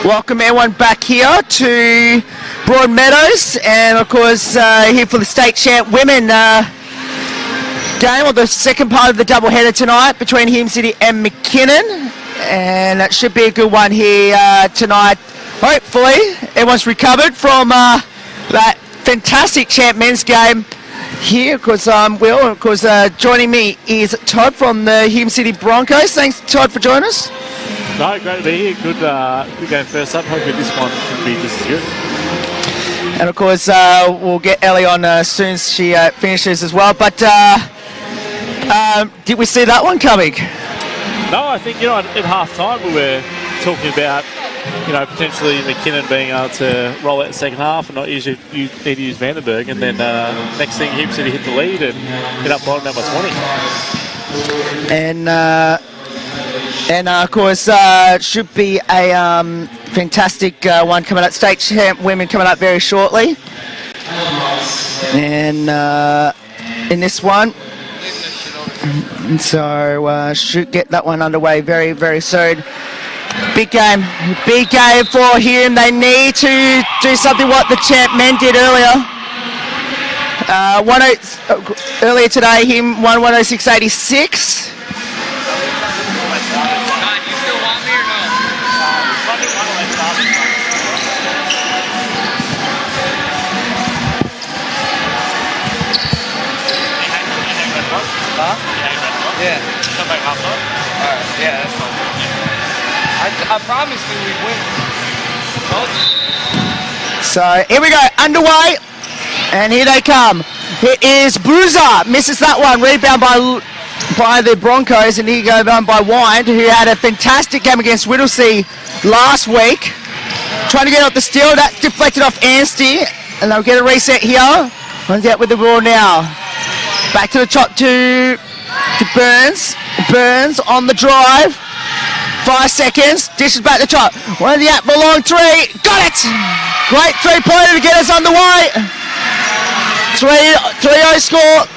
Welcome everyone back here to Broadmeadows, and of course here for the state champ women game, or the second part of the doubleheader tonight between Hume City and McKinnon, and that should be a good one here tonight. Hopefully everyone's recovered from that fantastic champ men's game here. Of course I'm Will, and of course joining me is Todd from the Hume City Broncos. Thanks Todd for joining us. No, great to be here. Good game first up. Hopefully this one can be just as good. And of course we'll get Ellie on as soon as she finishes as well. But did we see that one coming? No, I think, at half time we were talking about, potentially McKinnon being able to roll out the second half and not use you need to use Vandenberg, and then next thing Hume City hit the lead and get up by number 20. And of course, should be a fantastic one coming up. State champ women coming up very shortly. And in this one, so should get that one underway very, very soon. Big game for Hume. They need to do something what the champ men did earlier. Earlier today, Hume won 106.86. Yeah. Come back half time? Alright, yeah, that's fine. I promised you we'd win. So here we go, underway, and here they come. It is Bruiser, misses that one, rebound by the Broncos, and here you go down by Wind, who had a fantastic game against Whittlesea last week. Trying to get out the steal, that deflected off Anstey, and they'll get a reset here. Runs out with the ball now. Back to the top to Burns. Burns on the drive. 5 seconds. Dishes back to the top. One of the for long three. Got it! Great three-pointer to get us underway. 3-0 score.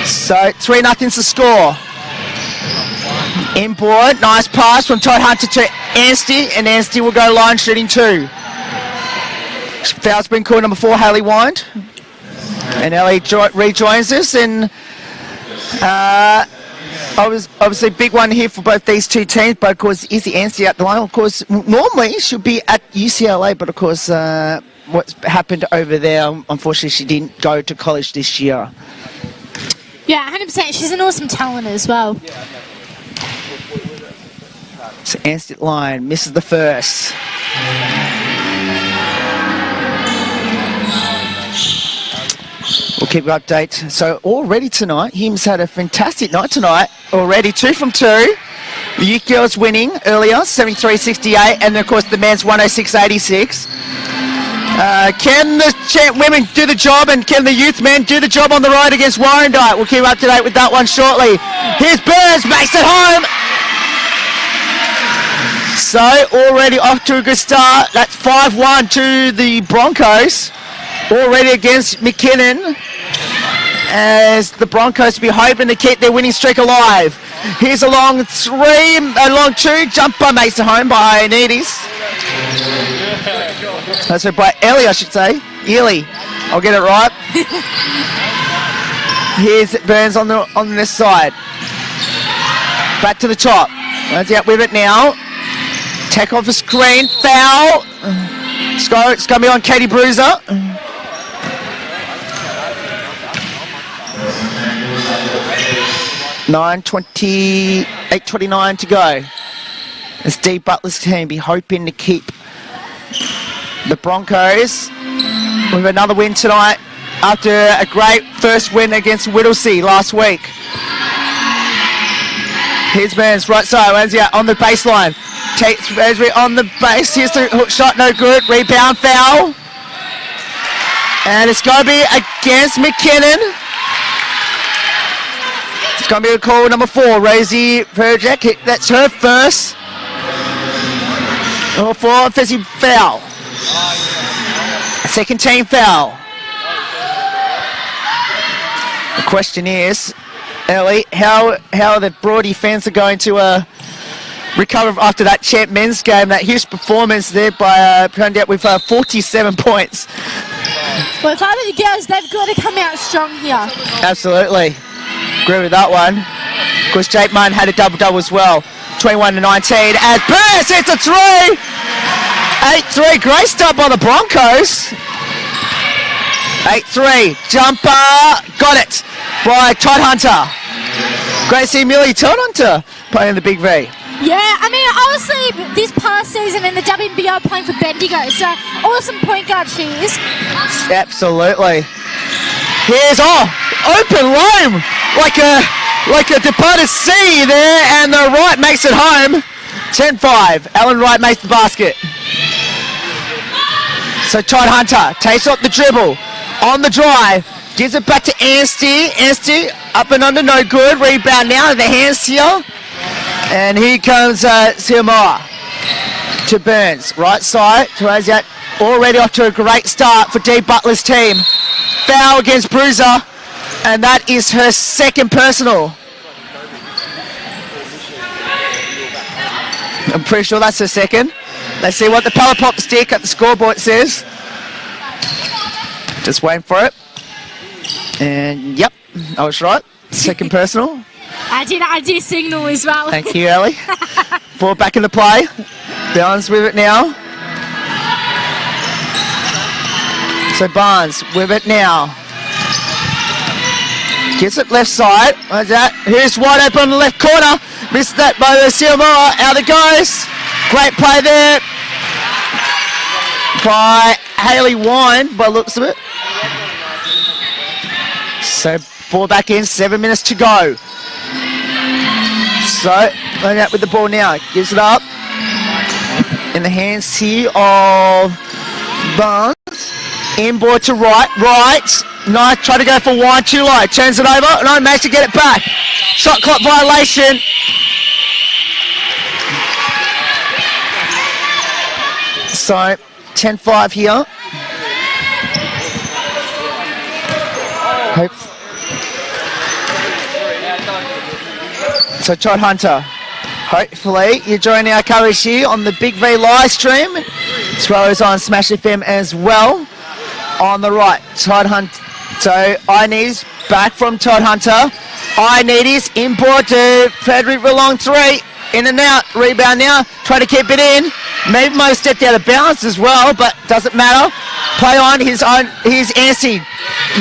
So 3-0's the score. Inboard. Nice pass from Todd Hunter to Anstey, and Anstey will go line shooting 2. Foul's been called, number 4, Haley Wind. And Ellie rejoins us, and obviously big one here for both these two teams, but of course Izzy Anstey at the line. Of course normally should be at UCLA, but of course what's happened over there, unfortunately she didn't go to college this year. Yeah, 100%. She's an awesome talent as well. So Anstey at line, misses the first. We'll keep you updated. So already tonight, Hume's had a fantastic night tonight. Already 2 from 2. The youth girls winning earlier, 73-68, and of course the men's 106-86. Can the champ women do the job, and can the youth men do the job on the road against Warrandyte? We'll keep you up to date with that one shortly. Here's Burns, makes it home. So already off to a good start. That's 5-1 to the Broncos. Already against McKinnon, as the Broncos be hoping to keep their winning streak alive. Here's a long 3, a long 2, jumper makes it home by Needies. That's it, by Ellie, I should say. Ely, I'll get it right. Here's Burns on this side. Back to the top. Runs out with it now. Take off the screen, foul. It's going to be on Katie Bruiser. 8:29 to go. As Steve Butler's team be hoping to keep the Broncos with another win tonight after a great first win against Whittlesea last week. Here's Burns, right side, runs out on the baseline. Takes Rosemary on the base. Here's the hook shot, no good. Rebound, foul. And it's going to be against McKinnon. It's going to be a call, number 4, Rosie Perjak. That's her first. Number 4, offensive foul. Second team foul. The question is, Ellie, how the Broady fans are going to recover after that champ men's game, that huge performance there by turned out with 47 points. Well, if I were the girls, they've got to come out strong here. Absolutely. Agree with that one. Of course, Jake Martin had a double-double as well. 21-19 as Burns hits a 3! 8-3, great start by the Broncos. 8-3, jumper, got it by Todd Hunter. Great to see Millie Todd Hunter playing the big V. Yeah, I mean, obviously, this past season in the WNBL playing for Bendigo, so awesome point guard she is. Absolutely. Here's, open lane, like a departed sea there, and the Wright makes it home. 10-5, Ellen Wright makes the basket. So Todd Hunter takes off the dribble, on the drive, gives it back to Anstey. Anstey up and under, no good. Rebound now in the hands here. And here comes Silmar to Burns. Right side to Aziat. Already off to a great start for Dee Butler's team. Foul against Bruiser. And that is her second personal. I'm pretty sure that's her second. Let's see what the power pop stick at the scoreboard says. Just waiting for it. And yep, I was right. Second personal. I did signal as well. Thank you, Ellie. Ball back into play. Barnes with it now. So Barnes with it now. Gets it left side. What's that? Here's wide open on the left corner. Missed that by the Silmar. Out it goes. Great play there by Hayley Wine by the looks of it. So ball back in, 7 minutes to go. So going out with the ball now. Gives it up in the hands here of Barnes. Inboard to right. No, try to go for Wine, too low. Turns it over. No, managed to get it back. Shot clock violation. So 10-5 here. So Todd Hunter, hopefully you're joining our coverage here on the Big V live stream, as well as on Smash FM as well. On the right, Todd Hunter. So Inez back from Todd Hunter. Inez inboard to Frederick Long 3. In and out, rebound now, try to keep it in. Maybe most stepped out of bounds as well, but doesn't matter. Play on, his Anstey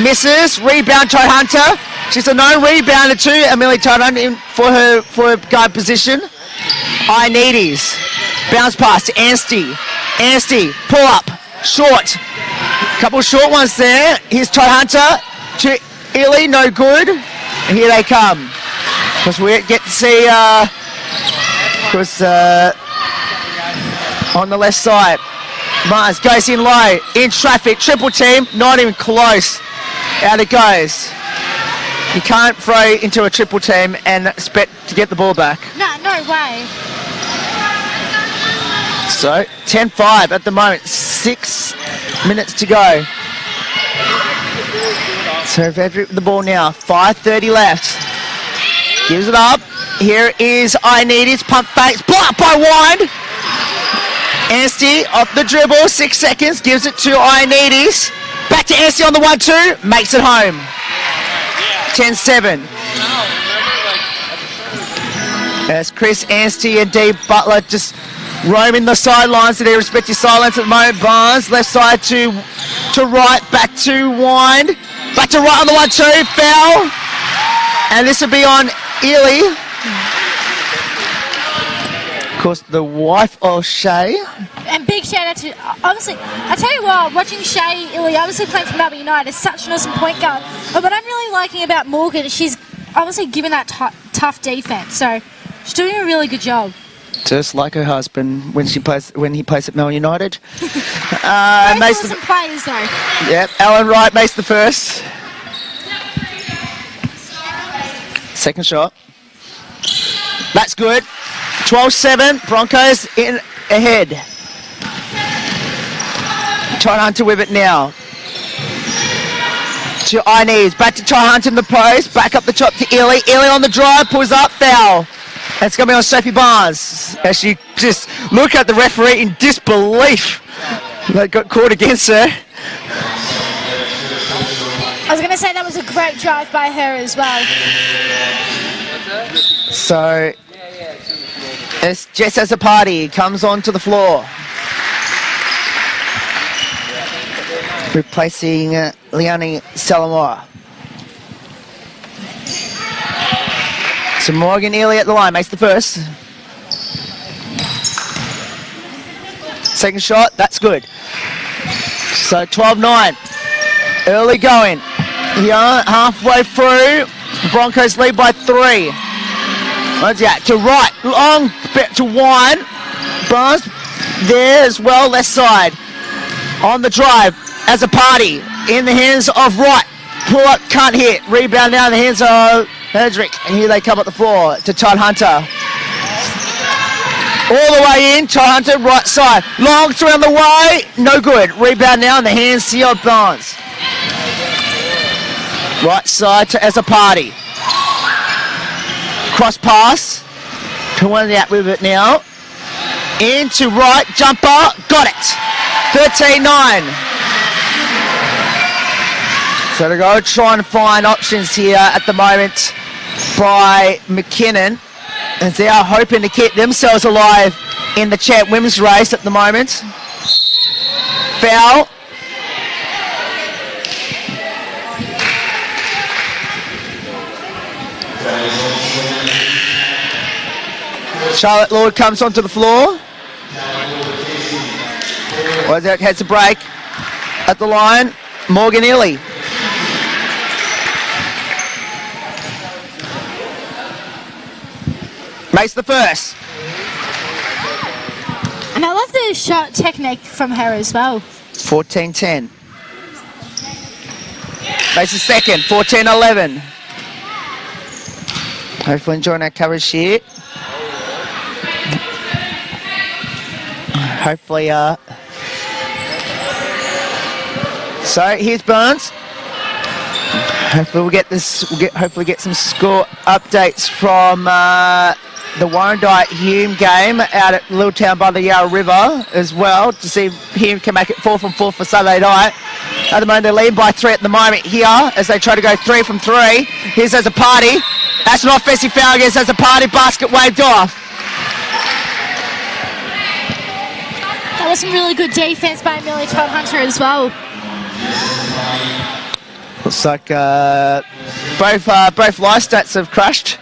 misses, rebound Todd Hunter. She's a known rebounder too, Amelia Todd Hunter in for her guard position. Inez, bounce pass to Anstey. Anstey, pull up, short. Couple short ones there. Here's Todd Hunter to Ely, no good. And here they come. Because we get to see on the left side. Mars goes in low, in traffic, triple team, not even close. Out it goes. You can't throw into a triple team and expect to get the ball back. No way. So 10-5 at the moment, 6 minutes to go. So Frederick with the ball now, 5:30 left. Gives it up. Here is Inez, pump fakes, blocked by Wine. Anstey off the dribble, 6 seconds, gives it to Inez. Back to Anstey on the 1-2, makes it home. 10-7. As Chris Anstey and Dee Butler just roaming the sidelines to their respective sidelines at the moment. Barnes, left side to right, back to Wine. Back to right on the 1-2, foul. And this will be on Ely. Of course, the wife of Shay. And big shout out to, obviously, I tell you what, watching Shay Ely, obviously playing for Melbourne United, is such an awesome point guard. But what I'm really liking about Morgan is she's obviously given that tough defense. So she's doing a really good job. Just like her husband when he plays at Melbourne United. Both awesome players though. Yep, Alan Wright makes the first. Second shot. That's good. 12-7, Broncos in ahead. Todd Hunter with it now. To Inez, back to Todd Hunter in the post, back up the top to Ely. Ely on the drive, pulls up, foul. It's going to be on Sophie Barnes as she just look at the referee in disbelief. They got caught against her. I was going to say that was a great drive by her as well. So it's Jess as a party comes onto the floor, replacing Leonie Salamora. So Morgan Ely at the line makes the first. Second shot, that's good. So 12-9. Early going. Here, halfway through. Broncos lead by 3. What's that? To right. Long bit to Wine. Barnes there as well, left side. On the drive as a party. In the hands of Wright. Pull up, can't hit. Rebound now in the hands of Hedrick. And here they come up the floor to Todd Hunter. All the way in, Todd Hunter, right side. Long around the way, no good. Rebound now in the hands of Barnes. Right side to as a party. Cross pass. To one out with it now. Into right, jumper, got it. 13-9. So to go try and find options here at the moment by McKinnon, as they are hoping to keep themselves alive in the champ women's race at the moment. Foul. Charlotte Lord comes onto the floor. Wozak has a break at the line. Morgan Ely. Makes the first. And I love the shot technique from her as well. 14-10. Makes the second. 14-11. Hopefully enjoying our coverage here. Hopefully, so here's Barnes. Hopefully we'll get this. Hopefully get some score updates from the Warrandyte Hume game out at Little Town by the Yarra River as well, to see if Hume can make it 4 from 4 for Saturday night. At the moment they're leading by 3 at the moment here as they try to go 3 from 3. Here's as a party. That's an offensive foul against as a party. Basket waved off. That was some really good defense by Millie Todd Hunter as well. Looks like both live stats have crashed,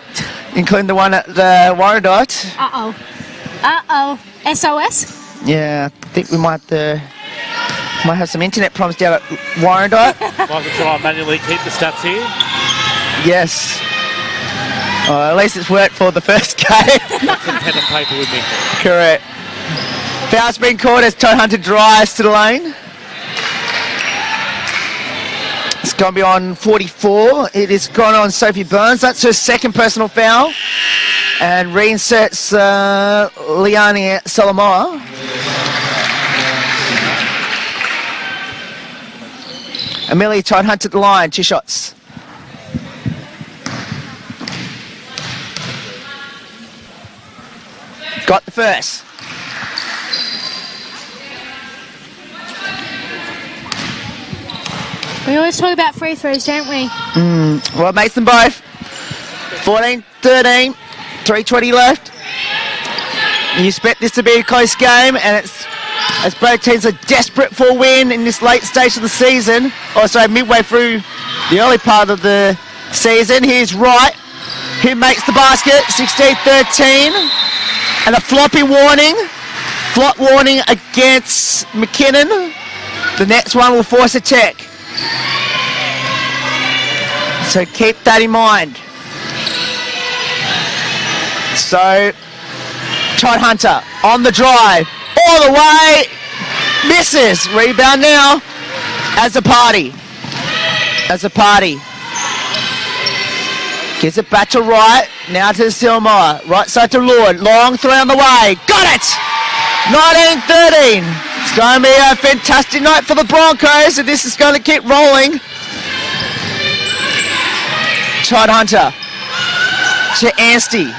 including the one at the Warrandyte. Uh-oh. SOS? Yeah, I think we might have some internet problems down at Warrandyte. Might have to try and manually keep the stats here. Yes. Well, at least it's worked for the first game. Got some pen and paper with me. Correct. Foul's been called as Todd Hunter drives to the lane. It's going to be on 44. It is gone on Sophie Barnes. That's her second personal foul. And reinserts Leonie Salamora. Amelia Todd Hunter at the line. 2 shots. Got the first. We always talk about free throws, don't we? Well, it makes them both. 14-13, 3:20 left. You expect this to be a close game, and it's as both teams are desperate for a win in this late stage of the season. Oh, sorry, midway through the early part of the season. Here's Wright, who makes the basket, 16-13. And a floppy warning. Flop warning against McKinnon. The next one will force a check. So keep that in mind. So, Todd Hunter on the drive. All the way. Misses. Rebound now. As a party. Gives it back to Wright. Now to Silmar. Right side to Lord. Long three on the way. Got it! 19-13. It's going to be a fantastic night for the Broncos, and this is going to keep rolling. Todd Hunter to Anstey.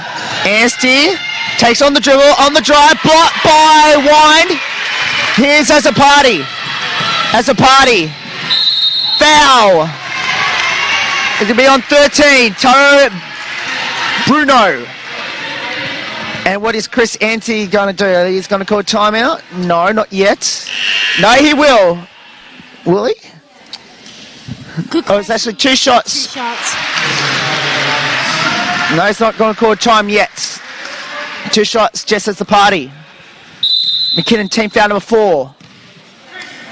Anstey takes on the dribble, on the drive, blocked by Wind. Here's as a party. Foul. It'll be on 13. Taro Bruno. And what is Chris Anstey going to do? He's going to call timeout? No, not yet. No, he will. Will he? Good Oh, it's actually 2 shots. 2 shots. No, he's not going to call time yet. 2 shots, just as the party. McKinnon team foul number 4.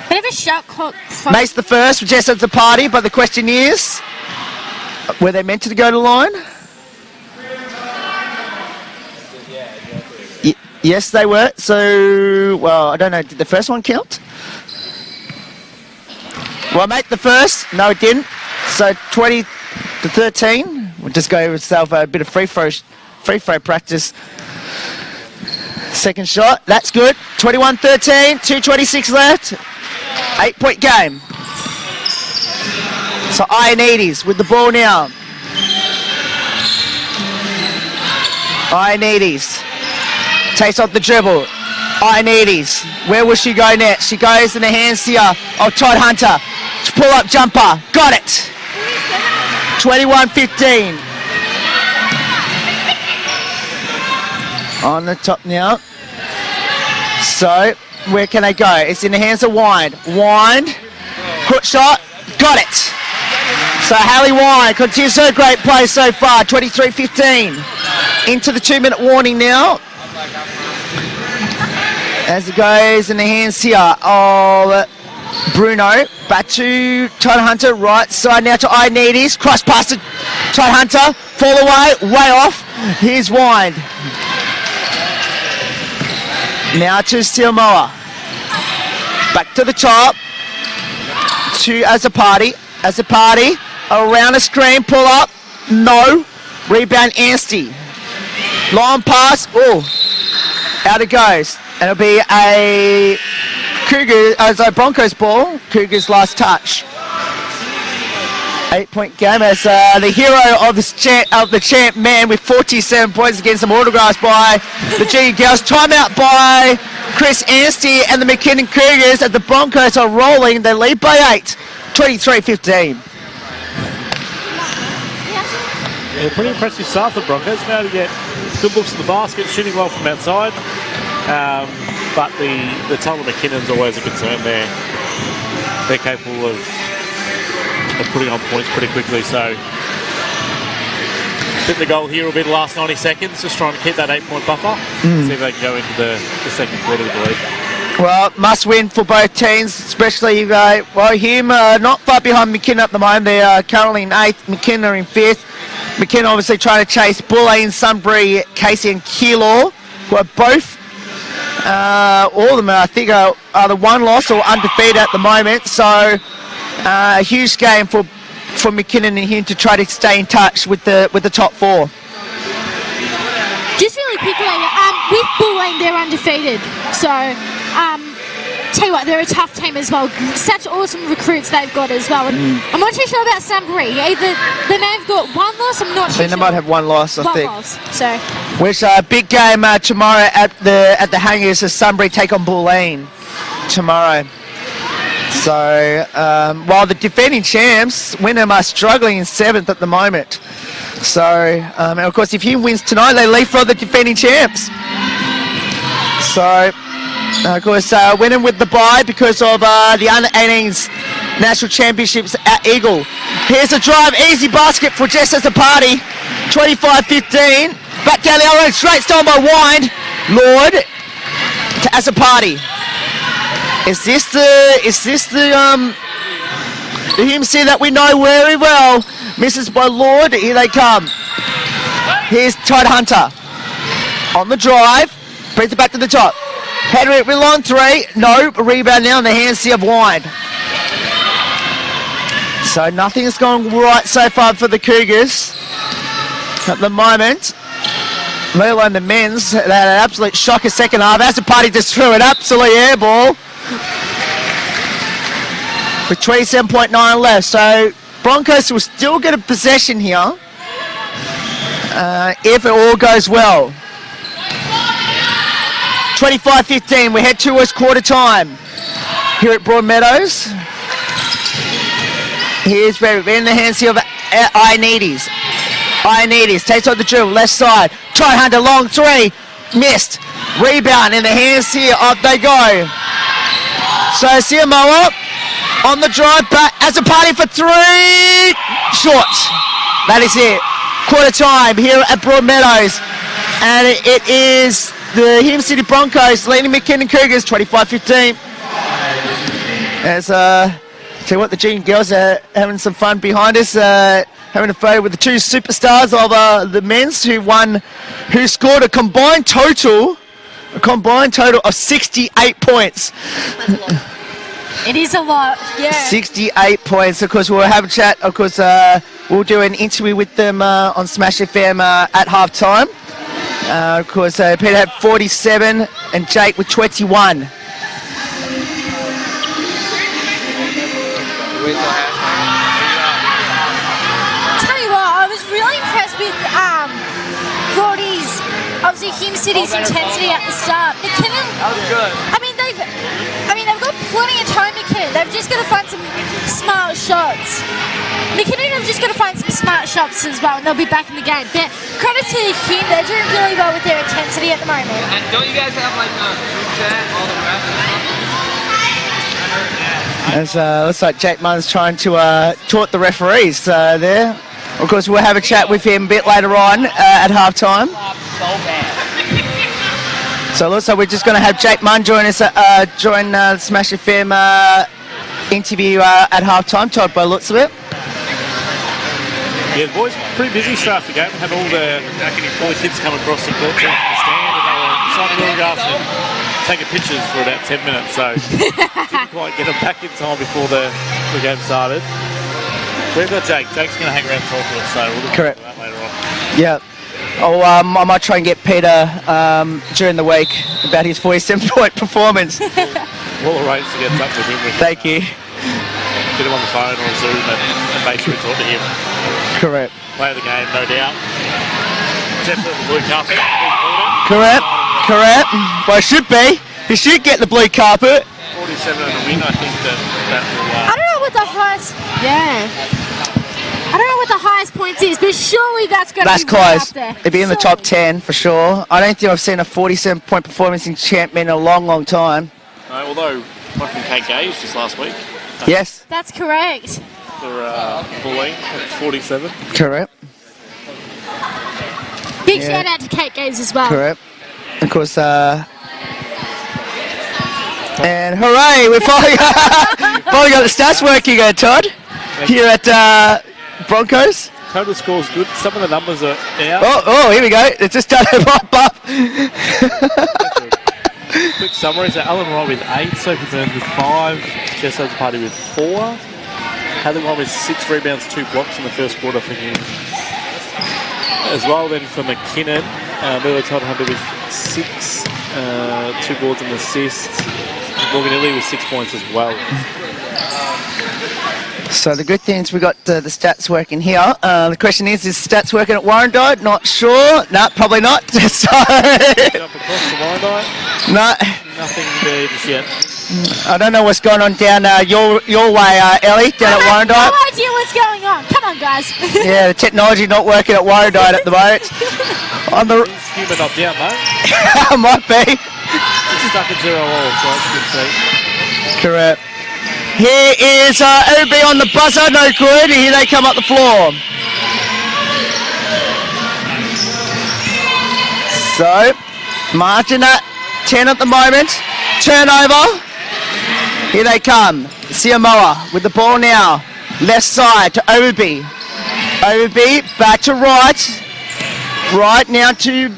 Bit of a shot clock. Makes the first, just as the party, but the question is, were they meant to go to the line? Yes, they were. So, well, I don't know. Did the first one count? Well, mate, the first. No, it didn't. So, 20-13. We'll just go with ourselves a bit of free throw practice. Second shot. That's good. 21-13. 2:26 left. 8-point game. So, Ioannidis with the ball now. Ioannidis. Takes off the dribble. Ioannidis. Where will she go next? She goes in the hands here of Todd Hunter. Pull up jumper. Got it. 21-15. On the top now. So, where can they go? It's in the hands of Wind. Wind. Hook shot. Got it. So, Hallie Wind continues her great play so far. 23-15. Into the 2-minute warning now. As it goes in the hands here of Bruno. Back to Todd Hunter. Right side now to Ioannidis. Cross pass to Todd Hunter. Fall away. Way off. Here's Wind. Now to Steelmower. Back to the top. To as a party. Around a screen. Pull up. No. Rebound Anstey. Long pass. Oh. Out it goes. And it'll be a Broncos ball. Cougars last touch. 8-point game as the hero of the champ man with 47 points against some autographs by the G girls. Timeout by Chris Anstey and the McKinnon Cougars as the Broncos are rolling. They lead by 8. 23-15. Yeah, pretty impressive start for the Broncos. Now to get good looks at the basket, shooting well from outside. But the total McKinnon's always a concern there. They're capable of putting on points pretty quickly. So, I think the goal here will be the last 90 seconds, just trying to keep that 8-point buffer. See if they can go into the second quarter with the lead. Well, must win for both teams, especially Hume not far behind McKinnon at the moment. They are currently in 8th, McKinnon are in 5th. McKinnon obviously trying to chase Bulleen, Sunbury, Casey and Keilor, who are both, all of them I think are either one loss or undefeated at the moment. So a huge game for McKinnon and Hume to try to stay in touch with the top 4. Just really quickly, with Bulleen, they're undefeated. So, tell you what, they're a tough team as well. Such awesome recruits they've got as well. And I'm not too sure about Sunbury. Either they may have got one loss, I'm not too sure. They might have one loss, I think. One loss, so. Which big game tomorrow at the Hangers as Sunbury take on Bulleen tomorrow. So, while the defending champs, Wynnum, are struggling in 7th at the moment. So, and of course, if Hume wins tonight, they leapfrog the defending champs. So, of course, Wynnum with the bye because of the Under-18s National Championships at Eagle. Here's a drive, easy basket for Jess as a party. 25-15. Back down the other end, straight stolen by Wind. Lord to as a party. Is this the Hume city that we know very well? Misses by Lord. Here they come. Here's Todd Hunter on the drive. Brings it back to the top. Henry with long 3. No, rebound now in the hands of Wind. So nothing has gone right so far for the Cougars at the moment. Let alone the men's. They had an absolute shocker second half. As a party just threw an absolute air ball. With 27.9 left. So Broncos will still get a possession here. if it all goes well. 25-15, we head towards quarter time here at Broadmeadows. Here's Redby in the hands here of Ioannidis. Ioannidis takes on the dribble, left side. Try Hunter, long three, missed. Rebound in the hands here, up they go. So Siamoa on the drive, but as a party for three, short. That is it. Quarter time here at Broadmeadows, and it is the Hume City Broncos leading McKinnon Cougars 25-15. As tell you what, the junior girls are having some fun behind us, having a photo with the two superstars of the men's who scored a combined total of 68 points. It is a lot, yeah. 68 points. Of course, we'll have a chat. Of course, we'll do an interview with them on Smash FM at half time. Of course, Peter had 47 and Jake with 21. Tell you what, I was really impressed with Gordy's, obviously Hume City's intensity at the start. McKinnon, That was good. They've got plenty of time, McKinnon. They've just got to find some smart shots. McKinnon have just got to find some smart shots as well, and they'll be back in the game. But credit to Hume, they're doing really well with their intensity at the moment. And don't you guys have like a group chat, all the refs and stuff? As looks like Jake Munn's trying to taunt the referees there. Of course, we'll have a chat with him a bit later on at half time. So bad. So it looks like we're just going to have Jake Munn join us, join the Smash FM interview at half time, Todd, by the looks of it. Yeah, the boys pretty busy straight after the game. Had all the kids come across the court to the stand, and they were signing autographs and taking pictures for about 10 minutes. So didn't quite get them back in time before the game started. We've got Jake. Jake's going to hang around and talk to us, so we'll look Correct. at that later on. Yeah. Oh, I might try and get Peter during the week about his 47-point performance. We'll arrange to get in touch with him. Thank you. Get him on the phone or Zoom and make sure we talk to him. Correct. Play the game, no doubt. Definitely the blue carpet. Correct. Well, it should be. He should get the blue carpet. 47 and a win, I think that will... I don't know what the highest, I don't know what the highest points is, but surely that's going to be right close. up there. It'd be in the top 10 for sure. I don't think I've seen a 47-point performance in Champion in a long, long time. No, although one from Kate Gage just last week Yes. That's correct. for bullying at 47. Correct. Big Yeah. shout out to Kate Gaze as well. Correct. Of course, and hooray, we finally got the stats working, Todd, here at Broncos. Total score's good. Some of the numbers are out. Oh, here we go. It's just done a pop up. Quick summary. So Alan Wright with 8, Sophie Burns with 5, Jess Party with 4, Heather Wright with 6 rebounds, 2 blocks in the first quarter for him. As well then for McKinnon, Lila Todd Hunter with 6, 2 boards and assists. Morgan Illy with 6 points as well. So the good thing is we got the stats working here. The question is stats working at Warrandyte? Not sure. No, probably not. So Jump across to Warrandyte. no, Nothing there just yet. I don't know what's going on down your way, Ellie, down at I have Warrandyte. no idea what's going on. Come on, guys. Yeah, the technology not working at Warrandyte at the moment. On the Is Hume not down, mate? might be. It's stuck at 0 all, so that's good to see. Correct. Here is OB on the buzzer, no good. Here they come up the floor. So, margin at 10 at the moment. Turnover. Here they come. Siamoa with the ball now. Left side to Obi. Obi back to right. Right now to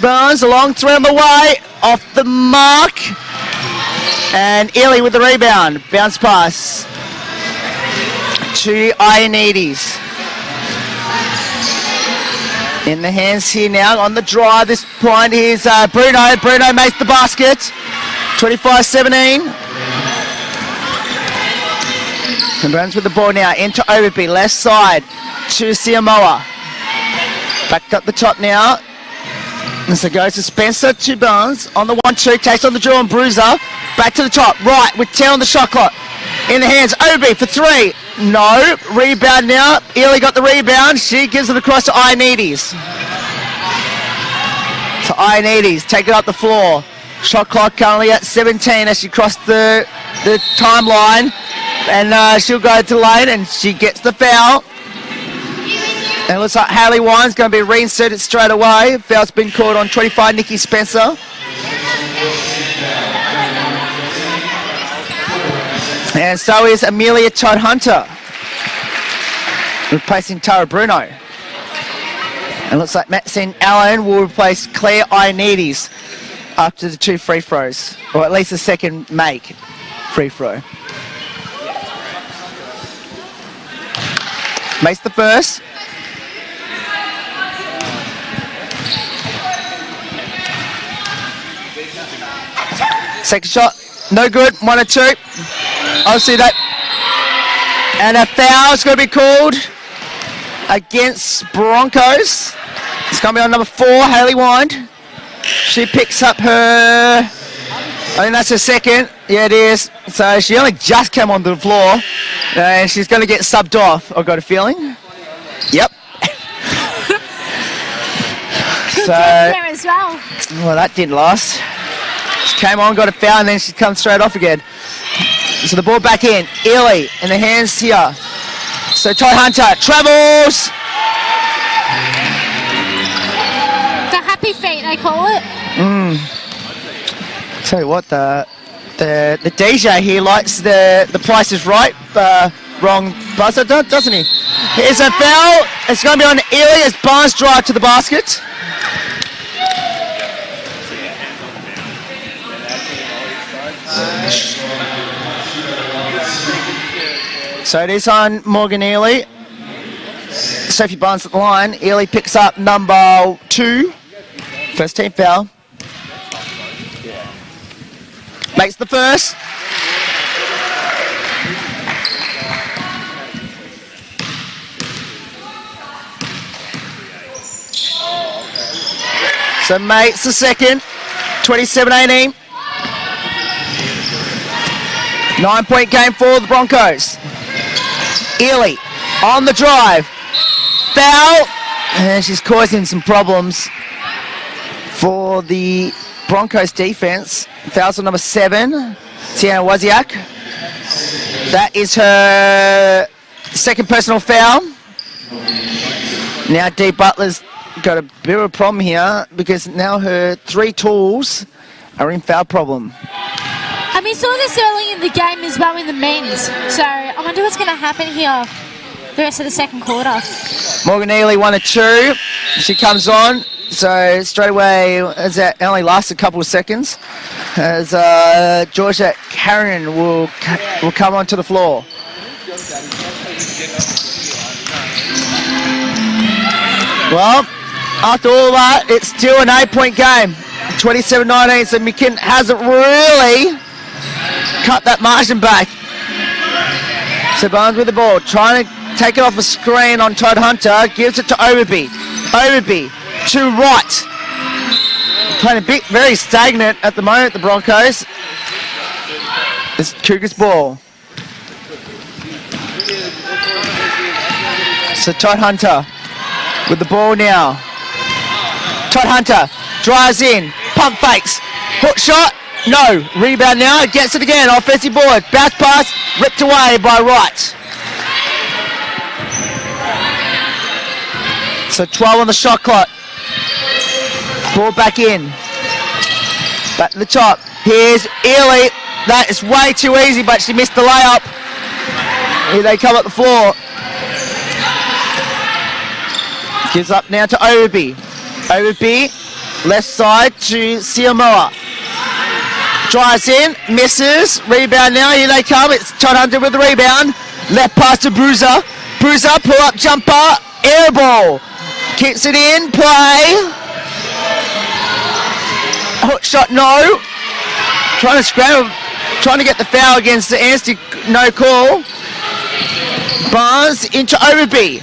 Barnes. A long three on the way. Off the mark. And Illy with the rebound. Bounce pass to Ioannidis. In the hands here now on the drive. This point is Bruno. Bruno makes the basket. 25-17. And Burns with the ball now into Overby. Left side to Siamoa. Back up the top now. And so goes to Spencer to Barnes on the 1-2, takes on the draw and Bruiser. Back to the top, right with 10 on the shot clock. In the hands, Obi for 3. No, rebound now. Ely got the rebound. She gives it across to Ioannidis. Take it up the floor. Shot clock currently at 17 as she crossed the timeline. And she'll go to the lane and she gets the foul. And it looks like Haley Wine's going to be reinserted straight away. Foul's been called on 25, Nikki Spencer. And so is Amelia Todd Hunter, replacing Tara Bruno. And it looks like Maxine Allen will replace Claire Ioannidis after the 2 free throws, or at least the second make free throw. Makes the first. Second shot, no good, 1 or 2. I'll see that. And a foul is going to be called against Broncos. It's going to be on number 4, Haley Wind. She picks up her, I think that's her second. Yeah, it is. So she only just came onto the floor. And she's going to get subbed off, I've got a feeling. Yep. Good there as well. Well, that didn't last. She came on, got a foul, and then she comes straight off again. So the ball back in. Ely in the hands here. So Todd Hunter travels. The happy feet, they call it. Tell you what, the DJ here likes the Price is Right wrong buzzer, doesn't he? Here's a foul. It's going to be on Ely as Barnes drive to the basket. So it is on Morgan Ely. Sophie Barnes at the line. Ely picks up number 2. First team foul. Makes the first. So makes the second. 27-18. 9-point game for the Broncos. Ely on the drive. Foul. And she's causing some problems for the Broncos defense. Foul's on number 7, Tiana Wozniak. That is her second personal foul. Now Dee Butler's got a bit of a problem here because now her 3 tools are in foul problem. And we saw this early in the game as well in the men's. So I wonder what's going to happen here the rest of the second quarter. Morgan Ely 1 or 2. She comes on. So straight away, as that only lasts a couple of seconds, as Georgia Karen will come onto the floor. Well, after all that, it's still an 8-point game. 27-19, so McKinnon hasn't really cut that margin back. So Barnes with the ball, trying to take it off a screen on Todd Hunter, gives it to Overby. Overby to right. Playing a bit very stagnant at the moment, the Broncos. It's Cougars ball. So Todd Hunter with the ball now. Todd Hunter drives in, pump fakes, hook shot, no. Rebound now, gets it again, offensive board, bounce pass, ripped away by Wright. So 12 on the shot clock. Ball back in. Back to the top. Here's Ely. That is way too easy, but she missed the layup. Here they come up the floor. Gives up now to Overby. Overby, left side to Siamoa. Drives in, misses. Rebound now, here they come. It's Todd Hunter with the rebound. Left pass to Bruiser. Bruiser, pull up jumper, air ball. Kicks it in, play. Hook shot, no. Trying to scramble, trying to get the foul against the Anstey, no call. Barnes into Overby.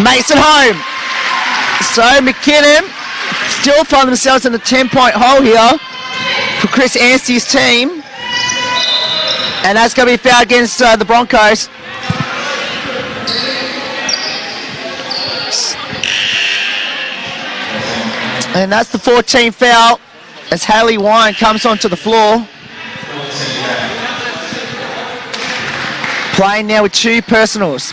Makes it home. So McKinnon still find themselves in a 10-point hole here for Chris Anstey's team. And that's going to be foul against the Broncos. And that's the 14th foul as Haley Wine comes onto the floor. Playing now with 2 personals.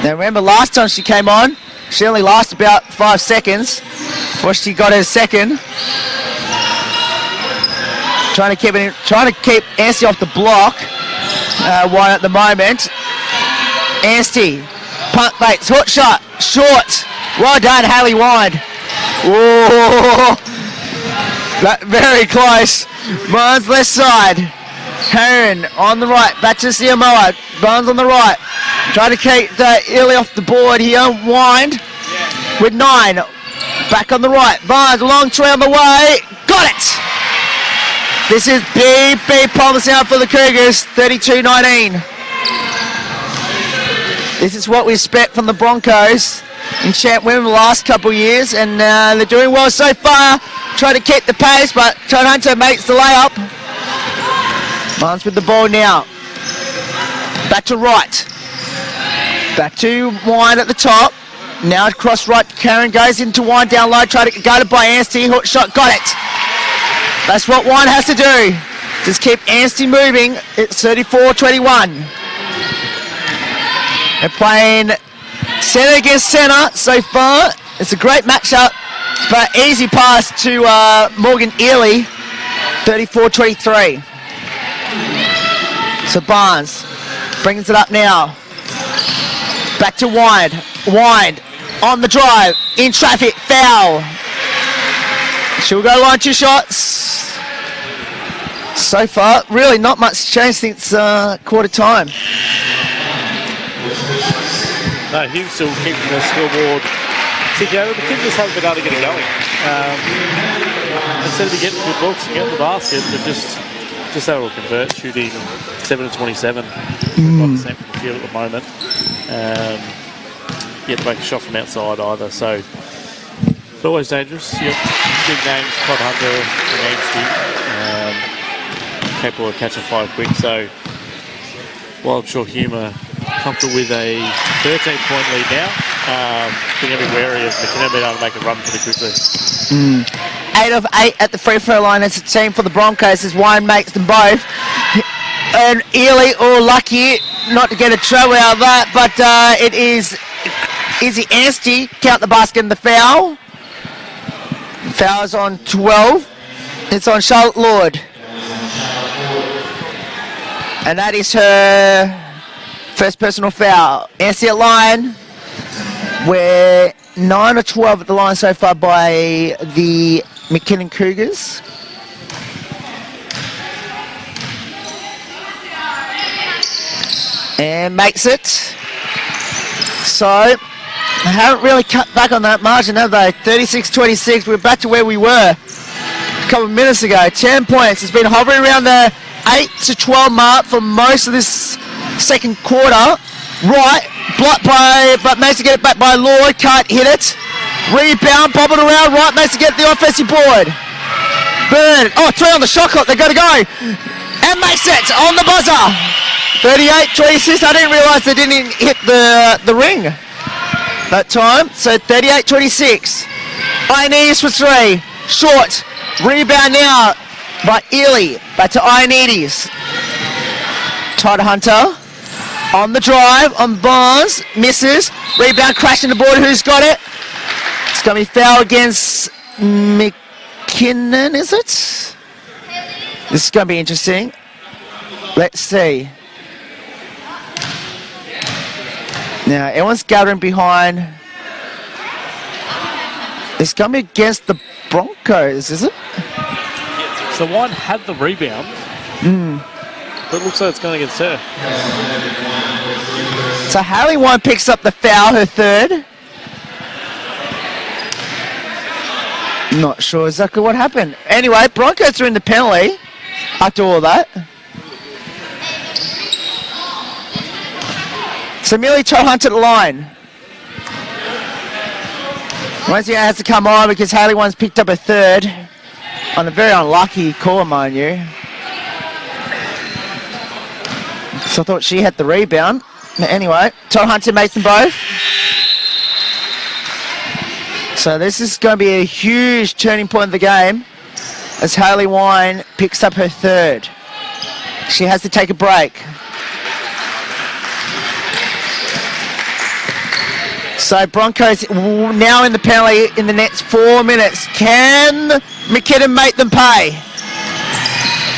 Now remember, last time she came on, she only lasted about 5 seconds before she got her second. Trying to keep Anstey off the block. One at the moment. Anstey, punt fakes, hook shot, short. Well done, Haley Wine. Whoa, that very close. Barnes left side. Heron on the right, back to Siamoa. Barnes on the right. Trying to keep Ely off the board here. Wind with 9. Back on the right. Barnes, long three on the way. Got it! This is big promise out for the Cougars. 32-19. This is what we expect from the Broncos in champ women the last couple of years, and they're doing well so far. Trying to keep the pace, but Todd Hunter makes the layup. Barnes with the ball now. Back to right. Back to Wine at the top. Now across right. Karen goes into Wine down low. Try to get guarded by Anstey. Hook shot. Got it. That's what Wine has to do. Just keep Anstey moving. It's 34-21. They're playing center against center so far. It's a great matchup, but easy pass to Morgan Ely. 34-23. So Barnes brings it up now. Back to Wind. Wind on the drive. In traffic. Foul. She'll go line 2 shots. So far, really not much change since quarter time. No, Hume still keeping the scoreboard together. The kids just haven't been able to get it going. Instead of getting good looks and getting the basket, they're just able to convert, shooting 7-27. Not the same from the field at the moment. Yet to make a shot from outside either. So, it's always dangerous. Yep. Big names, Todd Hunter and Anstey. Capable of catching fire quick. So, while I'm sure Hume are comfortable with a 13-point lead now, being a bit wary of McKinnon being able to make a run pretty quickly. 8 of 8 at the free throw line as a team for the Broncos as Wine makes them both. And Ely all lucky not to get a throw out of that, but it is Izzy Anstey count the basket and the foul. Foul is on 12. It's on Charlotte Lord. And that is her first personal foul. Anstey at line. We're 9 or 12 at the line so far by the McKinnon Cougars. And makes it. So, they haven't really cut back on that margin, have they? 36-26. We're back to where we were a couple of minutes ago. 10 points. It's been hovering around the 8 to 12 mark for most of this second quarter. Right, blocked by, but managed to get it back by Lloyd. Can't hit it. Rebound, bob it around. Right, managed to get the offensive board. Burn. Oh, 3 on the shot clock. They got to go. And makes it on the buzzer. 38-26. I didn't realise they didn't hit the ring that time. So 38-26. Ioannidis for 3. Short. Rebound now by Ely. Back to Ioannidis. Todd Hunter. On the drive, on Barnes, misses. Rebound, crashing the board. Who's got it? It's going to be foul against McKinnon, is it? This is going to be interesting. Let's see. Now, everyone's gathering behind. It's going to be against the Broncos, is it? So Wine had the rebound. But it looks like it's going against her. So Haley Wine picks up the foul, her third. Not sure exactly what happened. Anyway, Broncos are in the penalty after all that. So merely Todd Hunt at the line. Once again, has to come on because Haley One's picked up a third on a very unlucky call, mind you. So I thought she had the rebound. But anyway, Todd Hunter makes them both. So this is going to be a huge turning point of the game as Haley Wine picks up her third. She has to take a break. So Broncos now in the penalty in the next 4 minutes. Can McKinnon make them pay?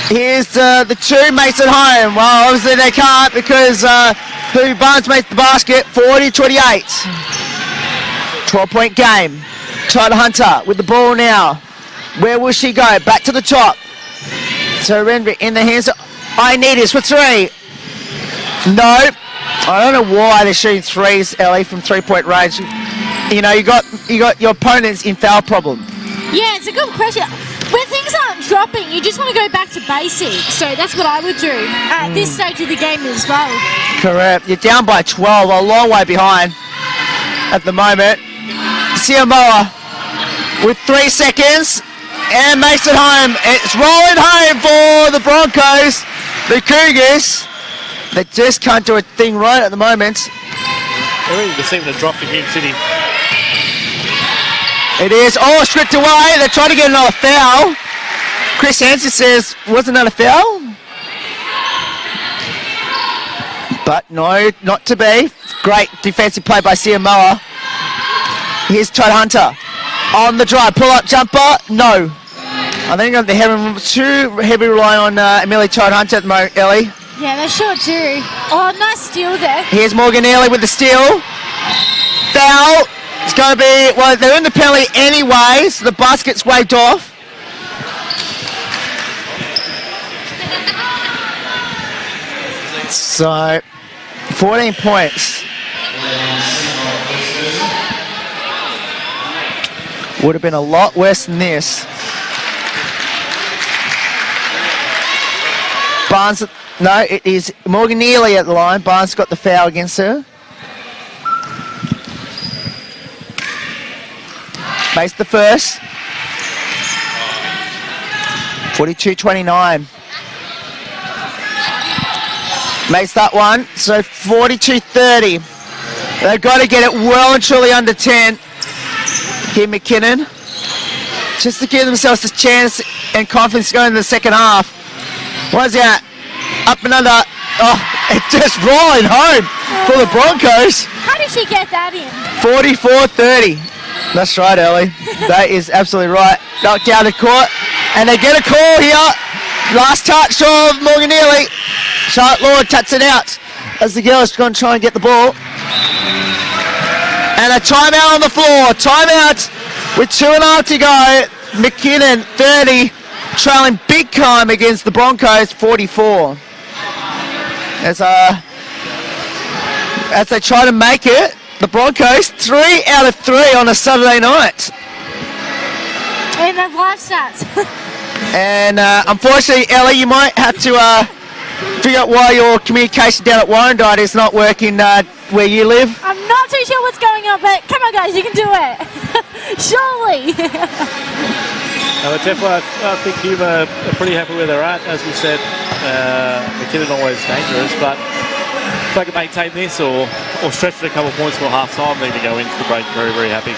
Here's the two mates at home. Well, obviously they can't because Barnes makes the basket, 40-28. 12-point game. Todd Hunter with the ball now. Where will she go? Back to the top. So Renwick in the hands of Ioannidis for three. No. I don't know why they're shooting threes, Ellie, from 3-point range. You know, you got your opponents in foul problem. Yeah, it's a good question. When things aren't dropping, you just want to go back to basics. So that's what I would do at this stage of the game as well. Correct. You're down by 12, a long way behind at the moment. Siamoa with 3 seconds and makes it home. It's rolling home for the Broncos. The Cougars, they just can't do a thing right at the moment. They're really receiving a drop for Hume City. It is all stripped away. They're trying to get another foul. Chris Hansen says, wasn't that a foul? But no, not to be. Great defensive play by Siamoa. Here's Todd Hunter. On the drive, pull-up jumper, no. I think they're too heavy rely on Amelia Todd Hunter at the moment, Ellie. Yeah, they sure do. Oh, nice steal there. Here's Morgan Early with the steal. Foul. It's going to be, well, they're in the penalty anyway, so the basket's waved off. So, 14 points. Would have been a lot worse than this. Barnes, no, it is Morgan Neely at the line. Barnes got the foul against her. Makes the first. 42-29. Makes that one. So 42-30. They've got to get it well and truly under 10. Here McKinnon. Just to give themselves a chance and confidence going in the second half. What's that? Up and under. Oh, it's just rolling home for the Broncos. How did she get that in? 44-30. That's right, Ellie. That is absolutely right. Knocked down the court. And they get a call here. Last touch of Morgan Neely. Charlotte Lord tucks it out as the girls going to try and get the ball. And a timeout on the floor. Timeout with 2.5 to go. McKinnon 30. Trailing big time against the Broncos 44. As they try to make it, the Broncos 3 out of 3 on a Saturday night. And they've live stats. And unfortunately, Ellie, you might have to figure out why your communication down at Warrandyte is not working where you live. I'm not too sure what's going on, but come on, guys, you can do it. Surely. No, definitely, I think Hume are pretty happy where they're at. As we said, McKinnon always dangerous, but if they can maintain this or stretch it a couple of points for half time, they're going to go into the break very, very happy.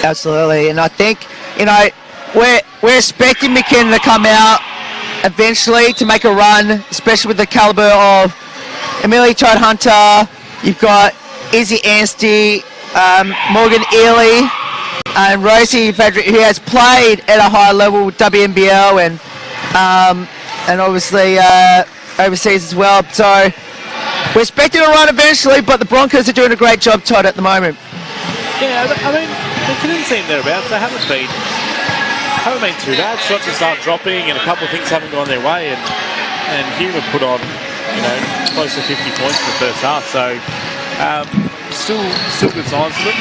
Absolutely, and I think, you know, we're expecting McKinnon to come out eventually to make a run, especially with the calibre of Amelia Todd Hunter. You've got Izzy Anstey, Morgan Ely, and Rosie Frederick, who has played at a high level with WNBL and obviously overseas as well. So we're expecting a run eventually, but the Broncos are doing a great job, Todd, at the moment. Yeah, I mean, McKinnon seem thereabouts. They haven't been too bad. Shots have started dropping, and a couple of things haven't gone their way. And Hume have put on, you know, close to 50 points in the first half. So still good signs for them.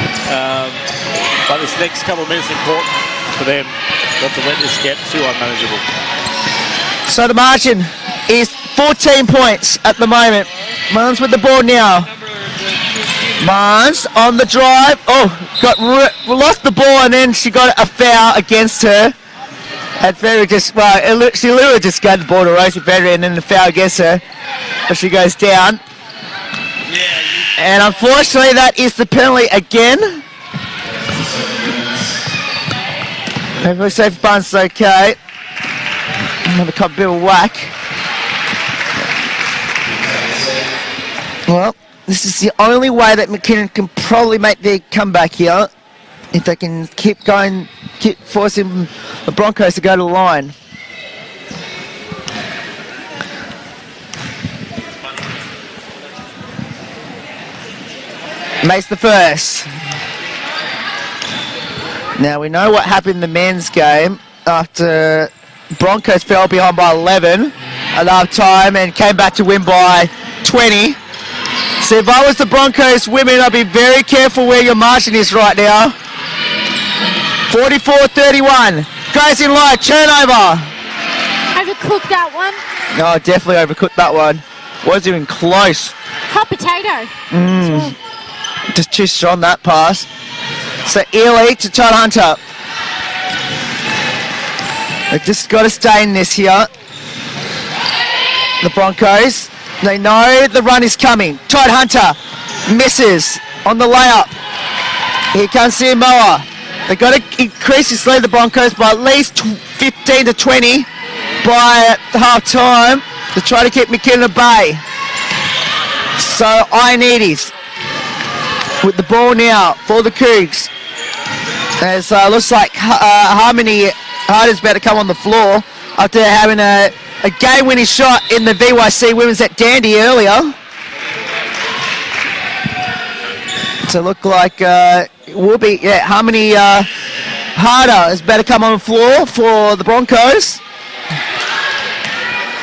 But this next couple of minutes is important for them not to let this get too unmanageable. So the margin is 14 points at the moment. Marlins with the ball now. Barnes on the drive. Oh, lost the ball and then she got a foul against her. Had Federer she literally just got the ball to Rosie Federer and then the foul against her. But she goes down. And unfortunately that is the penalty again. Hopefully safe Barnes is okay. Another bit of whack. Well, this is the only way that McKinnon can probably make their comeback here. If they can keep going, keep forcing the Broncos to go to the line. Makes the first. Now we know what happened in the men's game after Broncos fell behind by 11 at half time and came back to win by 20. So if I was the Broncos women, I'd be very careful where your margin is right now. 44-31. Goes in line, turnover. Overcooked that one. No, definitely overcooked that one. Wasn't even close. Hot potato. Just too strong that pass. So Ely to Todd Hunter. They've just got to stay in this here. The Broncos. They know the run is coming. Todd Hunter misses on the layup. Here comes Samoa. They've got to increase this lead, the Broncos, by at least 15 to 20 by half time to try to keep McKinnon at bay. So Ioannidis with the ball now for the Cougs. As looks like Harder's about to come on the floor after having a game-winning shot in the VYC Women's at Dandy earlier. So look like it will be, Harmony Harder is about to come on the floor for the Broncos.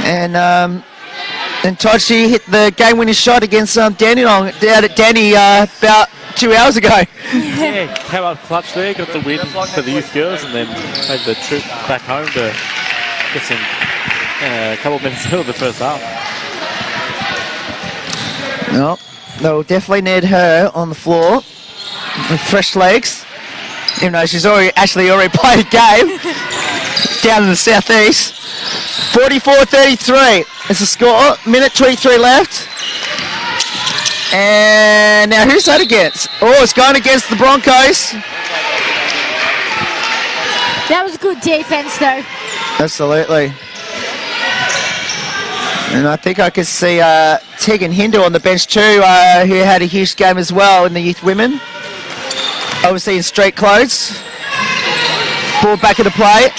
And Tochi hit the game-winning shot against Dandenong down at Danny about 2 hours ago. Yeah, came up clutch there, got the win for the youth girls, and then made the trip back home to get some a couple of minutes into the first half. No, they'll definitely need her on the floor with fresh legs, even though she's already played a game down in the southeast. 44-33 is the score. Minute 23 left. And now who's that against? Oh, it's going against the Broncos. That was good defense, though. Absolutely. And I think I could see Tegan Hindle on the bench too, who had a huge game as well in the youth women. Obviously in street clothes. Ball back into play.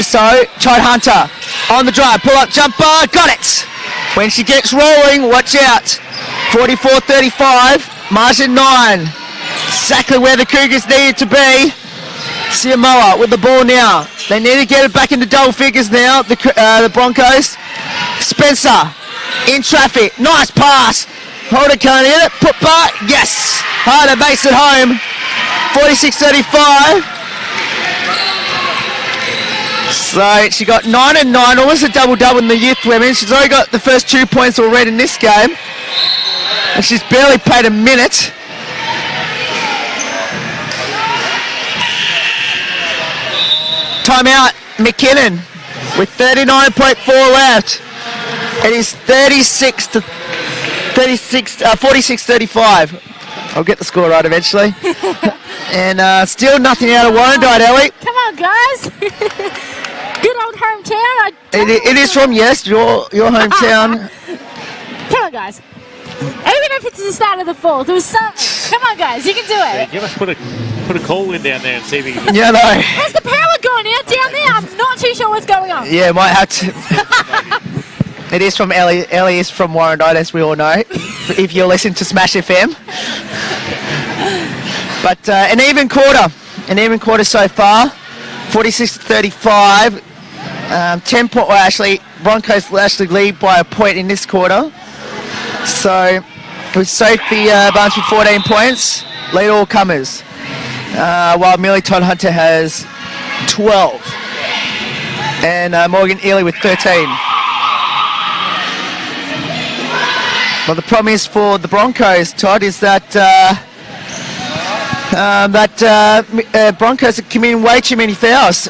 So, Todd Hunter on the drive, pull up jumper, got it! When she gets rolling, watch out. 44-35, margin 9. Exactly where the Cougars needed to be. Siamoa with the ball now. They need to get it back into double figures now, the Broncos. Spencer in traffic, nice pass. Holder can't hit it, put back, yes! Harder makes it home. 46-35. So she got 9 and 9, almost a double-double in the youth women. She's already got the first 2 points already in this game. And she's barely played a minute. Timeout, McKinnon with 39.4 left. It is 46-35. I'll get the score right eventually. And still nothing out of Warrandyte, Ellie. Come on, guys. Good old hometown. It is from, yes, your hometown. Come on, guys. Even if it's the start of the fourth, there was some. Come on, guys, you can do it. Yeah, you must put a call in down there and see if you can. Yeah, no. Has the power going out down there? I'm not too sure what's going on. Yeah, might have to. It is from Ellie. Ellie is from Warrandyte, as we all know, if you're listening to Smash FM. But an even quarter so far, 46-35. 10 point. Well, actually, Broncos actually lead by a point in this quarter. So with Sophie Barnes with 14 points, lead all comers. While Millie Todd Hunter has 12, and Morgan Ely with 13. Well, the problem is for the Broncos, Todd, is that Broncos are committing way too many fouls.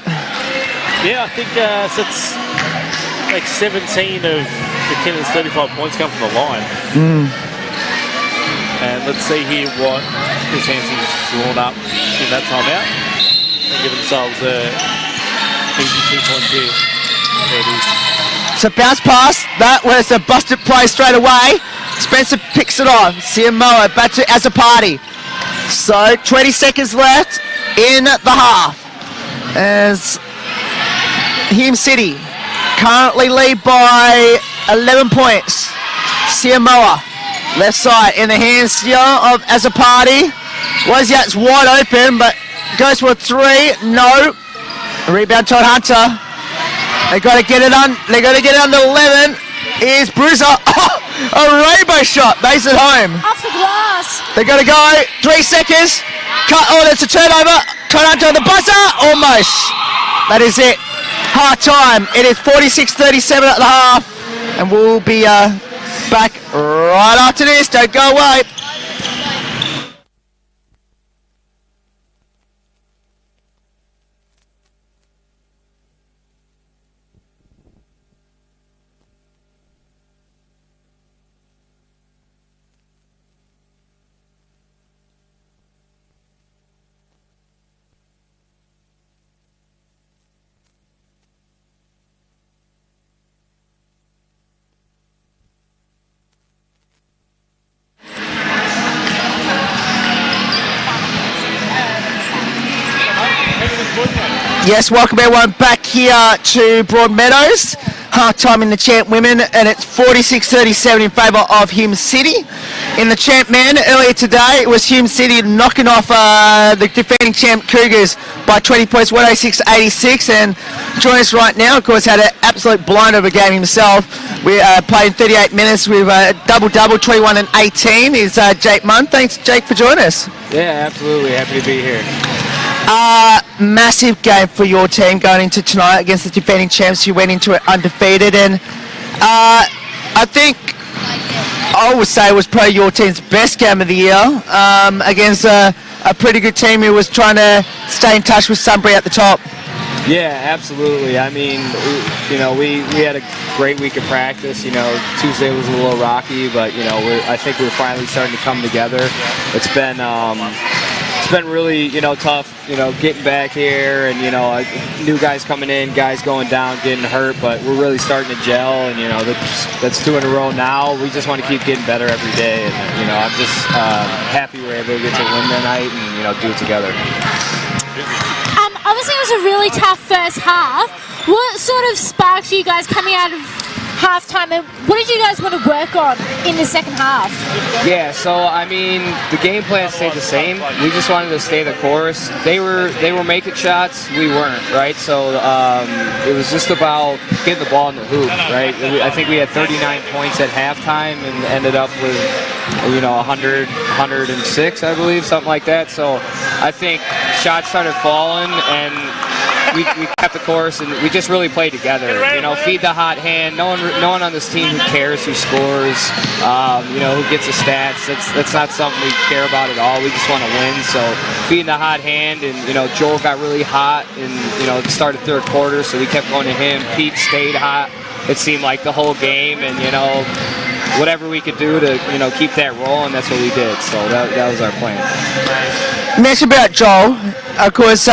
Yeah, I think since like 17 of McKinnon's 35 points come from the line. And let's see here what Chris Hanson's drawn up in that timeout. They give themselves a easy 2 points here. There it is. So bounce pass, that was a busted play straight away. Spencer picks it on. Siamoa back to Azapati. So 20 seconds left in the half. As Hume City currently lead by 11 points. Siamoa, left side in the hands here of Azapati. Wozniak's wide open, but goes for a three. No. Rebound Todd Hunter. They got to get it on. They got to get it under 11. Here's Bruiser. Oh, a rainbow shot. Makes it home. Off the glass. They got to go. 3 seconds. Cut. Oh, that's a turnover. Todd Hunter on the buzzer. Almost. That is it. Half time. It is 46-37 at the half, and we'll be back right after this. Don't go away. Yes, welcome everyone back here to Broadmeadows. Half time in the Champ Women, and it's 46-37 in favour of Hume City. In the Champ Men, earlier today, it was Hume City knocking off the defending champ Cougars by 20 points, 106-86. And joining us right now, of course, had an absolute blind of a game himself. We played 38 minutes with a double-double, 21 and 18, is Jake Munn. Thanks, Jake, for joining us. Yeah, absolutely. Happy to be here. Massive game for your team going into tonight against the defending champs. You went into it undefeated, and I think I would say it was probably your team's best game of the year against a pretty good team who was trying to stay in touch with Sunbury at the top. Yeah, absolutely. I mean, we had a great week of practice. Tuesday was a little rocky, but I think we're finally starting to come together. It's been really tough getting back here, and new guys coming in, guys going down, getting hurt, but we're really starting to gel, and that's 2 in a row now. We just want to keep getting better every day, and I'm just happy we're able to get to win tonight and do it together. Obviously, it was a really tough first half. What sort of sparked you guys coming out of halftime, and what did you guys want to work on in the second half? Yeah, so I mean, the game plan stayed the same. We just wanted to stay the course. They were making shots, we weren't, right? So it was just about getting the ball in the hoop, right? I think we had 39 points at halftime and ended up with 100, 106, I believe, something like that. So I think shots started falling, and we kept the course, and we just really played together. Feed the hot hand. No one on this team who cares who scores, who gets the stats. That's not something we care about at all. We just want to win. So feeding the hot hand, and Joel got really hot in the start of third quarter, so we kept going to him. Pete stayed hot. It seemed like the whole game, and whatever we could do to keep that rolling, that's what we did. So that was our plan. Mention about Joel. Of course,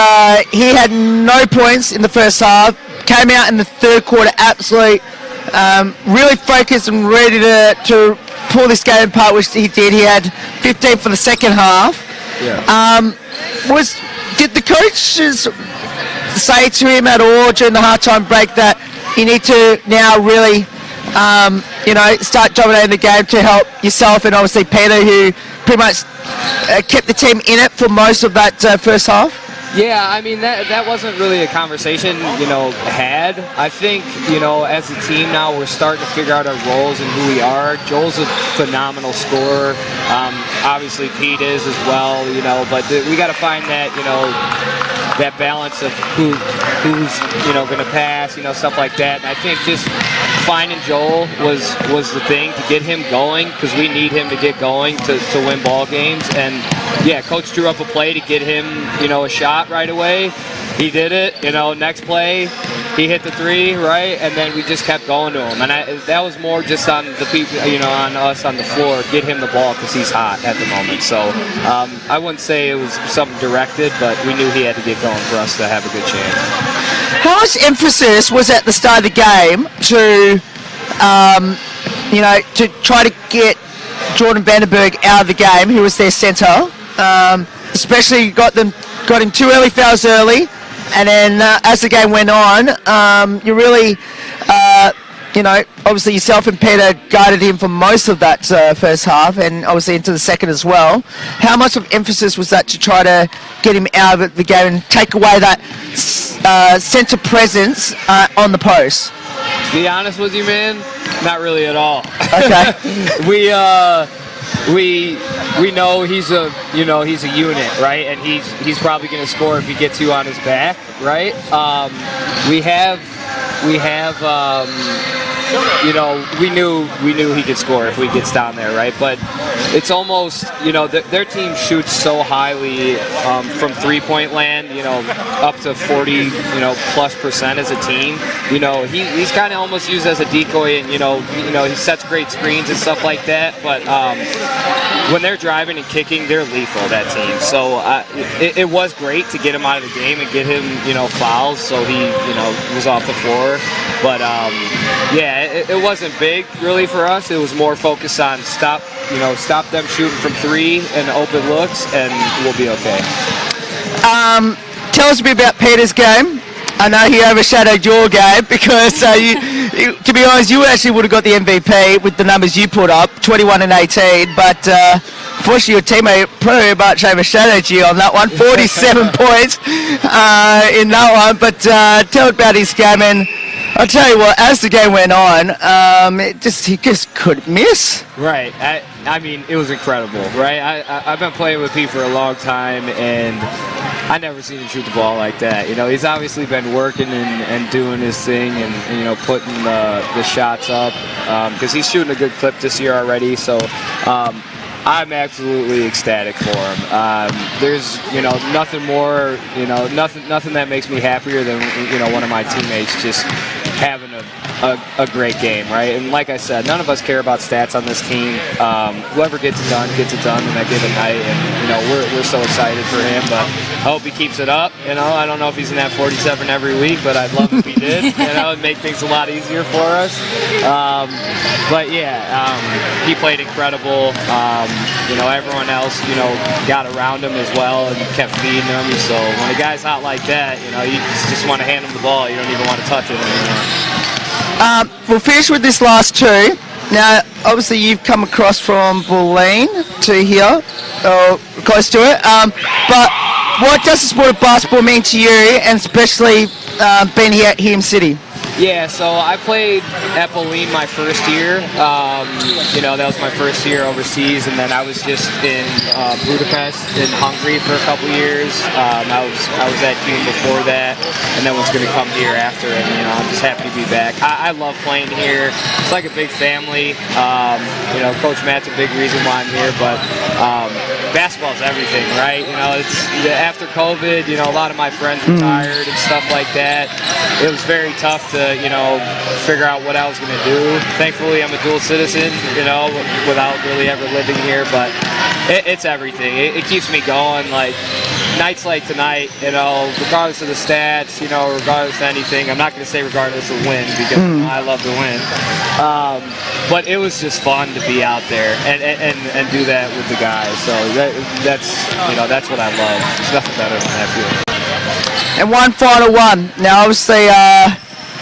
he had no points in the first half. Came out in the third quarter, absolutely, really focused and ready to pull this game apart, which he did. He had 15 for the second half. Yeah. Did the coaches say to him at all during the halftime break that you need to now really, start dominating the game to help yourself and obviously Peter, who pretty much kept the team in it for most of that first half? Yeah, I mean, that wasn't really a conversation, had. I think, as a team now, we're starting to figure out our roles and who we are. Joel's a phenomenal scorer. Obviously, Pete is as well, but we got to find that, that balance of who's going to pass, stuff like that. And I think just finding Joel was the thing to get him going, because we need him to get going to win ball games. And yeah, coach drew up a play to get him a shot right away. He did it. Next play he hit the three, right, and then we just kept going to him. And that was more just on the people, on us on the floor, get him the ball because he's hot at the moment. So I wouldn't say it was something directed, but we knew he had to get going for us to have a good chance. How much emphasis was at the start of the game to, to try to get Jordan Vandenberg out of the game, who was their centre, especially got him 2 early fouls early, and then as the game went on, you really, obviously yourself and Peter guided him for most of that first half, and obviously into the second as well. How much of emphasis was that to try to get him out of the game and take away that centre presence on the post? To be honest with you, man, not really at all. Okay. We know he's a unit, right? And he's probably going to score if he gets you on his back, right? We knew he could score if he gets down there, right? But it's almost, their team shoots so highly from three-point land, up to 40, +% as a team. He's kind of almost used as a decoy, and he sets great screens and stuff like that. But when they're driving and kicking, they're lethal, that team. So it was great to get him out of the game and get him, fouls, so he, was off the floor. But it wasn't big really for us. It was more focused on stop them shooting from three and open looks, and we'll be okay. Tell us a bit about Peter's game. I know he overshadowed your game because, to be honest, you actually would have got the MVP with the numbers you put up, 21 and 18. But unfortunately, your teammate pretty much overshadowed you on that one, 47 points in that one. But tell about his game, and I'll tell you what, as the game went on, he just couldn't miss. Right. I mean, it was incredible, right? I've been playing with Pete for a long time, and I never seen him shoot the ball like that. He's obviously been working and doing his thing, and putting the shots up, because he's shooting a good clip this year already. So I'm absolutely ecstatic for him. There's nothing more, nothing that makes me happier than one of my teammates just having a great game, right? And like I said, none of us care about stats on this team. Whoever gets it done in that given night, and we're so excited for him. But I hope he keeps it up. I don't know if he's in that 47 every week, but I'd love if he did. It'd make things a lot easier for us. But yeah, he played incredible. Everyone else, got around him as well and kept feeding him. So when a guy's hot like that, you just want to hand him the ball. You don't even want to touch it anymore. We'll finish with this last two. Now, obviously, you've come across from Bulleen to here, or close to it. But what does the sport of basketball mean to you, and especially being here at Hume City? Yeah, so I played at Bulleen my first year. That was my first year overseas, and then I was just in Budapest in Hungary for a couple years. I was at Hume before that, and then was going to come here after, and I'm just happy to be back. I love playing here. It's like a big family. Coach Matt's a big reason why I'm here, but basketball's everything, right? It's after COVID. A lot of my friends retired and stuff like that. It was very tough to figure out what I was going to do. Thankfully, I'm a dual citizen, without really ever living here, but it's everything. It keeps me going. Like, nights like tonight, regardless of the stats, regardless of anything, I'm not going to say regardless of win, because I love to win. But it was just fun to be out there and do that with the guys. So that's what I love. There's nothing better than that feeling. And one final one. Now, obviously,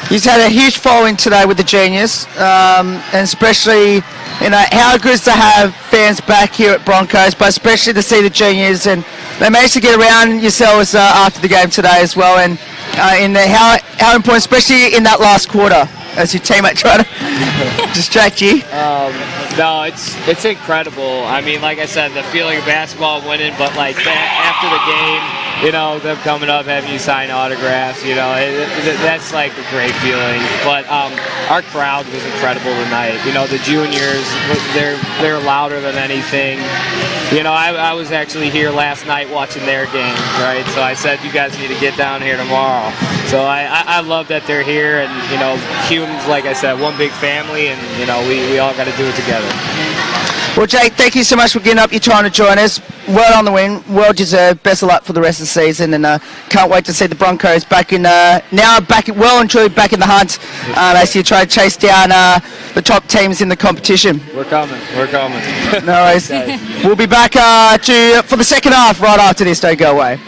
he's had a huge following today with the juniors, and especially, how good is to have fans back here at Broncos, but especially to see the juniors, and they managed to get around yourselves after the game today as well, and how important, especially in that last quarter, as your teammate tried to distract you. No, it's incredible. I mean, like I said, the feeling of basketball winning, but like that after the game, you know, them coming up, having you sign autographs, you know, that's like a great feeling. But our crowd was incredible tonight. You know, the juniors, they're louder than anything. You know, I was actually here last night watching their games, right? So I said, you guys need to get down here tomorrow. So I love that they're here, and, you know, Hume's, like I said, one big family, and, you know, we all got to do it together. Well, Jake, thank you so much for getting up your time to join us. Well on the win, well deserved. Best of luck for the rest of the season, and can't wait to see the Broncos back in well and truly back in the hunt as you try to chase down the top teams in the competition. We're coming. No worries. We'll be back for the second half right after this. Don't go away.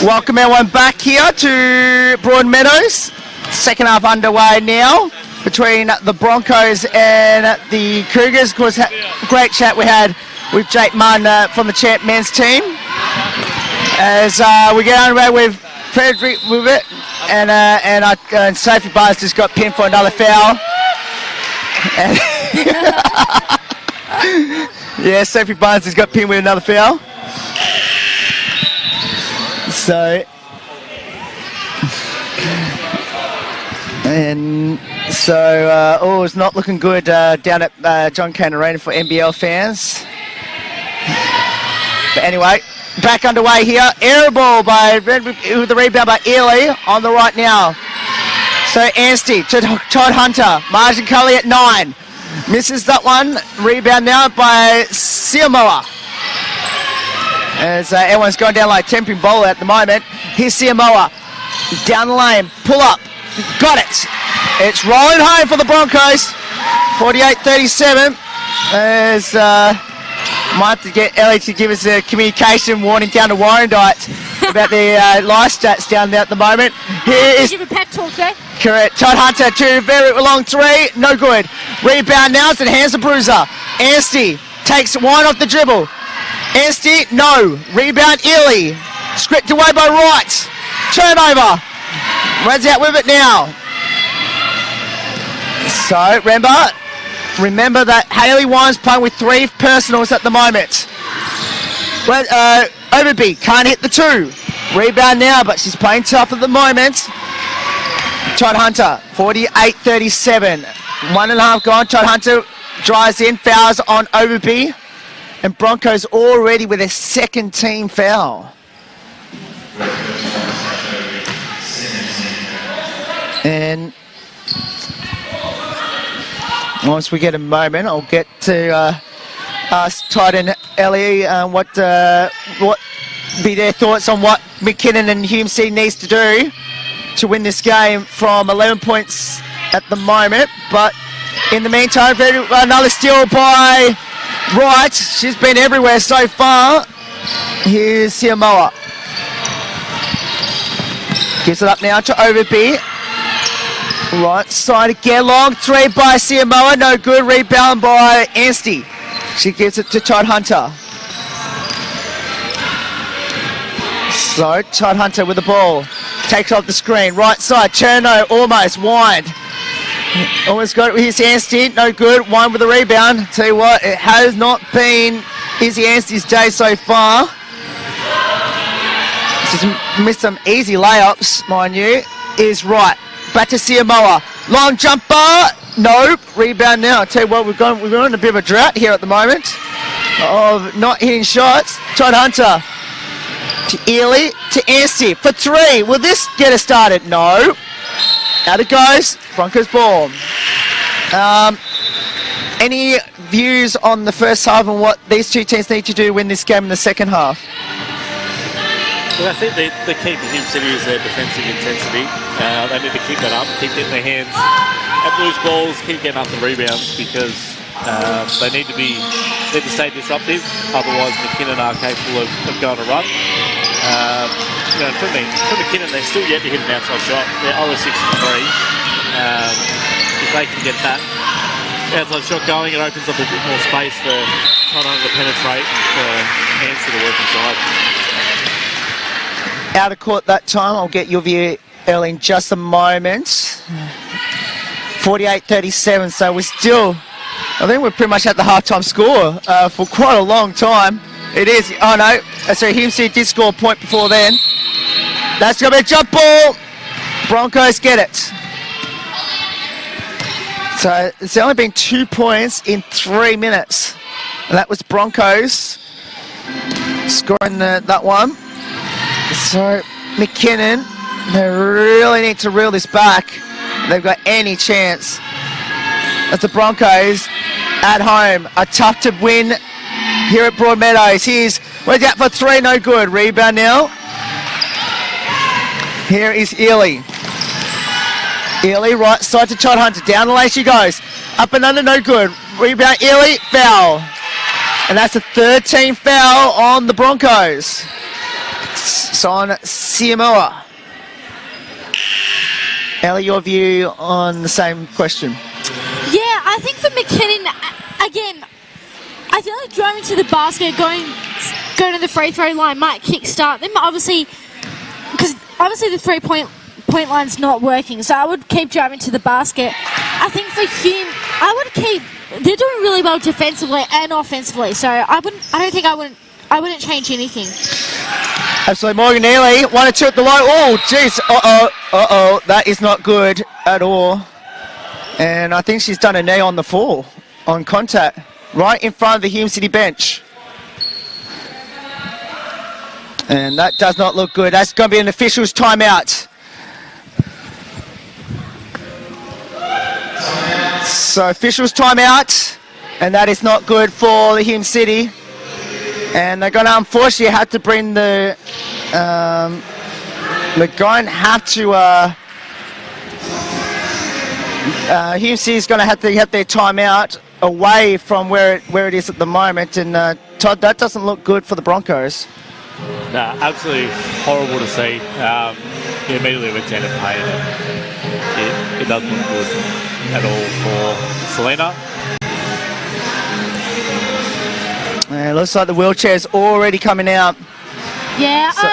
Welcome everyone back here to Broadmeadows. Second half underway now between the Broncos and the Cougars. Of course, great chat we had with Jake Munn from the champ men's team. As we get underway with Frederick with it, and Sophie Barnes just got pinned for another foul. Yeah, Sophie Barnes has got pinned with another foul. So, it's not looking good down at John Cain Arena for NBL fans. But anyway, back underway here. Air ball by with the rebound by Ely on the right now. So Anstey to Todd Hunter. Margin Cully at 9. Misses that one. Rebound now by Siamoa. As everyone's going down like temping bowler at the moment. Here's Siamoa. Down the lane. Pull up. Got it. It's rolling home for the Broncos. 48-37. As might have to get Ellie to give us a communication warning down to Warrandyte about the life stats down there at the moment. Here is give a pep talk there. Correct. Todd Hunter to very long three. No good. Rebound now. It's in hands of Bruiser. Anstey takes one off the dribble. Anstey, no. Rebound, Ely. Script away by Wright. Turnover. Runs out with it now. So, remember that Hayley Wine's playing with 3 personals at the moment. Well, Overby can't hit the 2. Rebound now, but she's playing tough at the moment. Todd Hunter, 48-37. 1.5 gone. Todd Hunter drives in, fouls on Overby. And Broncos already with a second team foul. And once we get a moment, I'll get to ask Todd and Ellie what be their thoughts on what McKinnon and Hume needs to do to win this game from 11 points at the moment. But in the meantime, another steal by Wright. She's been everywhere so far. Here's Siamoa. Gives it up now to Overby. Right side again. Long 3 by Siamoa. No good. Rebound by Anstey. She gives it to Todd Hunter. So Todd Hunter with the ball. Takes off the screen. Right side. Cherno almost. Wind. Almost got it. Here's Anstey. No good. One with the rebound. Tell you what, it has not been Izzy Anstey's day so far. She's missed some easy layups, mind you. Is right. Back to Siamoa. Long jumper. Nope. Rebound now. I tell you what, we're on a bit of a drought here at the moment of not hitting shots. Todd Hunter To Ely, to Anstey for 3. Will this get us started? No. Out it goes. Broncos ball. Any views on the first half and what these two teams need to do to win this game in the second half? Well, I think the key for Hume City is their defensive intensity. They need to keep that up, keep getting their hands at loose balls, keep getting up the rebounds because they need to stay disruptive. Otherwise, McKinnon are capable of going to run. For McKinnon, they're still yet to hit an outside shot. They're 0-6 and 3. If they can get that outside shot going, it opens up a bit more space for Toronto to penetrate and for Anstey to work inside. Out of court that time. I'll get your view, Earl, in just a moment. 48-37, so we're still, I think we're pretty much at the halftime score for quite a long time. It is, oh no, sorry, Hume City did score a point before then. That's going to be a jump ball. Broncos get it. So it's only been 2 points in 3 minutes. And that was Broncos scoring that one. So McKinnon, they really need to reel this back. They've got any chance. As the Broncos at home are tough to win here at Broadmeadows. Here's, where's that for 3? No good. Rebound now. Here is Ely. Ely, right side to Todd Hunter. Down the lane she goes. Up and under, no good. Rebound, Ely, foul. And that's a 13 foul on the Broncos. It's on Siamoa. Ellie, your view on the same question? Yeah, I think for McKinnon, again, I feel like driving to the basket, going to the free throw line might kickstart them. Obviously, because the three-point line's not working, so I would keep driving to the basket. I think for Hume, I would keep. They're doing really well defensively and offensively, so I wouldn't change anything. Absolutely, Morgan Neely, 1 or 2 at the low. Oh, jeez, that is not good at all. And I think she's done a knee on the fall, on contact, right in front of the Hume City bench. And that does not look good. That's going to be an official's timeout. So official's timeout, and that is not good for the Hume City. And they're going to unfortunately have to bring the, they're going to have to, Hume City is going to have their timeout away from where it is at the moment. And Todd, that doesn't look good for the Broncos. No, absolutely horrible to see. He immediately went down in pain, and it doesn't look good at all for Selena. It looks like the wheelchair's already coming out. Yeah, So-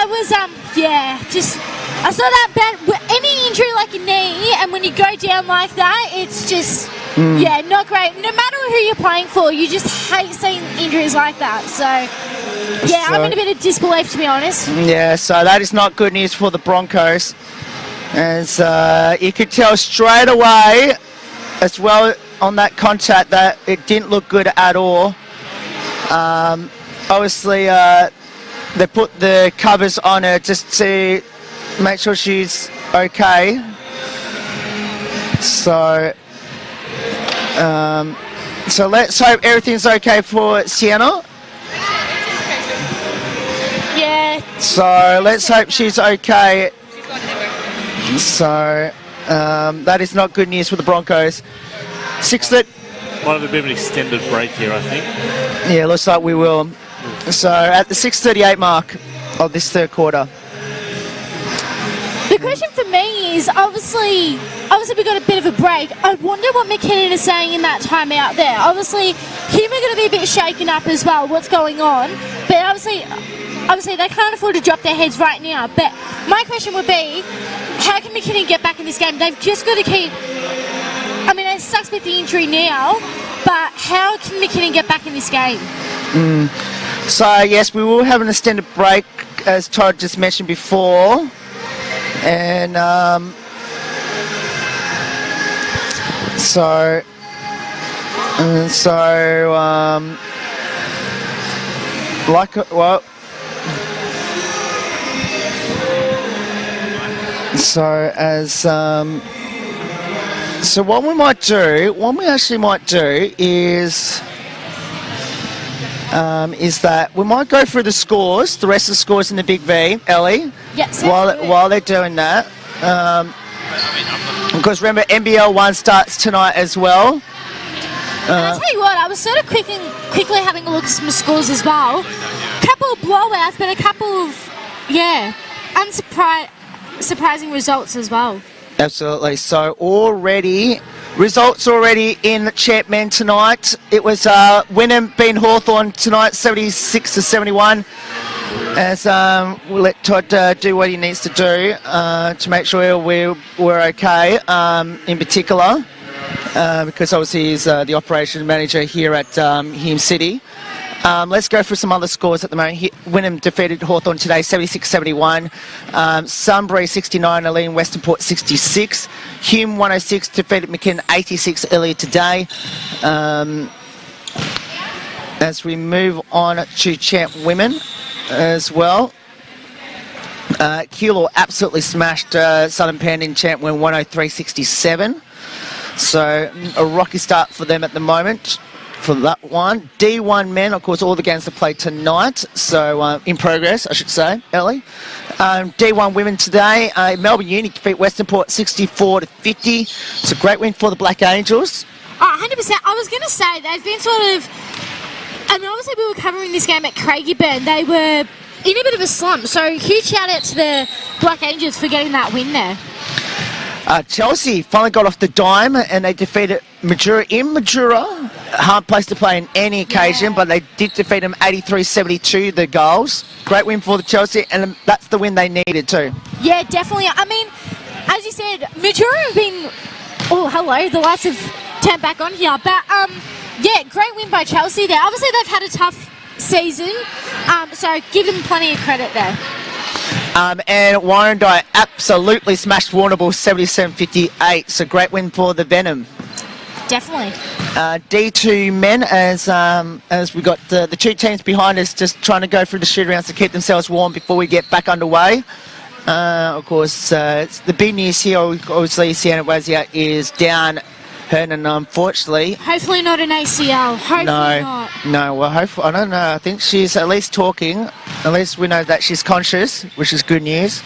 I saw that bad. Any injury like a knee, and when you go down like that, it's just, not great. No matter who you're playing for, you just hate seeing injuries like that. So, yeah, I'm in a bit of disbelief, to be honest. Yeah, so that is not good news for the Broncos. As you could tell straight away, as well on that contact, that it didn't look good at all. Obviously, they put the covers on her just to make sure she's okay. So, so let's hope everything's okay for Sienna. Yeah. So let's hope she's okay. So that is not good news for the Broncos. Might have a bit of an extended break here, I think. Yeah, looks like we will. So at the 6:38 mark of this third quarter. The question for me is, obviously we got a bit of a break. I wonder what McKinnon is saying in that timeout there. Obviously, Hume are going to be a bit shaken up as well, what's going on. But obviously they can't afford to drop their heads right now. But my question would be, how can McKinnon get back in this game? They've just got to keep... I mean, it sucks with the injury now, but how can McKinnon get back in this game? So yes, we will have an extended break, as Todd just mentioned before. And So as so what we actually might do is that we might go through the scores, the rest of the scores in the Big V, Ellie. Yes. While they're doing that, because remember NBL 1 starts tonight as well. And I tell you what, I was sort of quickly having a look at some scores as well. Couple of blowouts, but a couple of surprising results as well. Absolutely. So results already in Champ Men tonight. It was Wynnum beating Hawthorn tonight, 76-71. As we'll let Todd do what he needs to do to make sure we're okay. In particular, because obviously he's the operations manager here at Hume City. Let's go through some other scores at the moment. Wynnum defeated Hawthorn today, 76-71. Sunbury 69, Aline Westernport 66. Hume 106 defeated McKinnon 86 earlier today. As we move on to Champ Women as well. Keilor absolutely smashed Southern Pan in Champ Women 103-67. So a rocky start for them at the moment. For that one. D1 men, of course, all the games are played tonight, so in progress, I should say, Ellie. D1 women today, Melbourne Uni defeat Westernport 64-50. It's a great win for the Black Angels. 100%. I was going to say, they've been sort of, and obviously we were covering this game at Craigieburn, they were in a bit of a slump, so huge shout out to the Black Angels for getting that win there. Chelsea finally got off the dime and they defeated Majura in Majura. Hard place to play in any occasion, but they did defeat them 83-72, the goals. Great win for the Chelsea, and that's the win they needed too. Yeah, definitely. I mean, as you said, Majura have been... Oh, hello, the lights have turned back on here. But, yeah, great win by Chelsea there. Obviously, they've had a tough season, so give them plenty of credit there. And Warrandyte absolutely smashed Warrnambool 77-58. So great win for the Venom. Definitely. D2 men, as we got the two teams behind us just trying to go through the shoot rounds to keep themselves warm before we get back underway. Of course, the big news here, obviously, Sienna Wazia is down. Hernan, unfortunately. Hopefully not an ACL. Hopefully not. No, well, hopefully, I don't know. I think she's at least talking. At least we know that she's conscious, which is good news.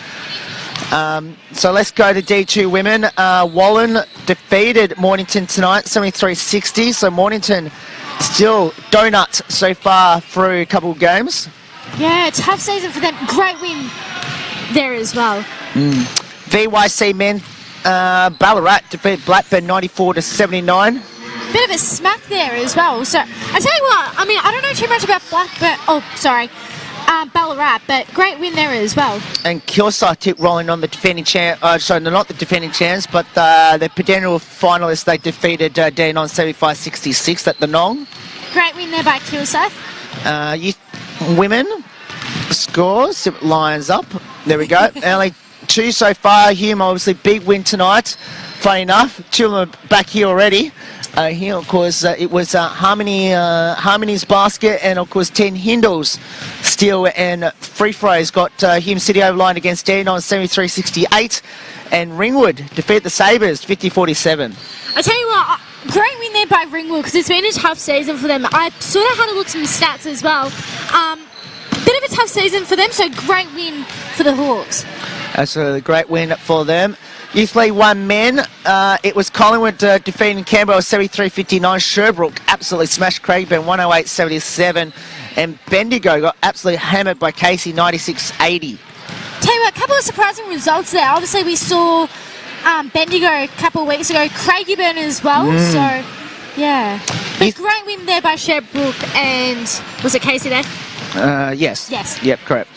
So let's go to D2 women. Wallen defeated Mornington tonight, 73-60. So Mornington still donuts so far through a couple of games. Yeah, tough season for them. Great win there as well. VYC men. Ballarat defeated Blackburn 94-79. Bit of a smack there as well. So I tell you what, I mean, I don't know too much about Ballarat, but great win there as well. And Kilsyth took rolling on the defending champ. Sorry, not the defending champs, but the potential finalists. They defeated D9 75-66 at the Nong. Great win there by Kilsyth. Youth women scores lines up. There we go. Only two so far. Hume, obviously, big win tonight. Funny enough, two of them are back here already. Here, of course, it was Harmony's basket, and of course, 10 Hindles steal and free throws got Hume City overlined against D9 73-68, and Ringwood defeat the Sabres 50-47. I tell you what, great win there by Ringwood because it's been a tough season for them. I sort of had to look some stats as well. Bit of a tough season for them, so great win for the Hawks. Absolutely great win for them. Youth League 1 men, it was Collingwood defeating Canberra 73-59. Sherbrooke absolutely smashed Craigburn 108-77. And Bendigo got absolutely hammered by Casey 96-80. Tell you what, a couple of surprising results there. Obviously, we saw Bendigo a couple of weeks ago, Craigieburn as well. So, yeah. But great win there by Sherbrooke and was it Casey there? Yes. Yes. Yep, correct.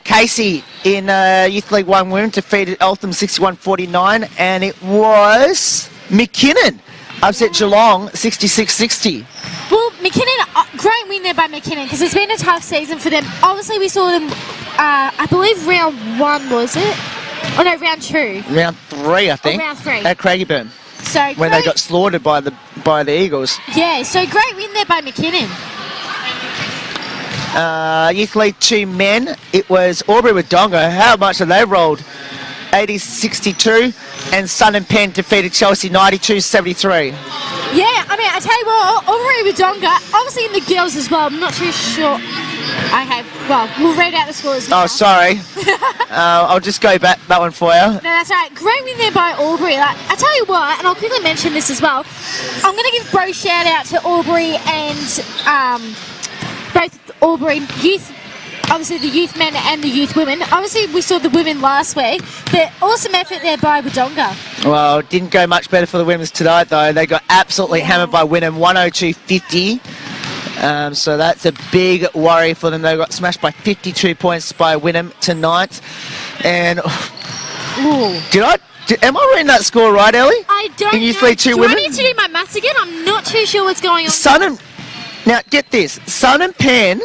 Casey in Youth League 1 women defeated Eltham 61-49, and it was McKinnon upset Geelong 66-60. Well, McKinnon, great win there by McKinnon because it's been a tough season for them. Obviously, we saw them, I believe round 1, was it? Oh, no, round 2. Round 3, I think. Oh, round 3. At Craigieburn. So when they got slaughtered by the Eagles. Yeah, so great win there by McKinnon. Youth League 2 men, it was Albury with Dongo. How much have they rolled 80-62, and Sun and Penn defeated Chelsea 92-73. Yeah, I mean, I tell you what, Albury Wodonga, obviously in the girls as well, I'm not too sure. Okay, well, we'll read out the scores now. Oh, sorry. I'll just go back that one for you. No, that's right. Great win there by Albury. Like, I tell you what, and I'll quickly mention this as well. I'm going to give bro shout out to Albury and both Albury youth. Obviously the youth men and the youth women. Obviously we saw the women last week, but awesome effort there by Wodonga. Well, it didn't go much better for the women's tonight, though. They got absolutely hammered by Wynnum, 102-50. So that's a big worry for them. They got smashed by 52 points by Wynnum tonight. And am I reading that score right, Ellie? I don't in Youth know. League 2 Do women? I need to do my maths again? I'm not too sure what's going on. Now, get this. Sun and Penn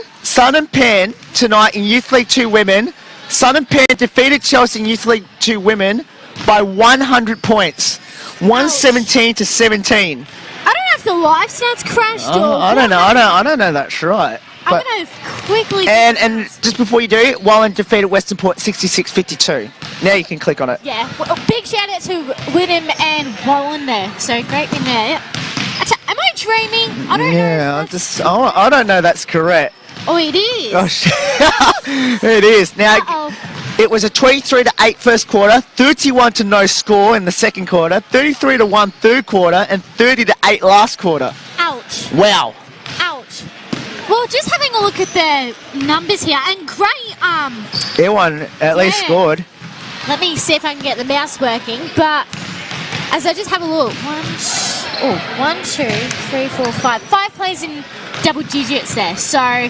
tonight in Youth League 2 women. Sun and Penn defeated Chelsea in Youth League 2 women by 100 points. 117-17. I don't know if the live stats crashed or... I don't know. I don't know that's right. I'm going to quickly... And just before you do, Wallen defeated Western Port 66-52. Now you can click on it. Yeah. Well, big shout out to Wynnum and Wallen there. So great win there. Am I dreaming? I don't know. Yeah, I don't know that's correct. Oh, it is. Gosh. It is. Now, it was a 23-8 first quarter, 31 to no score in the second quarter, 33-1 third quarter, and 30-8 last quarter. Ouch. Wow. Ouch. Well, just having a look at the numbers here, and great. Everyone at least scored. Let me see if I can get the mouse working. But as I just have a look, 1, 2, 3, 4, 5. 5 plays in double digits there. So,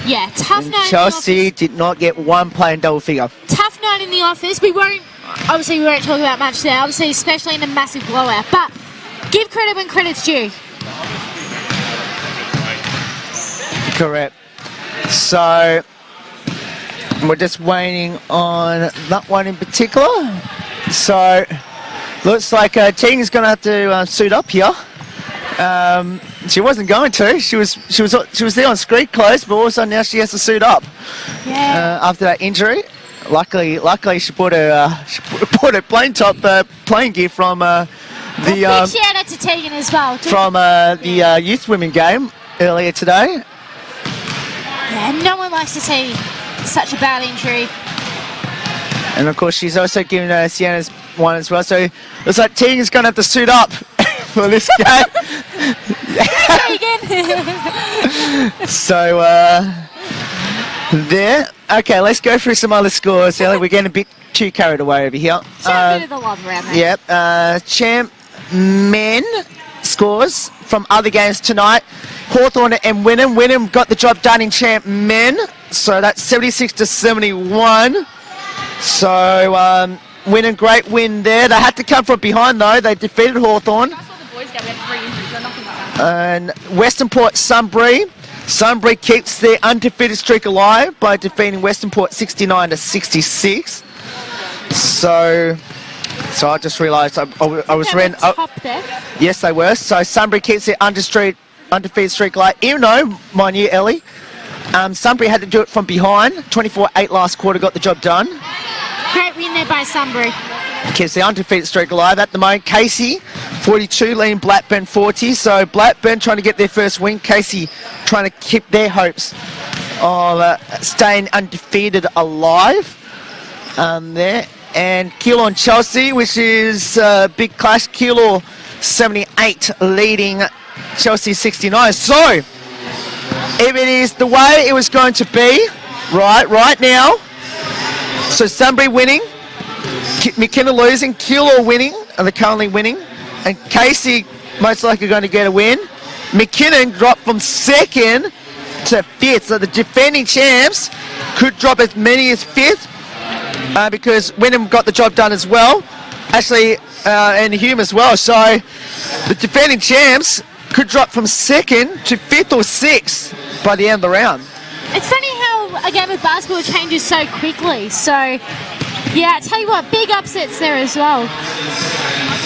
yeah, tough night. Chelsea did not get one play in double figure. Tough night in the office. We won't talk about much there, obviously, especially in a massive blowout. But give credit when credit's due. Correct. So, we're just waiting on that one in particular. So, looks like Tegan's going to have to suit up here. She wasn't going to. She was there on street clothes, but all of a sudden now she has to suit up. Yeah. After that injury, luckily she bought her playing gear from the big shout out to Tegan as well. From the youth women game earlier today. Yeah, no one likes to see such a bad injury. And of course, she's also given Sienna's one as well. So looks like Tegan's going to have to suit up for this game. So there. Okay, let's go through some other scores. Ellie, we're getting a bit too carried away over here. A bit of the love around there. Yep. Champ men scores from other games tonight. Hawthorn and Wynnum. Wynnum got the job done in champ men. So that's 76-71. So Wynnum, great win there. They had to come from behind though. They defeated Hawthorn. And Western Port Sunbury. Sunbury keeps their undefeated streak alive by defeating Western Port 69-66. So I just realised I was reading. Yes, they were. So Sunbury keeps their undefeated streak alive. Even though, mind you, Ellie, Sunbury had to do it from behind. 24-8 last quarter got the job done. Great win there by Sunbury. Keeps the undefeated streak alive at the moment. Casey, 42, leading Blackburn 40. So Blackburn trying to get their first win. Casey trying to keep their hopes of staying undefeated alive there. And Keilor and Chelsea, which is a big clash. Keilor 78 leading Chelsea 69. So if it is the way it was going to be right now, so Sunbury winning, McKinnon losing, Keilor winning, and they're currently winning, and Casey most likely going to get a win. McKinnon dropped from second to fifth, so the defending champs could drop as many as fifth because Wynnum got the job done as well, actually, and Hume as well. So the defending champs could drop from second to fifth or sixth by the end of the round. It's funny how a game of basketball changes so quickly. So, yeah, I tell you what, big upsets there as well.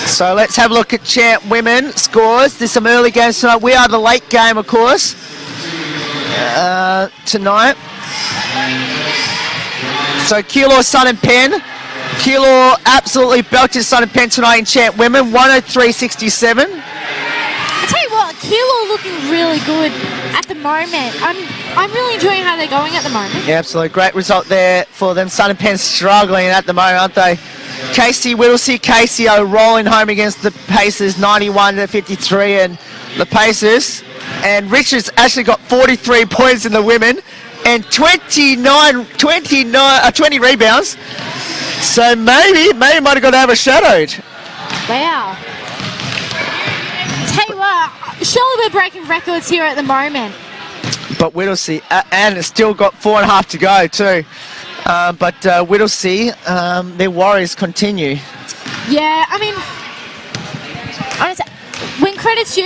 So let's have a look at champ women scores. There's some early games tonight. We are the late game, of course, tonight. So Keilor, Sun and Penn Kilo absolutely belted Southern Penn tonight in champ women, 103.67. I tell you what, Kilo looking really good at the moment. I'm really enjoying how they're going at the moment. Yeah, absolutely. Great result there for them. Southern Penn struggling at the moment, aren't they? Casey Whittlesey, KCO rolling home against the Pacers, 91-53, and the Pacers. And Richards actually got 43 points in the women and 20 rebounds. So maybe might have got overshadowed. Wow. Tell you what, surely we're breaking records here at the moment. But Whittlesey, and it's still got 4.5 to go too. But Whittlesey, their Warriors continue. Yeah, I mean, honestly, when credit's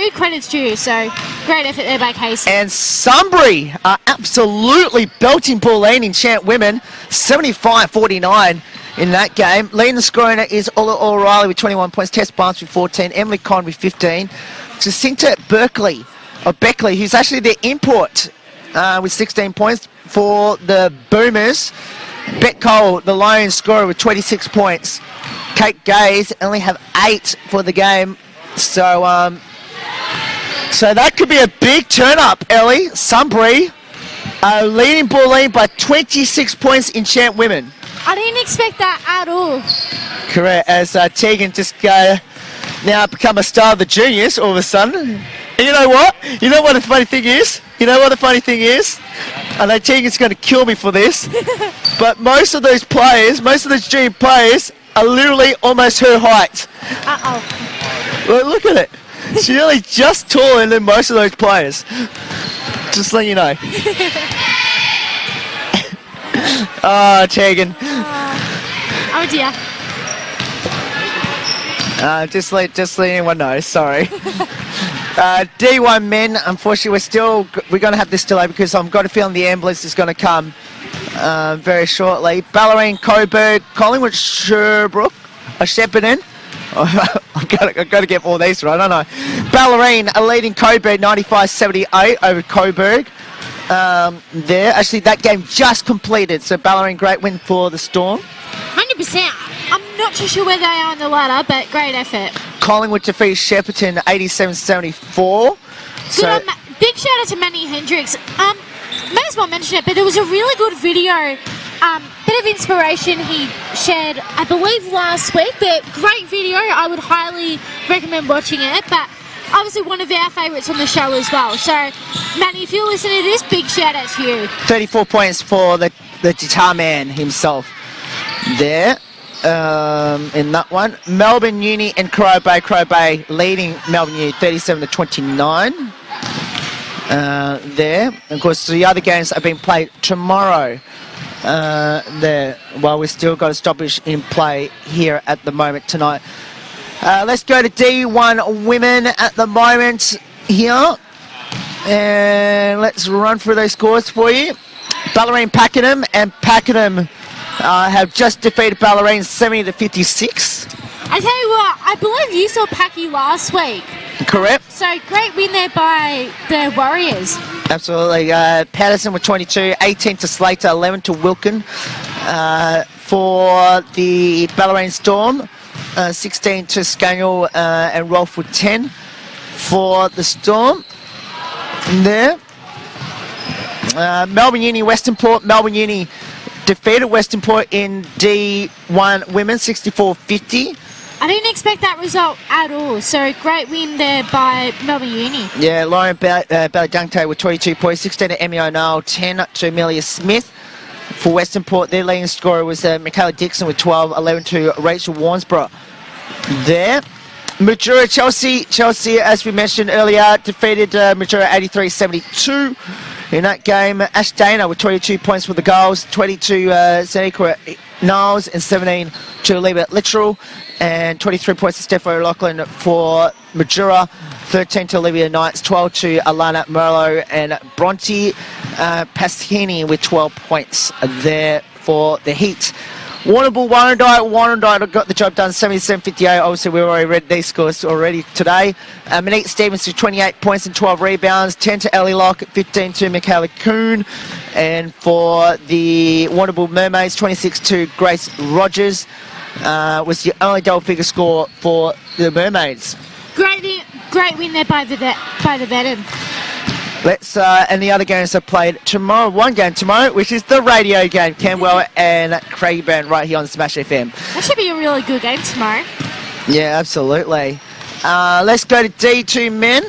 due, so great effort there by Casey. And Sunbury are absolutely belting Pauline in champ women, 75-49 in that game. Leading the scoring is Ola O'Reilly with 21 points, Tess Barnes with 14, Emily Conn with 15, Jacinta Beckley, who's actually their import with 16 points for the Boomers. Bet Cole, the lone scorer with 26 points. Kate Gaze only have 8 for the game. So that could be a big turn up, Ellie. Sunbury leading Pauline by 26 points in champ women. I didn't expect that at all. Correct, as Tegan just now become a star of the juniors all of a sudden. And you know what? You know what the funny thing is? I know Tegan's going to kill me for this, but most of those junior players are literally almost her height. Uh-oh. Well, look at it. She's really just taller than most of those players. Just let you know. Oh, Tegan. Oh dear. Just let anyone know. Sorry. D1 men. Unfortunately, we're going to have this delay because I've got a feeling the ambulance is going to come very shortly. Ballerine, Coburg, Collingwood, Sherbrooke, Shepparton. I've got to get all these right, don't I? Ballerine are leading Coburg 95-78 over Coburg. There. Actually, that game just completed, so Ballerine, great win for the Storm. 100%. I'm not too sure where they are on the ladder, but great effort. Collingwood defeats Shepparton 87-74. Big shout out to Manny Hendricks. May as well mention it, but there was a really good video, bit of inspiration he shared, I believe last week, but great video. I would highly recommend watching it, but obviously one of our favourites on the show as well. So, Manny, if you're listening to this, big shout out to you. 34 points for the guitar man himself there. In that one, Melbourne Uni and Crow Bay leading Melbourne Uni 37-29. There, of course, the other games are being played tomorrow. There, while we've still got a stoppage in play here at the moment tonight. Let's go to D1 women at the moment here, and let's run through those scores for you. Ballerine Pakenham, and Pakenham have just defeated Ballerine 70-56. I tell you what, I believe you saw Packy last week. Correct. So great win there by the Warriors. Absolutely. Patterson with 22, 18 to Slater, 11 to Wilkin. For the Ballerine Storm, 16 to Scaniel and Rolfe with 10 for the Storm. There. Melbourne Uni, Western Port. Melbourne Uni defeated Western Port in D1 women, 64-50. I didn't expect that result at all. So great win there by Melbourne Uni. Yeah, Lauren Ballydunkte with 22 points, 16 to Emmy O'Neill, 10 to Amelia Smith. For Western Port, their leading scorer was Michaela Dixon with 12, 11 to Rachel Warnsborough. There. Mildura Chelsea, as we mentioned earlier, defeated Mildura 83-72 in that game. Ash Dana with 22 points for the goals, 20 to Zeneca Niles and 17 to Olivia Littrell, and 23 points to Steph O'Loughlin for Mildura, 13 to Olivia Knights, 12 to Alana Merlo, and Bronte Pasquini with 12 points there for the Heat. Warrnambool got the job done, 77-58. Obviously, we've already read these scores already today. Monique Stevens with 28 points and 12 rebounds, 10 to Ellie Locke, 15 to Michaela Kuhn. And for the Warrnambool Mermaids, 26 to Grace Rogers. was the only double-figure score for the Mermaids. Great win there by the veteran. And the other games are played tomorrow. One game tomorrow, which is the radio game, Camberwell and Craigieburn, right here on Smash FM. That should be a really good game tomorrow. Yeah, absolutely. Let's go to D2 men.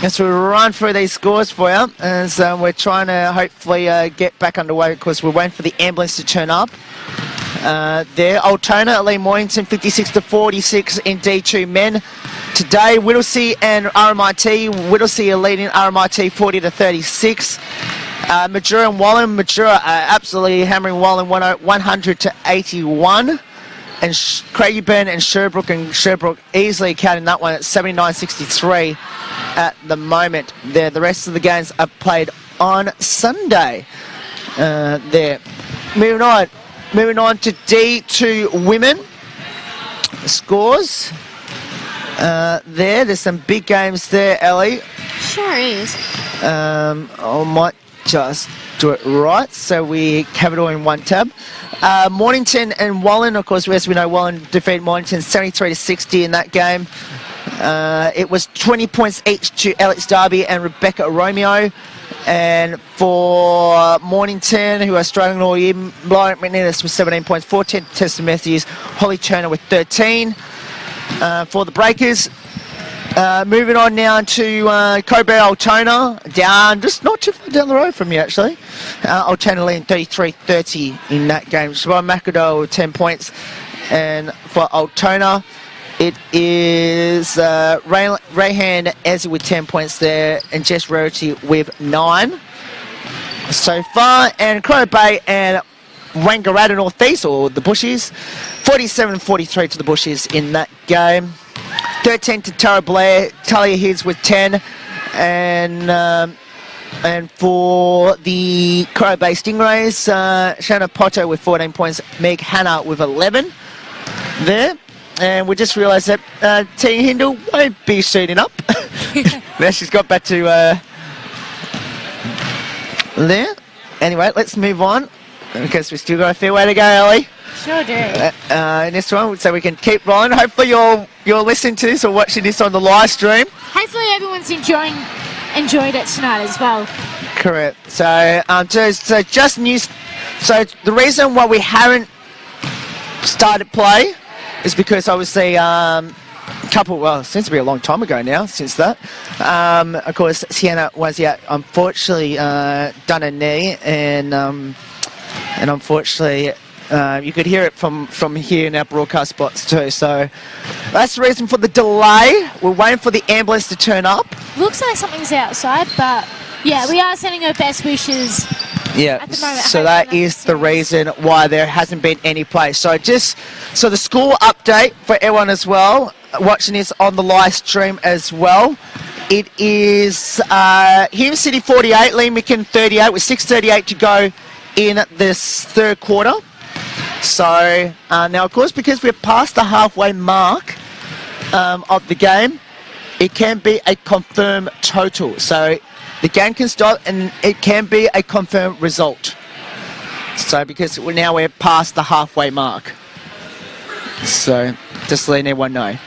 As we run through these scores for you, and so we're trying to hopefully get back underway because we're waiting for the ambulance to turn up. There, Altona, Lee Mornington, 56-46 in D2 men. Today, Whittlesea and RMIT. Whittlesea are leading RMIT 40-36. Majura and Wallen. Majura absolutely hammering Wallen 100-81. And Craigieburn and Sherbrooke easily counting that one at 79-63 at the moment. There, the rest of the games are played on Sunday. There, moving on to D2 women scores. There's some big games there, Ellie. Sure is. I might just do it right so we have it all in one tab. Mornington and Wallen, of course, as we know, Wallen defeated Mornington 73-60 in that game. It was 20 points each to Alex Darby and Rebecca Romeo. And for Mornington, who are struggling all year, Lauren McNinnis with 17 points, 14 to Tessa Matthews, Holly Turner with 13. For the Breakers, moving on now to Coburg Altona, down just not too far down the road from you actually. Altona leading 33-30 in that game. Siobhan McAdoo with 10 points, and for Altona it is Rayhan Ezzy with 10 points there, and Jess Rarity with 9 so far. And Crow Bay and Wangaratta North East, or the Bushies, 47-43 to the Bushies in that game. 13 to Tara Blair, Talia Higgs with 10, and for the Crow Bay Stingrays, Shanna Potter with 14 points, Meg Hannah with 11 there. And we just realised that Tia Hindle won't be shooting up. Now she's got back to there. Anyway, let's move on, because we've still got a fair way to go, Ellie. Sure do. In this one, so we can keep rolling. Hopefully you're listening to this or watching this on the live stream. Hopefully everyone's enjoyed it tonight as well. Correct. So just news. So the reason why we haven't started play is because obviously it seems to be a long time ago now since that. Of course, Sienna was unfortunately done a knee, and unfortunately you could hear it from here in our broadcast spots too. So that's the reason for the delay. We're waiting for the ambulance to turn up. Looks like something's outside, but yeah, we are sending our best wishes. Yeah, at the moment, so that is the reason why there hasn't been any play. So the school update for everyone as well, watching this on the live stream as well. It is Hume City 48, Lee McKinnon 38 with 6:38 to go in this third quarter. So now, of course, because we're past the halfway mark of the game, it can be a confirmed total. So the game can stop and it can be a confirmed result. So because we're past the halfway mark. So just letting everyone know.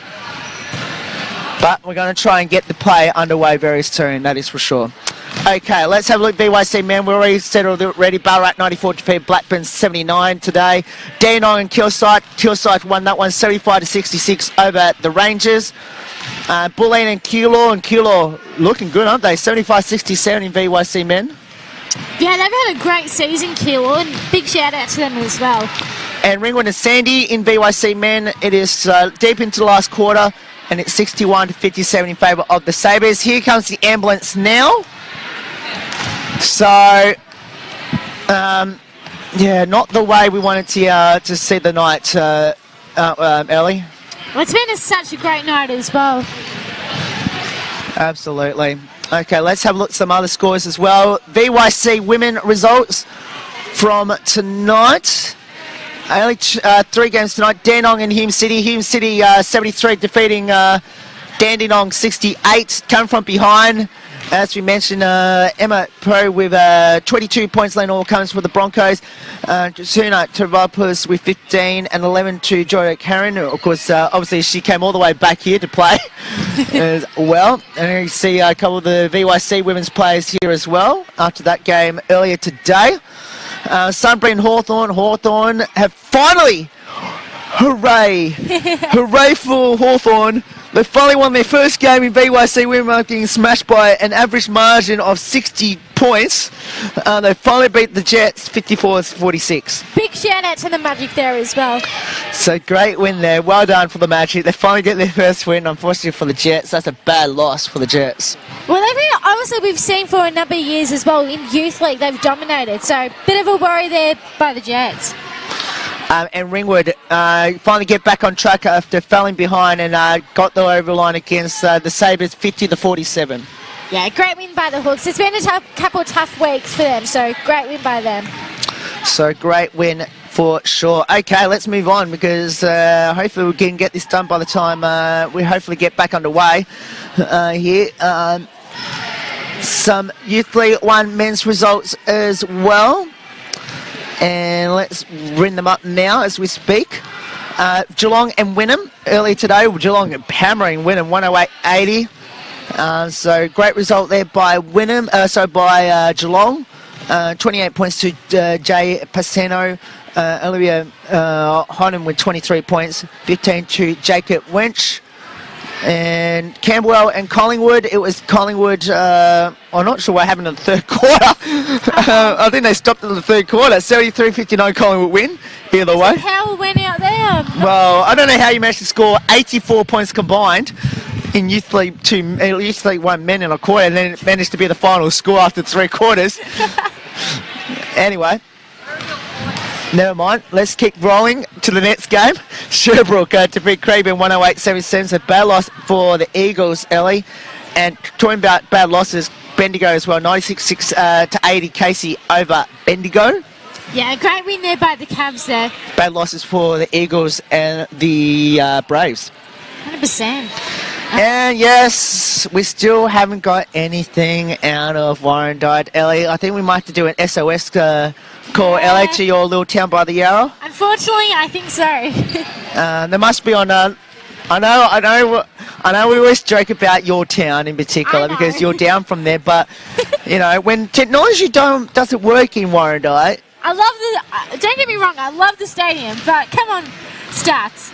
But we're going to try and get the play underway very soon, that is for sure. Okay, let's have a look at BYC men. We're already settled already. Ballarat 94 defeated Blackburn 79 today. Dandenong and Kilsyth won that one 75-66 over the Rangers. Bulleen and Keilor looking good, aren't they? 75-67 in BYC men. Yeah, they've had a great season, Keilor, and big shout out to them as well. And Ringwood and Sandy in BYC men. It is deep into the last quarter, and it's 61-57 in favour of the Sabres. Here comes the ambulance now. So, yeah, not the way we wanted to see the night, Ellie. Well, it's been such a great night as well. Absolutely. Okay, let's have a look at some other scores as well. VYC women results from tonight. Only 3 games tonight. Dandenong and Hume City. Hume City 73 defeating Dandenong 68. Come from behind. as we mentioned, Emma Pro with 22 points. Lane all comes for the Broncos. Jasuna Travapus with 15 and 11 to Joy Karen. Of course, obviously she came all the way back here to play as well. And you see a couple of the VYC women's players here as well after that game earlier today. Sunbury and Hawthorn have finally, hooray, hooray for Hawthorn. They finally won their first game in VYC women after getting smashed by an average margin of 60 points. They finally beat the Jets 54-46. Big shout out to the Magic there as well. So great win there. Well done for the Magic. They finally get their first win. Unfortunately for the Jets, that's a bad loss for the Jets. Well, they've been, obviously we've seen for a number of years as well in Youth League they've dominated. So bit of a worry there by the Jets. And Ringwood finally get back on track after falling behind and got the overline against the Sabres 50-47. Yeah, great win by the Hawks. It's been a couple of tough weeks for them, so great win by them. So great win for sure. Okay, let's move on because hopefully we can get this done by the time we hopefully get back underway here. Some Youth League 1 men's results as well. And let's bring them up now as we speak. Geelong and Wynnum early today. Geelong hammering Wynnum 108-80. So great result there by Wynnum. By Geelong. 28 points to Jay Pacino. Olivia Honham with 23 points. 15 to Jacob Wench. And Camberwell and Collingwood. It was Collingwood. I'm not sure what happened in the third quarter. I think they stopped in the third quarter. 73-59 Collingwood win. Either way. How went out there? Well, I don't know how you managed to score 84 points combined in Youth League 2, Youth League 1 men in a quarter, and then it managed to be the final score after 3 quarters. Anyway. Never mind. Let's keep rolling to the next game. Sherbrooke to beat Craven 108-77. A bad loss for the Eagles, Ellie. And talking about bad losses, Bendigo as well. 96-80 Casey over Bendigo. Yeah, great win there by the Cavs there. Bad losses for the Eagles and the Braves. 100%. And yes, we still haven't got anything out of Warrandyte, Ellie. I think we might have to do an SOS call, Ellie, to your little town by the Yarra. Unfortunately, I think so. There must be on. I know. We always joke about your town in particular because you're down from there. But you know, when technology doesn't work in Warrandyte. I love the. Don't get me wrong. I love the stadium, but come on, stats.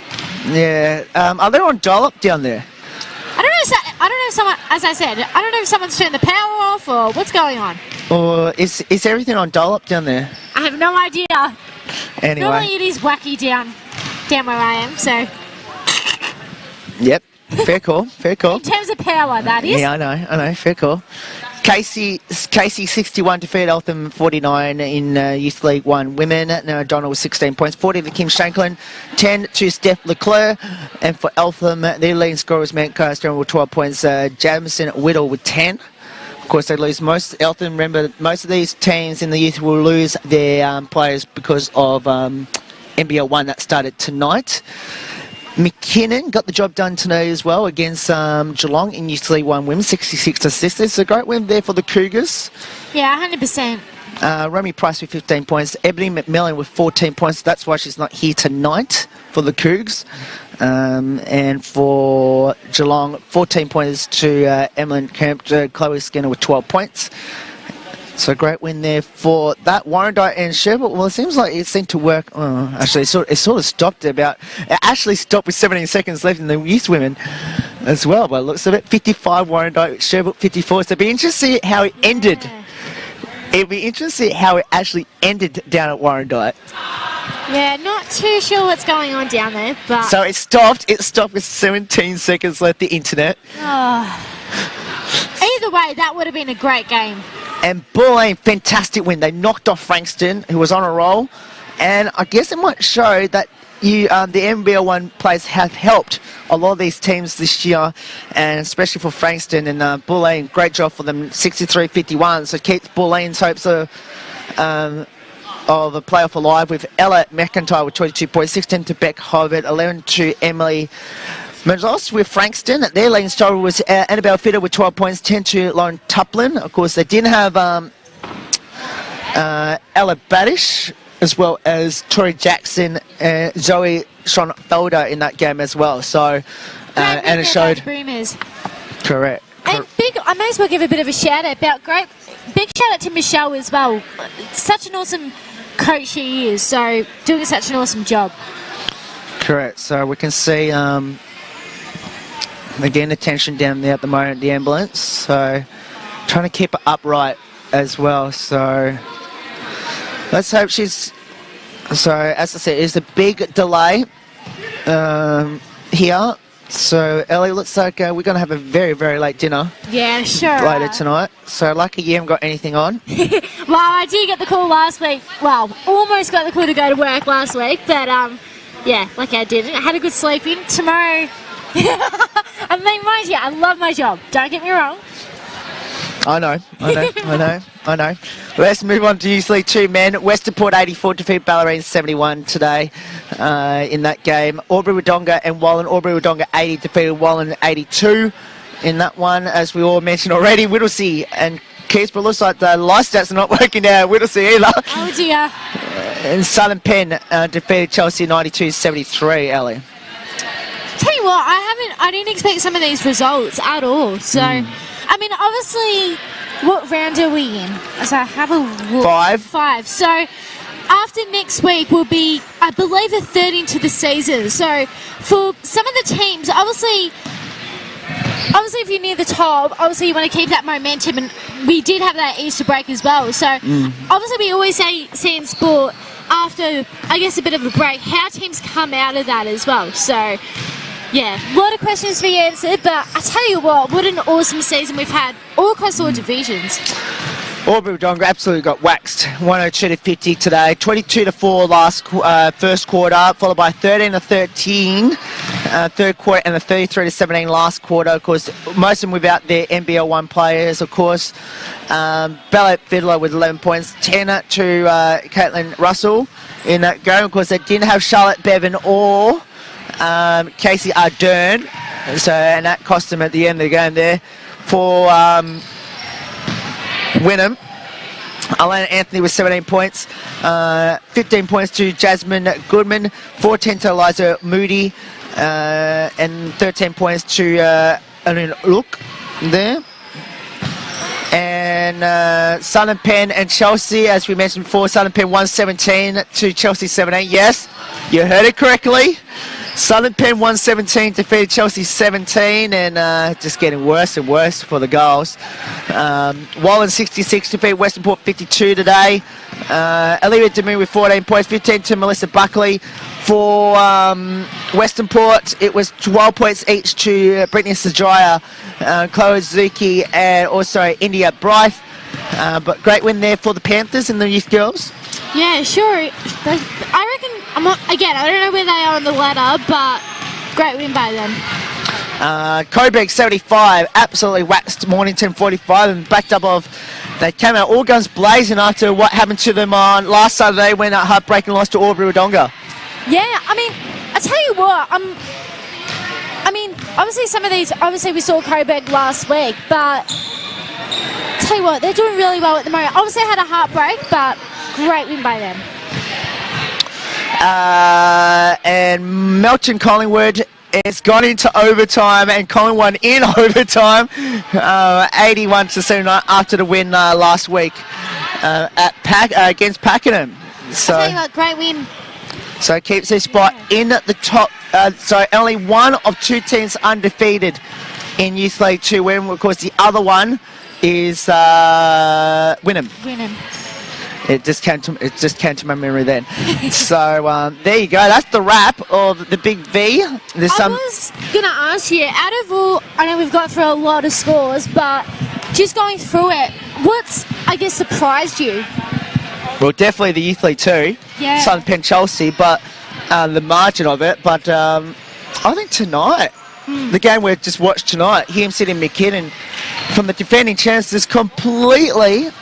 Yeah. Are they on dial-up down there? I don't know if someone, as I said, I don't know if someone's turned the power off or what's going on. Or is everything on dial-up down there? I have no idea. Anyway. Normally it is wacky down where I am, so. Yep. Fair call. Fair call. In terms of power, that is. Yeah, I know. Fair call. Casey 61 defeated Eltham 49 in Youth League 1 women. Now Donna with 16 points. 40 to Kim Shanklin. 10 to Steph Leclerc. And for Eltham, their leading scorer was Matt Carstone with 12 points. Jamison Whittle with 10. Of course, they lose most. Eltham, remember, most of these teams in the youth will lose their players because of NBL 1 that started tonight. McKinnon got the job done today as well against Geelong in Youth League 1 women, 66 assists. It's a great win there for the Cougars. Yeah, 100%. Romy Price with 15 points. Ebony McMillan with 14 points. That's why she's not here tonight for the Cougs. And for Geelong, 14 points to Emmeline Camp, Chloe Skinner with 12 points. So great win there for that. Warrandyte and Sherbrooke. Well, it seems like it seemed to work. Oh, actually, it sort of stopped it actually stopped with 17 seconds left in the youth women as well. By the looks of it, 55 Warrandyte, Sherbrooke 54. So it'd be interesting to see how it ended. It'd be interesting to see how it actually ended down at Warrandyte. Yeah, not too sure what's going on down there, but. So it stopped. It stopped with 17 seconds left. The internet. Either way, that would have been a great game. And Bulleen, fantastic win. They knocked off Frankston, who was on a roll. And I guess it might show that the NBL 1 players have helped a lot of these teams this year, and especially for Frankston and Bulleen. Great job for them, 63-51. So keeps Bulleen's hopes of a playoff alive with Ella McIntyre with 22 points, 16 to Beck Hovard, 11 to Emily Mazos with Frankston. Their leading star was Annabelle Fitter with 12 points, 10 to Lauren Tuplin. Of course, they didn't have Ella Badish, as well as Tori Jackson and Zoe Schonfelder in that game as well. So, and it showed... Boomers. Correct. And I may as well give a bit of a shout out about big shout out to Michelle as well. Such an awesome coach she is, so doing such an awesome job. Correct. So we can see again the tension down there at the moment, the ambulance. So trying to keep it upright as well. So let's hope she's. So as I said, it's a big delay here. So Ellie, looks like we're going to have a very, very late dinner. Yeah, sure. Later tonight. So lucky you haven't got anything on. Well, I did get the call last week. Well, almost got the call to go to work last week, but yeah, like I didn't. I had a good sleep in. Tomorrow, I mean, mind you, I love my job. Don't get me wrong. I know. Let's move on to Youth League 2 men. Western Port 84 defeated Ballerine 71 today in that game. Albury-Wodonga and Wallen. Albury-Wodonga 80 defeated Wallen 82 in that one. As we all mentioned already, Whittlesea and Keysborough looks like the life stats are not working out at Whittlesea either. Oh dear. And Southern Penn defeated Chelsea 92-73, Ellie. Tell you what, I didn't expect some of these results at all. So, I mean, obviously, what round are we in? So I have a look. 5. So after next week will be, I believe, a third into the season. So for some of the teams, obviously if you're near the top, obviously you want to keep that momentum, and we did have that Easter break as well. So obviously we always see in sport, after, I guess, a bit of a break, how teams come out of that as well. So, yeah, a lot of questions to be answered, but I tell you what an awesome season we've had all across all divisions. Albury-Wodonga absolutely got waxed. 102-50 today. 22-4 first quarter, followed by 13-13 third quarter, and the 33-17 last quarter. Of course, most of them without their NBL 1 players, of course. Bella Fiddler with 11 points, 10 to Caitlin Russell in that game. Of course, they didn't have Charlotte Bevan or Casey Ardern, so, and that cost them at the end of the game there for Wynnum. Alana Anthony with 17 points, 15 points to Jasmine Goodman, 14 to Eliza Moody, and 13 points to Alun Look there. And Southern Penn and Chelsea, as we mentioned before, Southern Penn 117 to Chelsea 17. Yes, you heard it correctly. Southern Penn 117 defeated Chelsea 17, and just getting worse and worse for the goals. Wallen 66 defeated Western Port 52 today. Olivia Demu with 14 points, 15 to Melissa Buckley. For Western Port, it was 12 points each to Brittany Sajaya, Chloe Zuki, and also India Bryce. But great win there for the Panthers and the youth girls. Yeah, sure. I reckon, I don't know where they are on the ladder, but great win by them. Coburg 75, absolutely waxed Mornington 45, and backed up of, they came out all guns blazing after what happened to them on last Saturday when that heartbreaking loss to Albury-Wodonga. Yeah, I mean, I tell you what, obviously some of these, we saw Coburg last week, but tell you what, they're doing really well at the moment. Obviously had a heartbreak, but great win by them. And Melton Collingwood has gone into overtime, and Collingwood won in overtime, 81-79 after the win last week against Pakenham. So, I tell you what, great win. So it keeps their spot in the top. So only one of 2 teams undefeated in Youth League 2. When, of course, the other one is Wynnum. It just came to my memory then. So there you go. That's the wrap of the Big V. I was going to ask you, out of all, I know we've got through a lot of scores, but just going through it, what's, I guess, surprised you? Well, definitely the Youth League 2. Yeah. Southern Penn Chelsea, but the margin of it. But I think tonight, the game we just watched tonight, Hume City and McKinnon, from the defending chances completely.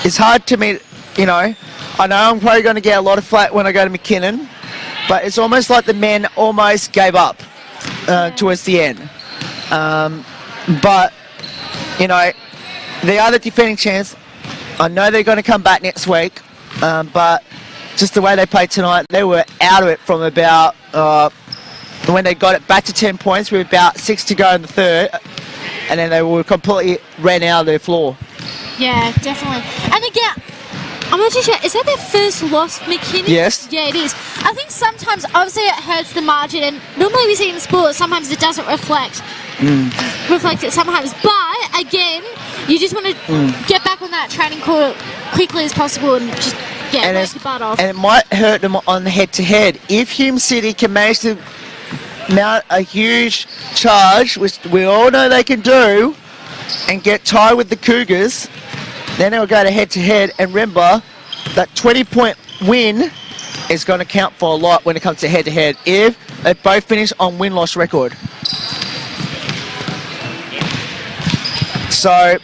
It's hard to me, I know I'm probably going to get a lot of flack when I go to McKinnon, but it's almost like the men almost gave up towards the end. But, you know, they are the defending champs. I know they're going to come back next week, but just the way they played tonight, they were out of it from about when they got it back to 10 points with about 6 to go in the third, and then they were completely ran out of their floor. Yeah, definitely. And again, I'm not too sure, is that their first loss, McKinnon? Yes. Yeah, it is. I think sometimes, obviously, it hurts the margin, and normally we see in sport, sometimes it doesn't reflect it sometimes. But, again, you just want to get back on that training court quickly as possible and just, work your butt off. And it might hurt them on the head-to-head. If Hume City can manage to mount a huge charge, which we all know they can do, and get tied with the Cougars, then they'll go to head-to-head, and remember, that 20-point win is going to count for a lot when it comes to head-to-head if they both finish on win-loss record. So,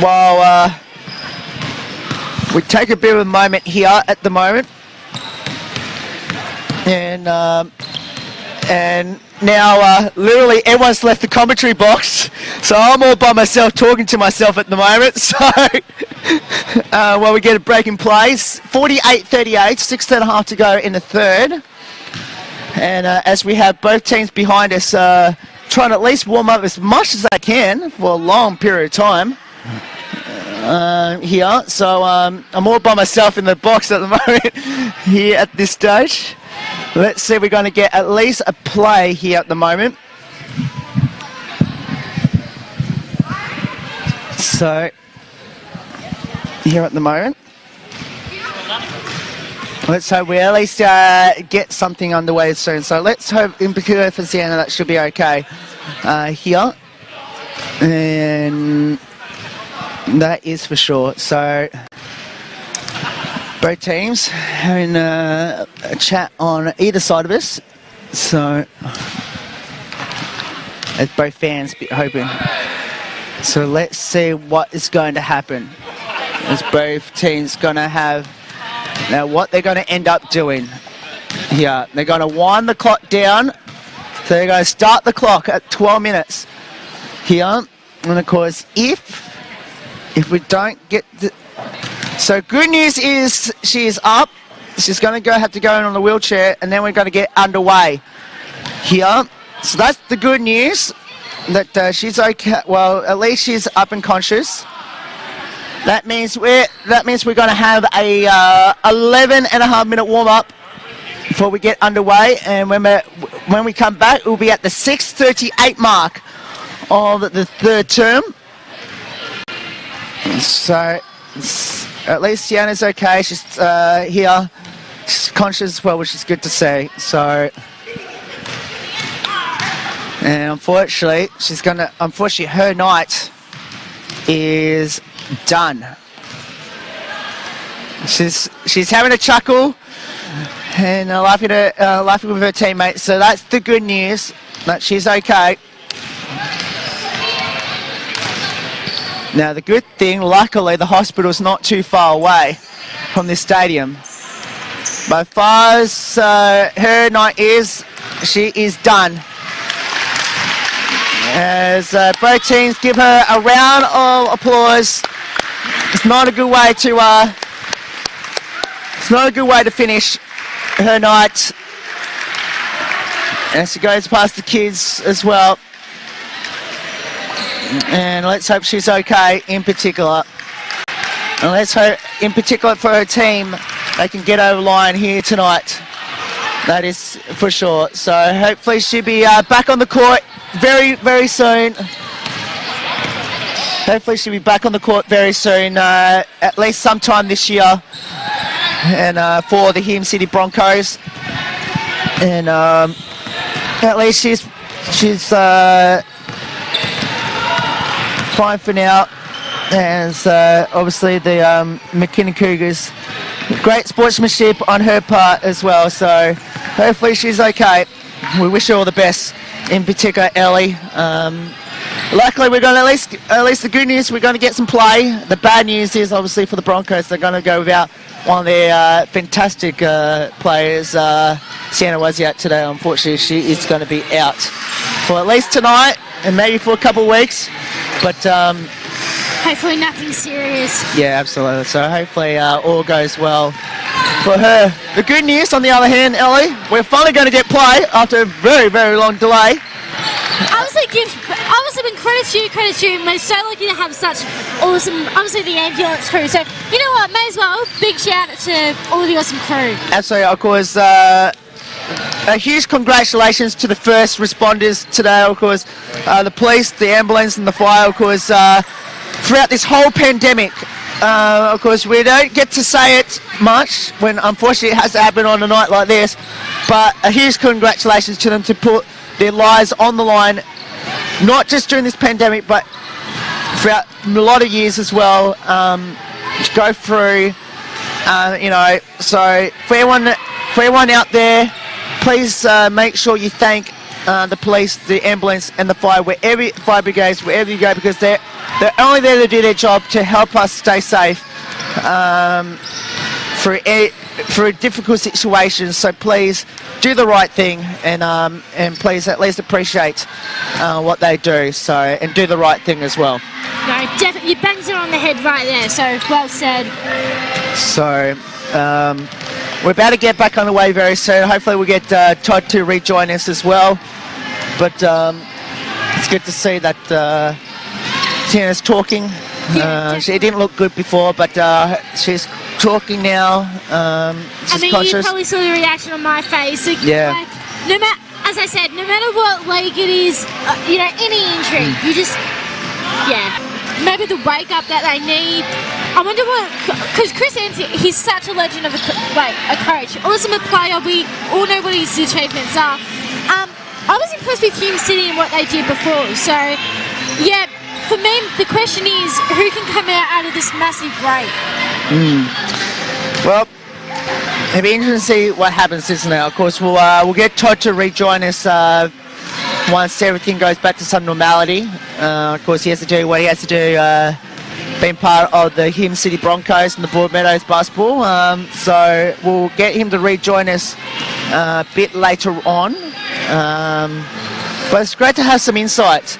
while we take a bit of a moment here at the moment, and now literally everyone's left the commentary box, so I'm all by myself talking to myself at the moment. So while we get a break in place, 48-38, 6.5 to go in the third, and as we have both teams behind us trying to at least warm up as much as they can for a long period of time here. So I'm all by myself in the box at the moment here at this stage. Let's see if we're going to get at least a play here at the moment. So, here at the moment. Let's hope we at least get something underway soon. So let's hope, in particular for Sienna, that should be okay here. And that is for sure. So, both teams having a chat on either side of us. So, as both fans be hoping. So let's see what is going to happen. As both teams going to have, now what they're going to end up doing here. They're going to wind the clock down. So they're going to start the clock at 12 minutes here. And of course, if we don't get the... So good news is she is up. She's going to have to go in on the wheelchair, and then we're going to get underway here. So that's the good news, that she's okay. Well, at least she's up and conscious. That means we're going to have a 11.5-minute warm up before we get underway, and when we come back, we'll be at the 6:38 mark of the third term. So. At least Sienna's okay. She's here. She's conscious as well, which is good to see. So, and unfortunately, her night is done. She's having a chuckle and laughing with her teammates. So that's the good news, that she's okay. Now the good thing, luckily, the hospital's not too far away from this stadium. But as far as her night is, she is done. As both teams give her a round of applause. It's not a good way to finish her night. As she goes past the kids as well. And let's hope she's okay in particular. And let's hope in particular for her team they can get over the line here tonight. That is for sure. So hopefully she'll be back on the court very, very soon. Hopefully she'll be back on the court very soon, at least sometime this year. And for the Hume City Broncos. And at least she's fine for now, as obviously the McKinnon Cougars, great sportsmanship on her part as well, so hopefully she's okay. We wish her all the best, in particular Ellie, luckily we're going to at least the good news, we're going to get some play. The bad news is obviously for the Broncos, they're going to go without one of their fantastic players. Sienna Wozniak today, unfortunately, she is going to be out for at least tonight and maybe for a couple of weeks. But hopefully nothing serious. yeah, absolutely. So hopefully all goes well for her. The good news, on the other hand, Ellie, we're finally going to get play after a very, very long delay. Obviously, when credit to you, we're so lucky to have such awesome, obviously the ambulance crew. So, you know what, may as well, big shout out to all the awesome crew. Absolutely, of course. A huge congratulations to the first responders today, of course. The police, the ambulance and the fire, of course, throughout this whole pandemic. Of course, we don't get to say it much when unfortunately it has to happen on a night like this, but a huge congratulations to them to put their lives on the line, not just during this pandemic, but throughout a lot of years as well, to go through, you know. So for everyone out there, please make sure you thank the police, the ambulance and the fire fire brigades, wherever you go, because they're only there to do their job to help us stay safe through difficult situations. So please do the right thing and please at least appreciate what they do. So, and do the right thing as well. No, definitely, you banged it on the head right there. So well said. So we're about to get back on the way very soon. Hopefully we'll get Todd to rejoin us as well. But it's good to see that Tina's talking. She didn't look good before, but she's talking now. She's conscious. You probably saw the reaction on my face. Like, yeah. Like, as I said, no matter what league it is, you know, any injury, you just, yeah. Maybe the wake up that they need. I wonder what, because Chris Anstey, he's such a legend of a coach, awesome a player. We all know what his achievements are. I was impressed with Hume City and what they did before. So, yeah, for me, the question is, who can come out of this massive break? Well, it'll be interesting to see what happens, isn't it? Of course, we'll get Todd to rejoin us once everything goes back to some normality. Of course, he has to do what he has to do, being part of the Hume City Broncos and the Broadmeadows basketball. So we'll get him to rejoin us a bit later on. But it's great to have some insights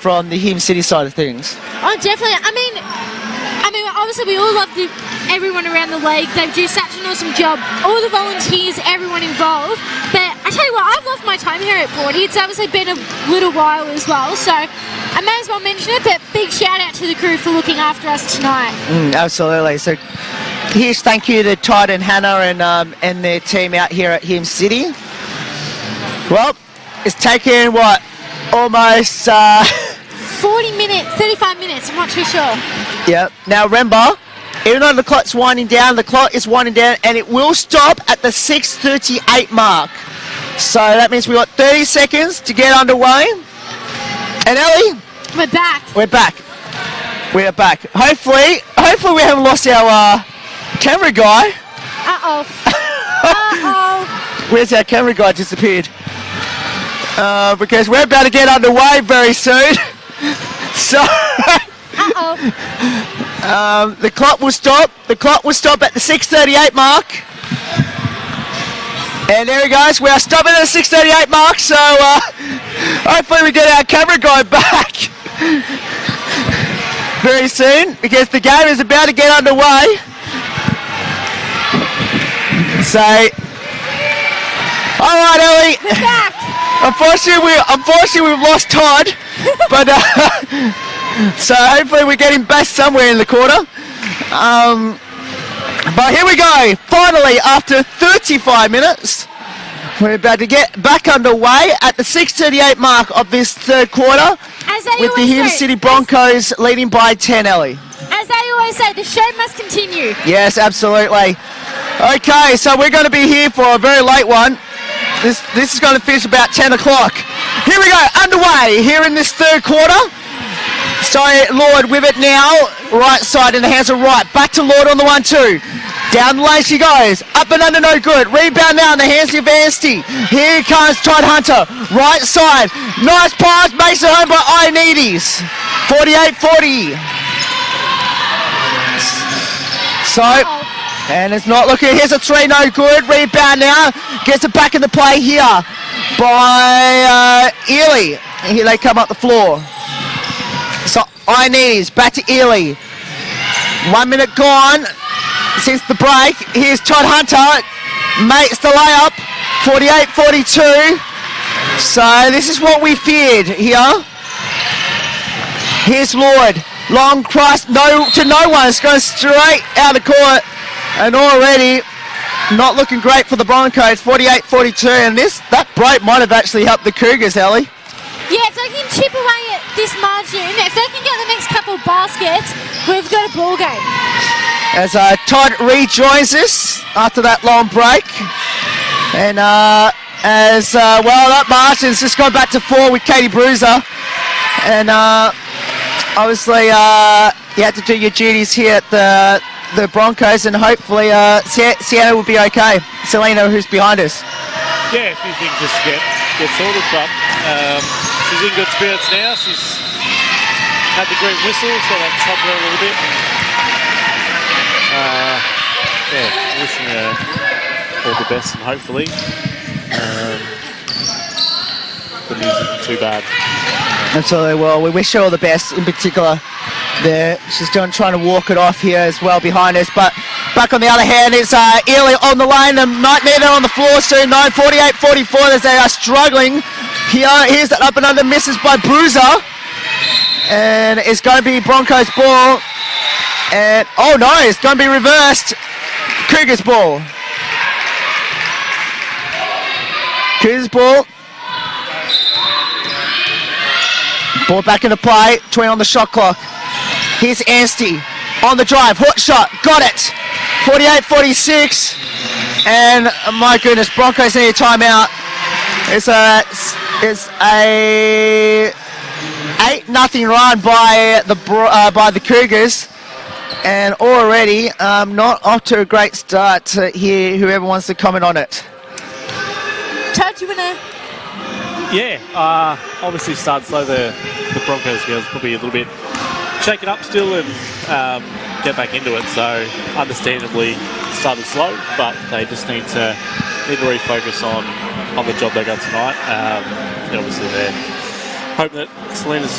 from the Hume City side of things. Oh, definitely. I mean, obviously we all love everyone around the league. They do such an awesome job. All the volunteers, everyone involved. But I tell you what, I've loved my time here at Broady. It's obviously been a little while as well, so I may as well mention it. But big shout out to the crew for looking after us tonight. Absolutely. So huge thank you to Todd and Hannah and their team out here at Hume City. Well, it's taken what, almost 40 minutes, 35 minutes, I'm not too sure. Yeah. Now remember, even though the clock's winding down, the clock is winding down and it will stop at the 6:38 mark. So that means we've got 30 seconds to get underway. And Ellie? We're back. We're back. We are back. Hopefully we haven't lost our camera guy. Uh-oh. Uh-oh. Where's our camera guy disappeared? Because we're about to get underway very soon. So the clock will stop. The clock will stop at the 6:38 mark. And there he goes. We are stopping at the 6:38 mark. So hopefully we get our camera guy back very soon, because the game is about to get underway. So, all right, Ellie. We're back. Unfortunately, we've lost Todd, but so hopefully we get him back somewhere in the quarter. But here we go. Finally, after 35 minutes, we're about to get back underway at the 6:38 mark of this third quarter, with the Hume City Broncos leading by 10. Ellie. As they always say, the show must continue. Yes, absolutely. Okay, so we're going to be here for a very late one. This is going to finish about 10 o'clock. Here we go, underway here in this third quarter. So Lord with it now, right side in the hands of Wright. Back to Lord on the 1-2. Down the lane she goes. Up and under, no good. Rebound now in the hands of Anstey. Here comes Todd Hunter. Right side. Nice pass. Makes it home by Ioannidis. 48-40. So, and it's not looking. Here's a three, no good. Rebound now. Gets it back in the play here by Ely. Here they come up the floor. So, Ioannidis back to Ely. 1 minute gone since the break. Here's Todd Hunter. Makes the layup. 48-42. So, this is what we feared here. Here's Lloyd. Long cross, no to no one. It's going straight out of the court. And already not looking great for the Broncos. 48-42. And that break might have actually helped the Cougars, Ellie. Yeah, if they can chip away at this margin, if they can get the next couple of baskets, we've got a ball game. As Todd rejoins us after that long break. And as well, that margin's just gone back to 4 with Katie Bruiser. And obviously you had to do your duties here at the Broncos, and hopefully Sienna will be okay. Selena, who's behind us. Yeah, a few things just get sorted, but she's in good spirits now. She's had the green whistle, so that's helped her a little bit. Yeah, wishing her all the best, and hopefully the news isn't too bad. Absolutely. Well, we wish her all the best. In particular, there she's trying to walk it off here as well behind us. But back on the other hand, it's Ely on the lane. The nightmare there on the floor soon. 48-44 as they are struggling. Here's that up and under, misses by Bruiser, and it's going to be Broncos ball. And oh no, it's going to be reversed. Cougars ball. Cougars ball. Ball back into play. 20 on the shot clock. Here's Anstey on the drive. Hot shot. Got it. 48-46. And my goodness, Broncos need a timeout. It's a 8-0 run by the Cougars. And already not off to a great start here. Whoever wants to comment on it. Todd, you want to? Yeah, obviously started slow. The Broncos girls probably a little bit shaken up still and get back into it. So understandably started slow, but they just need to refocus on the job they got tonight. And obviously they're hoping that Selena's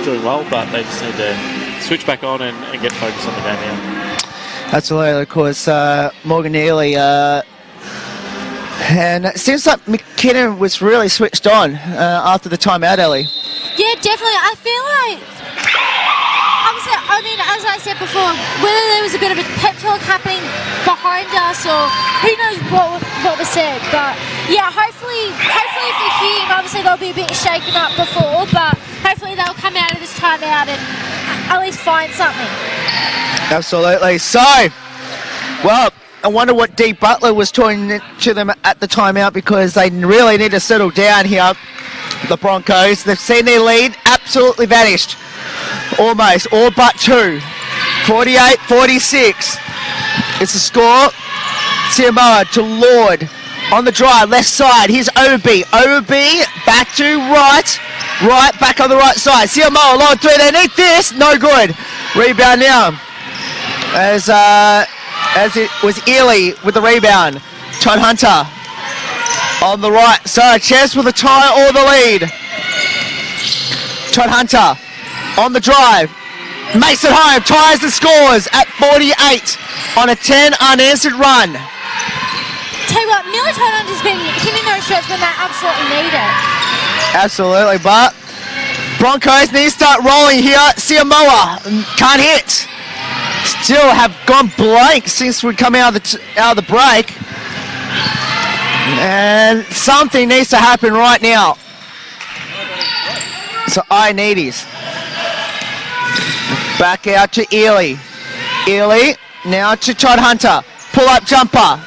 doing well, but they just need to switch back on and get focused on the game now. Absolutely, of course. Morgan Neely. And it seems like McKinnon was really switched on after the timeout, Ellie. Yeah, definitely. I feel like, obviously, I mean, as I said before, whether there was a bit of a pep talk happening behind us or who knows what was said. But yeah, hopefully for Hume, obviously they'll be a bit shaken up before, but hopefully they'll come out of this timeout and at least find something. Absolutely. So, well, I wonder what Dee Butler was talking to them at the timeout, because they really need to settle down here, the Broncos. They've seen their lead absolutely vanished. Almost, all but two. 48-46. It's the score. Siamoa to Lord on the drive, left side. Here's Overby. Overby back to right. Right, back on the right side. Siamoa, long three. They need this. No good. Rebound now. As it was Ely with the rebound. Todd Hunter on the right. So a chance for the tie or the lead. Todd Hunter on the drive. Makes it home. Ties the scores at 48 on a 10 unanswered run. Tell you what, Millie Todd Hunter's been hitting those shots when they absolutely need it. Absolutely, but Broncos need to start rolling here. Siamoa can't hit. Still have gone blank since we come out of the break. And something needs to happen right now. So Ioannidis. Back out to Ely. Ely now to Todd Hunter. Pull up jumper.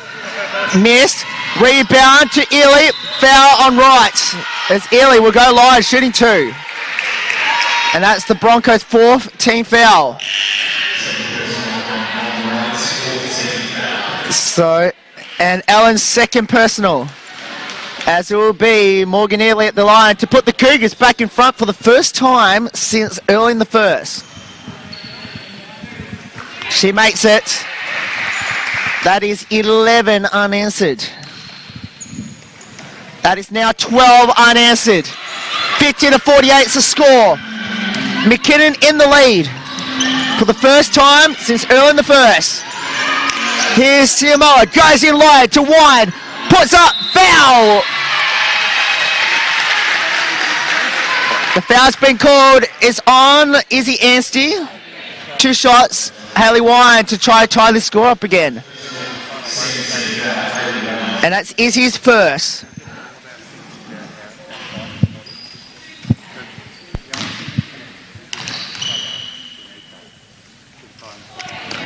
Missed. Rebound to Ely. Foul on right. As Ely will go line shooting two. And that's the Broncos' fourth team foul. So, and Ellen's second personal. As it will be Morgan Early at the line to put the Cougars back in front for the first time since early in the first. She makes it. That is 11 unanswered. That is now 12 unanswered. 50-48 is the score. McKinnon in the lead for the first time since early in the first. Here's Siamoa, goes in low to wide, puts up, foul! The foul's been called. It's on Izzy Anstey. 2 shots, Hayley Wine to try to tie the score up again. And that's Izzy's first.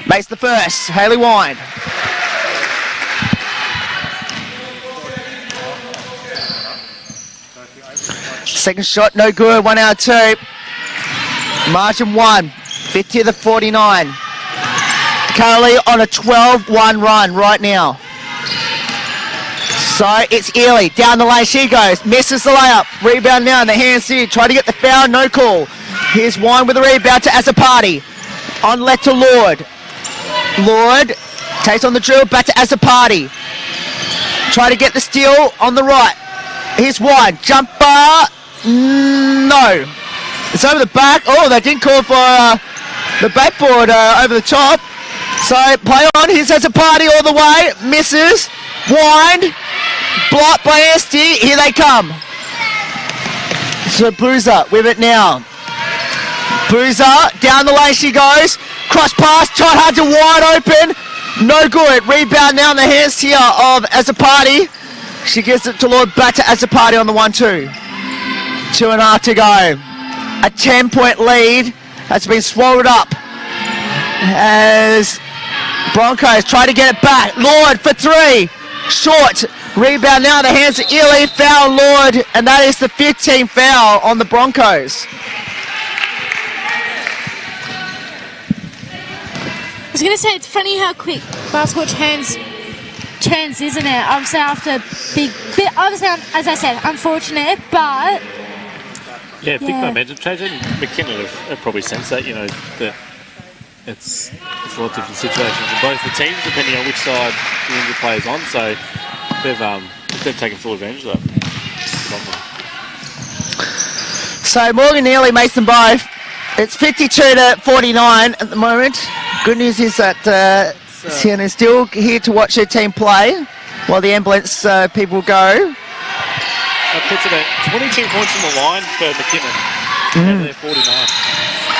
Makes the first, Hayley Wine. Second shot, no good, 1 out of 2. Margin 1, 50-49. Currently on a 12-1 run right now. So it's Ely, down the lane she goes, misses the layup, rebound now in the hands here, try to get the foul, no call. Here's Wine with the rebound to Azapati. On left to Lord. Lord takes on the drill, back to Azapati. Try to get the steal on the right. Here's Wine, jumper, no. It's over the back. Oh, they didn't call for the backboard over the top. So play on, here's Azapati all the way, misses. Wine, blocked by Anstey, here they come. So Bruiser with it now. Bruiser, down the lane she goes. Cross pass, Todd Hunter wide open. No good. Rebound now in the hands here of Azapati. She gives it to Lord, back to Azapati on the 1-2. 2.5 to go. A 10-point lead has been swallowed up as Broncos try to get it back. Lord for 3. Short. Rebound now in the hands of Ely. Foul Lord, and that is the 15th foul on the Broncos. I was going to say, it's funny how quick basketball turns, isn't it? Obviously after obviously, as I said, unfortunate, but... Yeah, big momentum change. And McKinnon have probably sensed that, that it's a lot of different situations in both the teams, depending on which side the injured player's on, so they've taken full advantage of that. So Morgan Neely makes them both. It's 52-49 at the moment. Good news is that Sienna is still here to watch her team play while the ambulance people go. That puts it at 22 points on the line for McKinnon. And they're 49.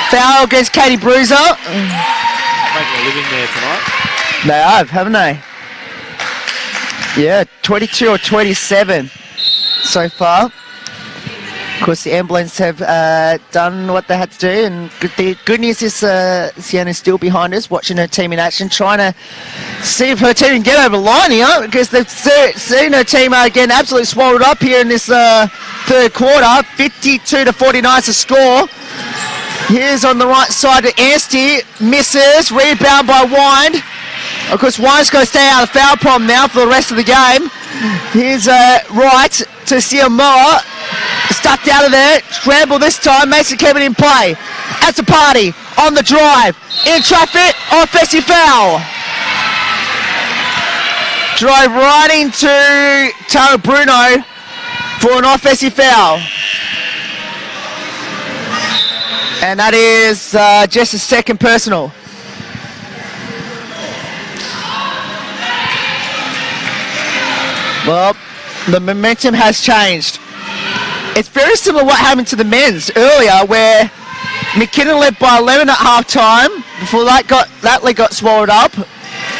Foul against Katie Bruiser. Making a living there tonight. They have, haven't they? Yeah, 22 or 27 so far. Of course, the ambulance have done what they had to do, and the good news is Sienna's still behind us, watching her team in action, trying to see if her team can get over the line here, because they've seen her team getting absolutely swallowed up here in this third quarter. 52-49 is the score. Here's on the right side to Anstey, misses, rebound by Wine. Of course, Wine's going to stay out of foul problem now for the rest of the game. Here's right to Siamoa. Stuck out of there, scramble this time, makes it keep it in play. Azapati on the drive, in traffic, offensive foul. Drive right into Tara Bruno for an offensive foul. And that is just a second personal. Well, the momentum has changed. It's very similar to what happened to the men's earlier, where McKinnon led by 11 at half-time. Before that lead got swallowed up,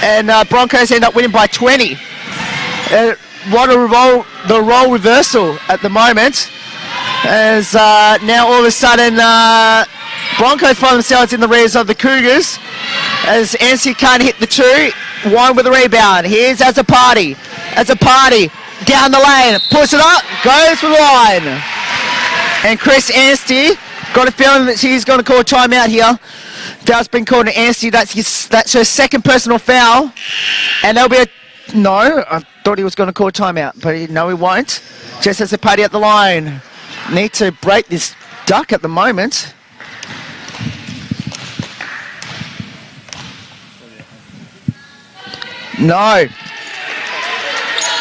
and Broncos end up winning by 20. What a role reversal at the moment, as now all of a sudden Broncos find themselves in the rears of the Cougars, as Anstey can't hit the 2. Wine with the rebound. Here's Azapati. Down the lane, puts it up, goes for the line. And Chris Anstey, got a feeling that she's going to call a timeout here. Foul's been called to Anstey. That's her second personal foul. And there'll be a No, I thought he was going to call a timeout, but no, he won't. Just has a party at the line. Need to break this duck at the moment. No. I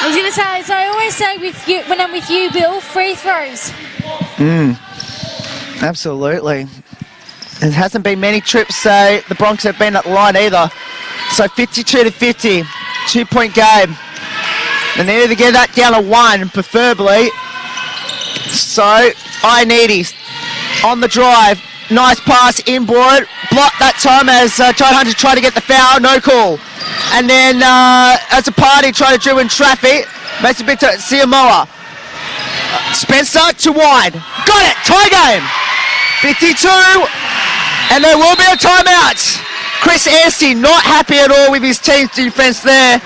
was going to say, so I always say with you, when I'm with you, Bill, free throws. Absolutely. There hasn't been many trips the Broncos have been at the line either. So 52-50, 2-point game. They need to get that down to 1, preferably. So, Ioannidis on the drive. Nice pass inboard. Blocked that time as Todd Hunter tried to get the foul. No call. And then as a party trying to dribble in traffic, makes a bit to Siamoa. Spencer to wide. Got it. Tie game. 52. And there will be a timeout. Chris Anstey not happy at all with his team's defense there.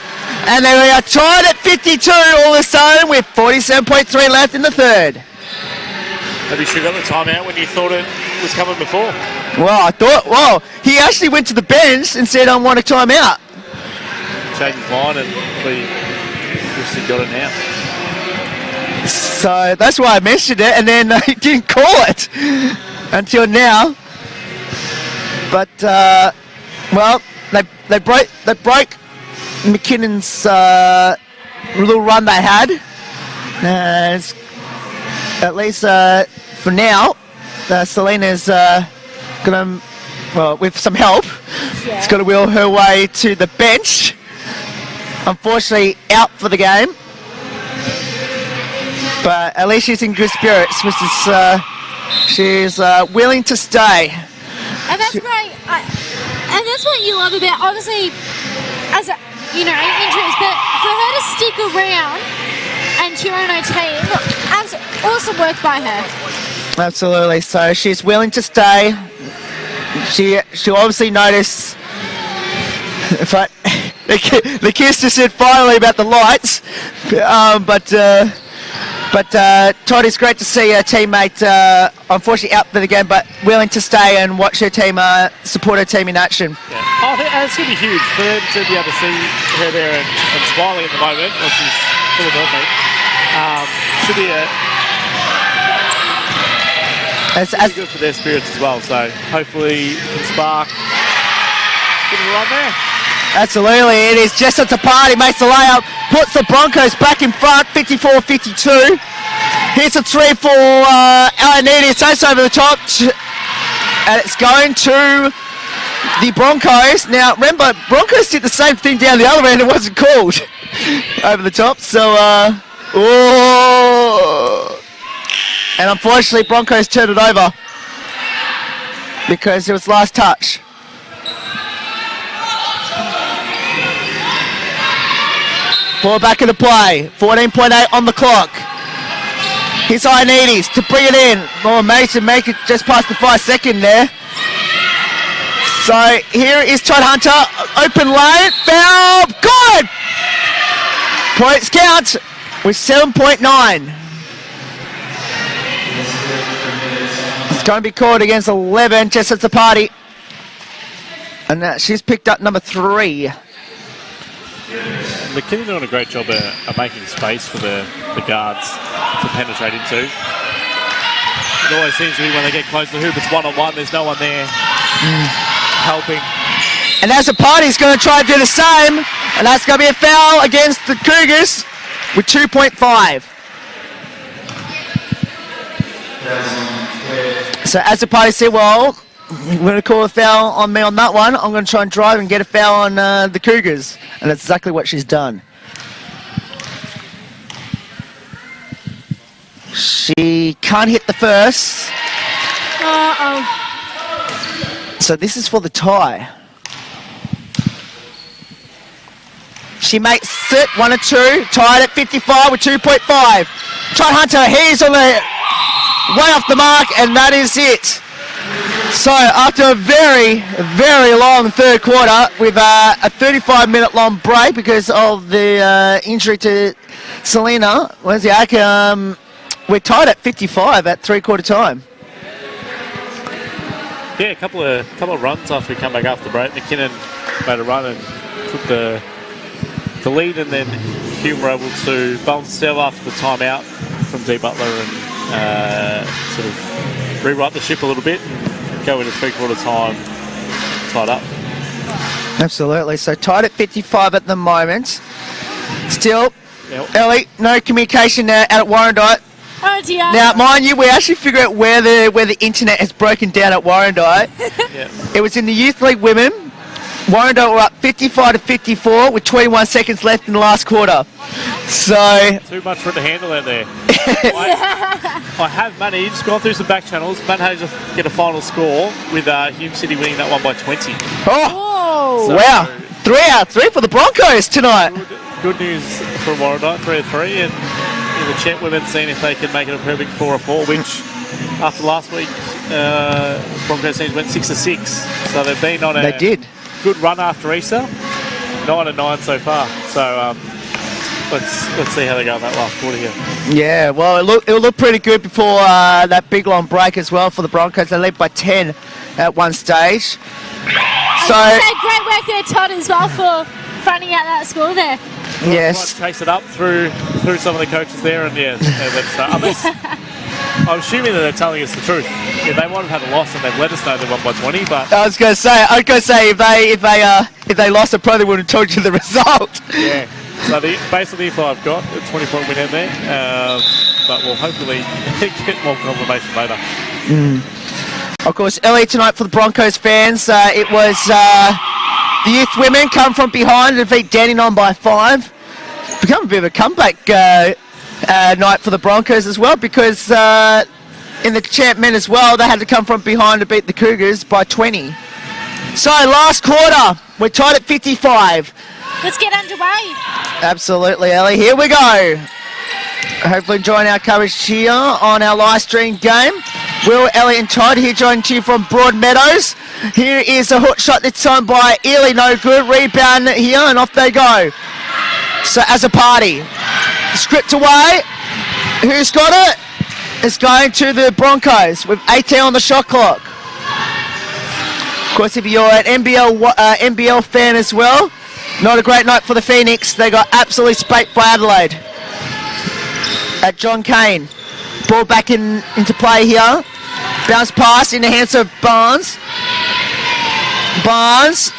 And they are tied at 52 all of a sudden with 47.3 left in the third. Maybe you should have got the timeout when you thought it was coming before. Well, he actually went to the bench and said, I want a timeout. Changed his mind and we just got it now. So that's why I mentioned it, and then he didn't call it until now. But, well, they broke McKinnon's little run they had. At least for now, Selena's going to, well, with some help, it's going to wheel her way to the bench. Unfortunately, out for the game. But at least she's in good spirits, which is she's willing to stay. And that's great. And that's what you love about, obviously, as a, you know, interest, but for her to stick around and cheer on her team, awesome work by her. Absolutely. So she's willing to stay. She obviously noticed. But the kids just said finally about the lights, but Todd, it's great to see her teammate unfortunately out for the game, but willing to stay and watch her team support her team in action. Yeah. I think it's going to be huge for them to be able to see her there and smiling at the moment, which is full of nothing. Should be really good for their spirits as well. So hopefully it can spark a bit of a run there. Absolutely, it is Jessa Tapati makes the layup, puts the Broncos back in front, 54-52. Here's a 3 for Ioannidis, takes over the top, and it's going to the Broncos. Now, remember, Broncos did the same thing down the other end, it wasn't called over the top, so, and unfortunately, Broncos turned it over because it was last touch. Ball back into play. 14.8 on the clock. Here's Ioannidis to bring it in. Oh, Mason make it just past the 5-second there. So here is Todd Hunter. Open lane. Foul. Good. Points count with 7.9. It's going to be called against 11. Just as the party. And she's picked up number 3. McKinnon doing a great job of making space for the guards to penetrate into. It always seems to be when they get close to the hoop, it's one-on-one, there's no one there helping. And as a party's going to try to do the same, and that's going to be a foul against the Cougars with 2.5. So as a party said, well, we're going to call a foul on me on that one. I'm going to try and drive and get a foul on the Cougars. And that's exactly what she's done. She can't hit the first. Uh-oh. So this is for the tie. She makes it 1 and 2. Tied at 55 with 2.5. Todd Hunter, he's on the way off the mark, and that is it. So after a very, very long third quarter with a 35-minute long break because of the injury to Selena Wozniak, we're tied at 55 at three-quarter time. Yeah, a couple of runs after we come back after the break. McKinnon made a run and took the the lead, and then Hume were able to balance themselves after the timeout from D Butler and sort of rewrite the ship a little bit and go into 3/4 time tied up. Absolutely. So tied at 55 at the moment. Still, Yep. Ellie, no communication now out at Warrandyte. Oh dear. Now, mind you, we actually figure out where the internet has broken down at Warrandyte. Yeah. It was in the Youth League Women. Warrandyte were up 55-54 with 21 seconds left in the last quarter. So... Too much for it to handle out there. I have managed, gone through some back channels, managed to get a final score with Hume City winning that one by 20. Oh, So- wow. 3 out of 3 for the Broncos tonight. Good news for Warrandyte, 3 of 3, and in the chat women seeing if they can make it a perfect 4 of 4, which after last week, Broncos teams went 6 of 6. So they've been on a They did. good run after Easter, 9 of 9 so far. So let's see how they go in that last quarter here. Yeah, well, it'll look pretty good before that big long break as well for the Broncos. They lead by 10 at one stage. So, Great work there, Todd, as well, for fronting out that score there. yes. Try to chase it up through some of the coaches there, and I'm assuming that they're telling us the truth. Yeah, they might have had a loss and they've let us know they won by 20, but I was going to say if they lost, I probably would have told you the result. yeah. So based on the info I've got, a 20-point win in there, but we'll hopefully get more confirmation later. Of course, early tonight for the Broncos fans, it was the youth women come from behind and defeat Dandenong by 5. Become a bit of a comeback night for the Broncos as well, because in the champ men as well, they had to come from behind to beat the Cougars by 20. So last quarter, we're tied at 55. Let's get underway. Absolutely, Ellie. Here we go. Hopefully enjoying our coverage here on our live stream game. Will, Ellie and Todd here joining you from Broadmeadows. Here is a hook shot this time by Ely, no good. Rebound here and off they go. So as a party, script away. Who's got it? It's going to the Broncos with 18 on the shot clock. Of course, if you're an NBL fan as well, not a great night for the Phoenix. They got absolutely spaked by Adelaide. At John Cain. Ball back into play here. Bounce pass in the hands of Barnes. Barnes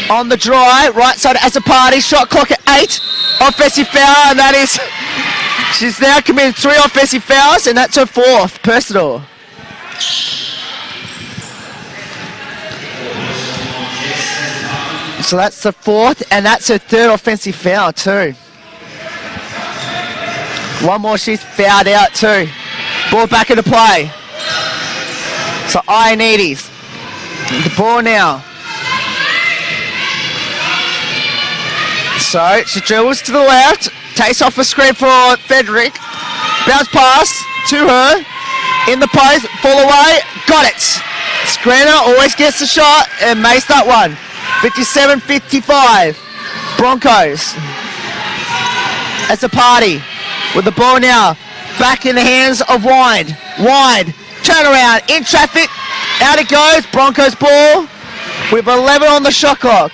on the dry. Right side as a party. Shot clock at 8. Offensive foul, and that is... She's now committed 3 offensive fouls, and that's her 4th personal. So that's the 4th, and that's her 3rd offensive foul too. One more, she's fouled out too. Ball back into play. So Ioannidis. The ball now. So she dribbles to the left. Takes off a screen for Frederick. Bounce pass to her. In the post. Fall away. Got it. Screener always gets the shot and makes that one. 57-55. Broncos. As a party. With the ball now. Back in the hands of Wide. Wide. Turn around. In traffic. Out it goes. Broncos ball. With 11 on the shot clock.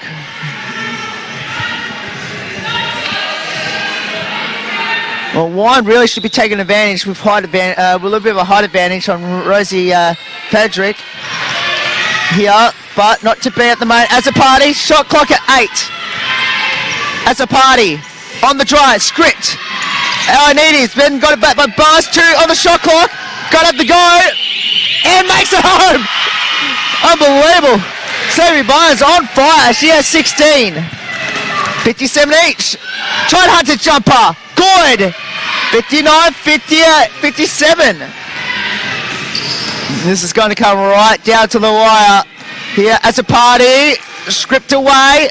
Well, Wine really should be taking advantage with a little bit of a height advantage on Rosie Frederick here, but not to be at the moment. As a party, shot clock at 8. As a party, on the drive, script. Ioannidis, then got it back by Barnes, 2 on the shot clock, got it to go, and makes it home. Unbelievable. Sammy Barnes on fire, she has 16. 57 each. Tried Hunter jumper, good. 59, 58, 57. This is going to come right down to the wire here as a party. Script away.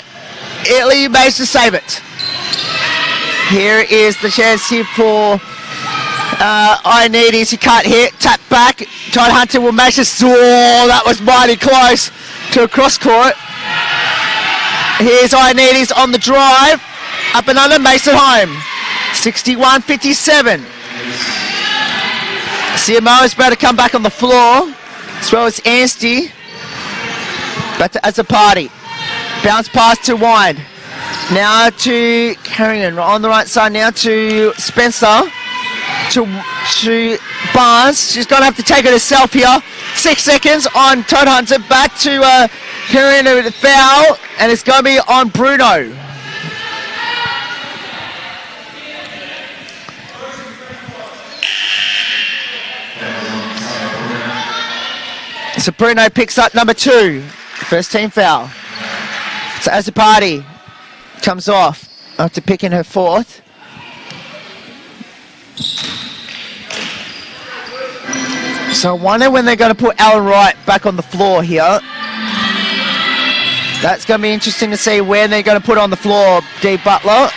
Italy managed to save it. Here is the chance here for Ioannidis. He can't hit. Tap back. Todd Hunter will match this. Oh, that was mighty close to a cross court. Here's Ioannidis on the drive. Up and under, makes it home. 61-57. CMO is about to come back on the floor, as well as Anstey. But as a party. Bounce pass to Wine. Now to Carrigan on the right side. Now to Spencer. To Barnes. She's going to have to take it herself here. 6 seconds on Toad Hunter. Back to Carrigan with the foul. And it's going to be on Bruno. So Bruno picks up number 2. First team foul. So as the party comes off after picking her 4th. So I wonder when they're going to put Alan Wright back on the floor here. That's going to be interesting to see when they're going to put on the floor. D. Butler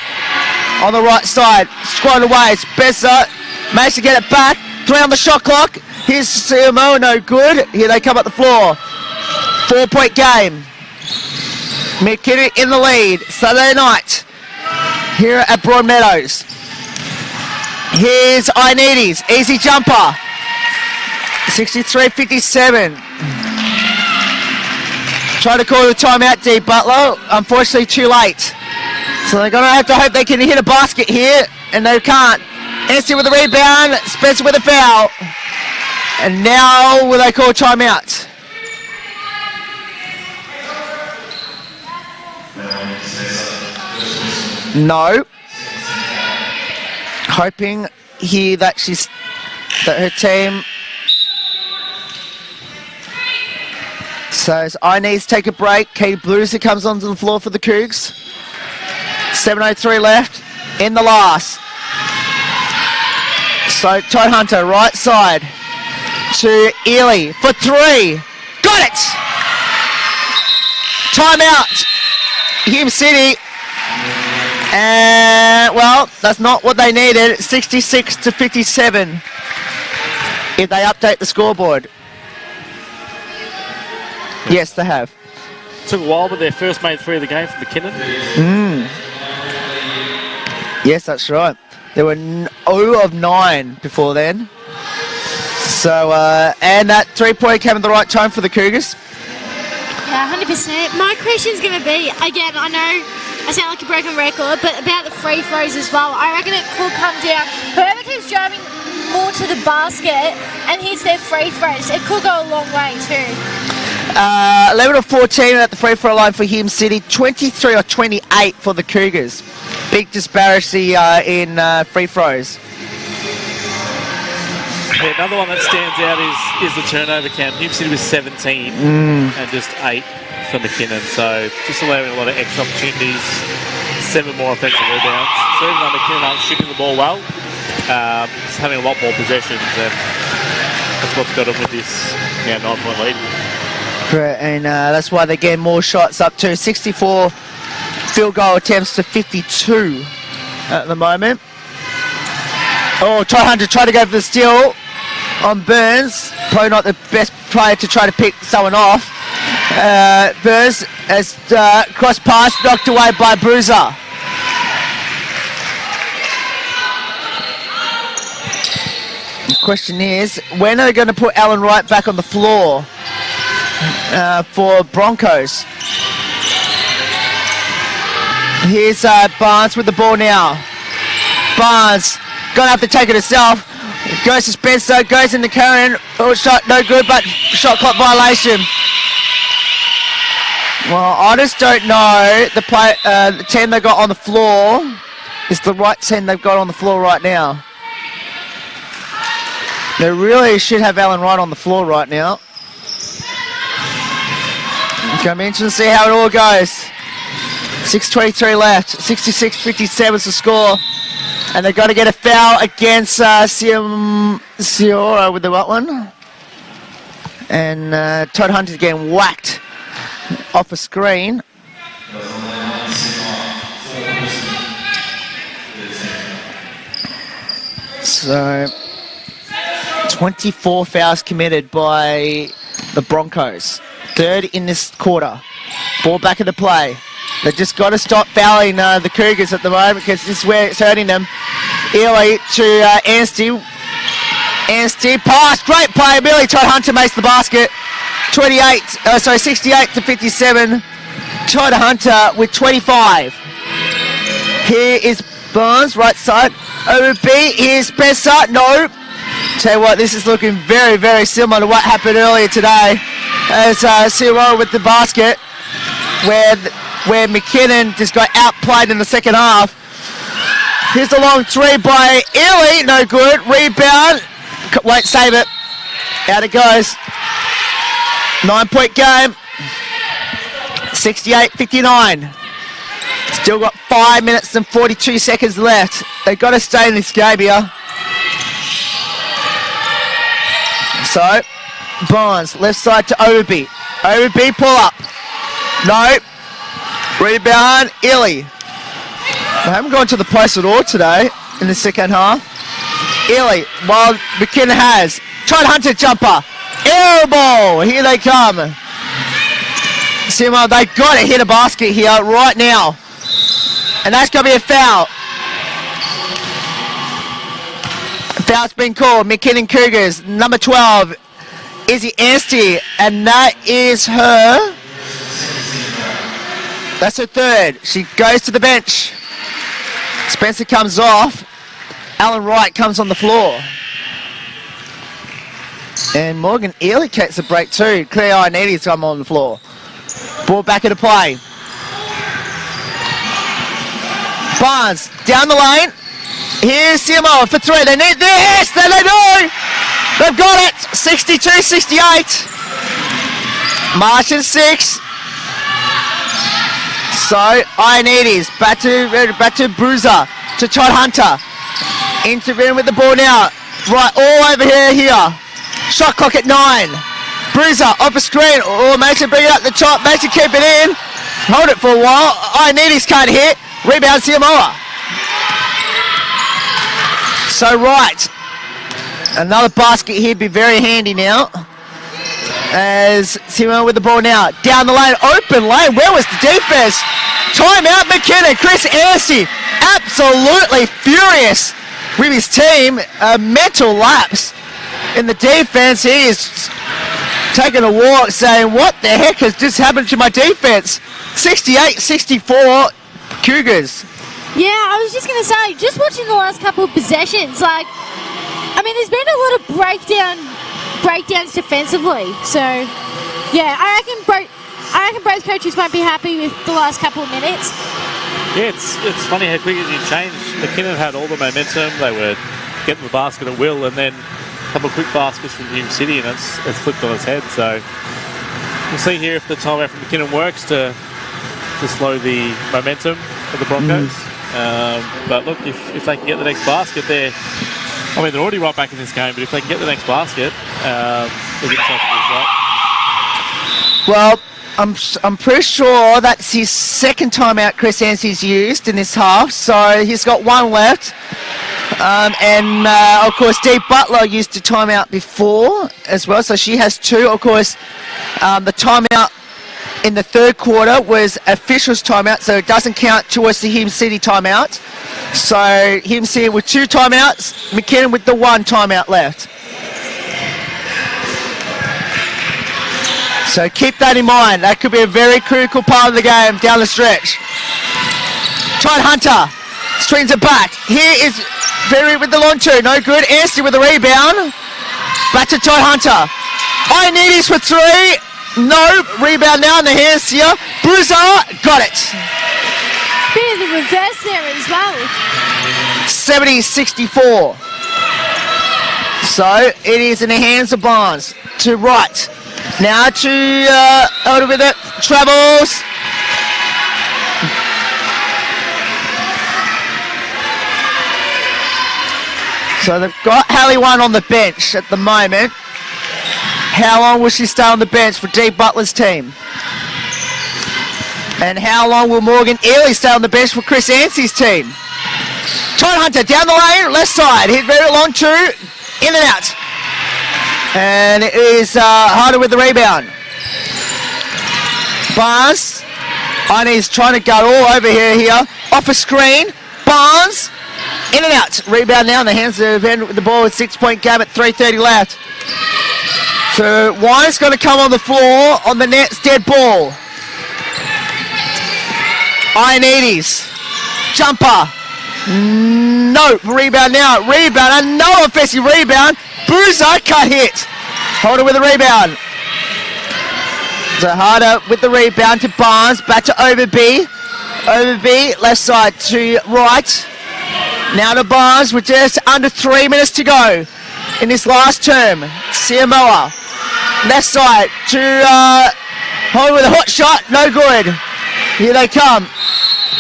on the right side. Squatted away. Spencer managed to get it back. 3 on the shot clock. Here's CMO, no good. Here they come up the floor. 4-point game. McKinnon in the lead. Saturday night here at Broadmeadows. Here's Ioannidis. Easy jumper. 63-57. Try to call the timeout, D. Butler. Unfortunately, too late. So they're going to have to hope they can hit a basket here, and they can't. Anstey with the rebound. Spencer with a foul. And now will they call timeout? No. Hoping here that her team. So as Ioannidis take a break, Katie Blueser comes onto the floor for the Cougs. 7:03 left in the last. So Toad Hunter right side to Ely for 3. Got it! Timeout. Hume City. And, well, that's not what they needed. 66-57 if they update the scoreboard. Yes, they have. Took a while, but their first made 3 of the game from McKinnon. Yes, that's right. They were 0 of 9 before then. So, and that 3-point came at the right time for the Cougars. Yeah, 100%. My question's going to be, again, I know I sound like a broken record, but about the free throws as well. I reckon it could come down. Whoever keeps driving more to the basket and hits their free throws, it could go a long way too. 11 of 14 at the free throw line for Hume City. 23 or 28 for the Cougars. Big disparity in free throws. Yeah, another one that stands out is the turnover count. Hume City was 17 and just 8 for McKinnon. So just allowing a lot of extra opportunities, 7 more offensive rebounds. So even though McKinnon aren't shooting the ball well, it's having a lot more possessions, and that's what's got them with this 9-point lead. Correct, and that's why they're getting more shots up to 64 field goal attempts to 52 at the moment. Oh, Hunter tried to go for the steal on Burns. Probably not the best player to try to pick someone off. Burns has cross pass knocked away by Bruiser. The question is, when are they going to put Alan Wright back on the floor for Broncos? Here's Barnes with the ball now. Barnes gonna have to take it herself. Goes to Spencer, goes into Karen. Oh, shot no good, but shot clock violation. Well, I just don't know the team they got on the floor is the right team they've got on the floor right now. They really should have Alan Wright on the floor right now. It's going to be interesting to see how it all goes. 6:23 left. 66-57 is the score. And they've got to get a foul against Ciora with the what one. And Todd Hunter's getting whacked off a screen. So 24 fouls committed by the Broncos. 3rd in this quarter. Ball back into play. They've just got to stop fouling the Cougars at the moment because this is where it's hurting them. Ely to Anstey. Anstey pass. Great play. Billy Todd Hunter makes the basket. 68 to 57. Todd Hunter with 25. Here is Barnes, right side. OB, here's Spencer. No. Tell you what, this is looking very, very similar to what happened earlier today. As Ciro with the basket, where McKinnon just got outplayed in the second half. Here's a long three by Ely, no good. Rebound, won't save it. Out it goes. 9-point game. 68-59. Still got 5 minutes and 42 seconds left. They've got to stay in this game here. So, Barnes, left side to Obi. Obi, pull up. No. Rebound, Illy. They haven't gone to the post at all today in the second half. Illy, while McKinnon has. Tried Hunter jumper. Air ball. Here they come. Simo, they've got to hit a basket here right now. And that's going to be a foul. Foul's been called. McKinnon Cougars, number 12, Izzy Anstey, and that is her. That's her third. She goes to the bench. Spencer comes off. Alan Wright comes on the floor. And Morgan Ely gets a break too. Claire Ioannidis come on the floor. Ball back into play. Barnes down the lane. Here's CMO for three. They need this. There they do. They've got it. 62-68. Martian 6. So Ioannidis back to Bruiser to Todd Hunter. Interviewing with the ball now. Right, all over here. Shot clock at 9. Bruiser off a screen. Oh, makes it bring it up the top. Makes it keep it in. Hold it for a while. Ioannidis can't hit. Rebound Siamoa. So right. Another basket here be very handy now. As Siamoa with the ball now. Down the lane. Open lane. Where was the defense? Timeout McKinnon. Chris Anstey absolutely furious with his team. A mental lapse in the defense. He is taking a walk saying, what the heck has just happened to my defense? 68-64 Cougars. Yeah, I was just going to say, just watching the last couple of possessions, there's been a lot of breakdowns defensively. So, yeah, I reckon both coaches won't be happy with the last couple of minutes. Yeah, it's funny how quick you change. McKinnon had all the momentum. They were getting the basket at will, and then a couple of quick baskets from Hume City, and it's flipped on its head. So we'll see here if the timeout from McKinnon works to slow the momentum of the Broncos. But look, if they can get the next basket there, they're already right back in this game, but if they can get the next basket, they'll get themselves a good shot. Well, I'm pretty sure that's his second timeout Chris Anstey's used in this half, so he's got one left. Of course, Dee Butler used a timeout before as well, so she has two. Of course, the timeout in the third quarter was officials timeout, so it doesn't count towards the Hume City timeout. So Hume City with two timeouts, McKinnon with the one timeout left. So keep that in mind. That could be a very critical part of the game down the stretch. Todd Hunter strings it back. Here is Ferry with the long two. No good. Anstey with the rebound. Back to Todd Hunter. Ioannidis for three. No. Rebound now in the hands here. Bruiser got it. Bit of the reverse there as well. 70-64. So it is in the hands of Barnes. To right. Now to out with it. Travels. So they've got Hallie One on the bench at the moment. How long will she stay on the bench for Dee Butler's team? And how long will Morgan Ely stay on the bench for Chris Anstey's team? Todd Hunter down the lane, left side. Hit very long two. In and out. And it is Harder with the rebound. Barnes. Ioannidis trying to go all over here. Off a screen. Barnes. In and out. Rebound now in the hands of Ben with the ball with 6-point game at 3:30 left. So Wine's going to come on the floor on the net's dead ball. Ioannidis jumper. No, rebound now. Rebound, another offensive rebound. Bruiser can't hit. Holder with the rebound. So Harder with the rebound to Barnes. Back to Overby. Overby, left side to right. Now to Barnes with just under 3 minutes to go in this last term. Siamoa. Left side to Holder with a hot shot. No good. Here they come.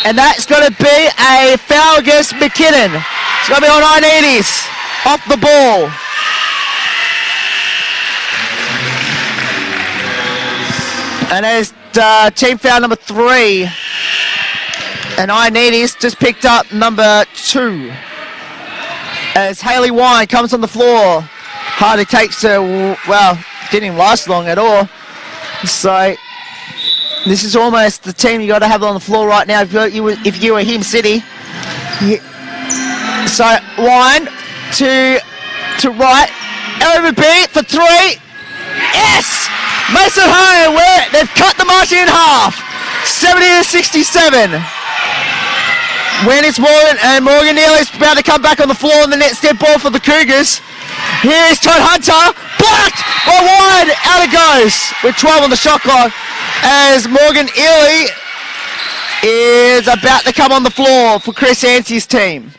And that's going to be a foul against McKinnon. It's going to be on Ioannidis. Off the ball. And there's team foul number 3. And Ioannidis just picked up number 2. As Hayley Wine comes on the floor. Hardly takes well, didn't even last long at all. So this is almost the team you got to have on the floor right now if you were Hume City. So Wine to right. Overbeat for 3. Yes! Makes it home where they've cut the margin in half. 70-67. When it's Morgan, and Morgan Neely's about to come back on the floor in the net step ball for the Cougars. Here's Todd Hunter. Blocked by Wine. Out it goes with 12 on the shot clock as Morgan Ely is about to come on the floor for Chris Ansie's team.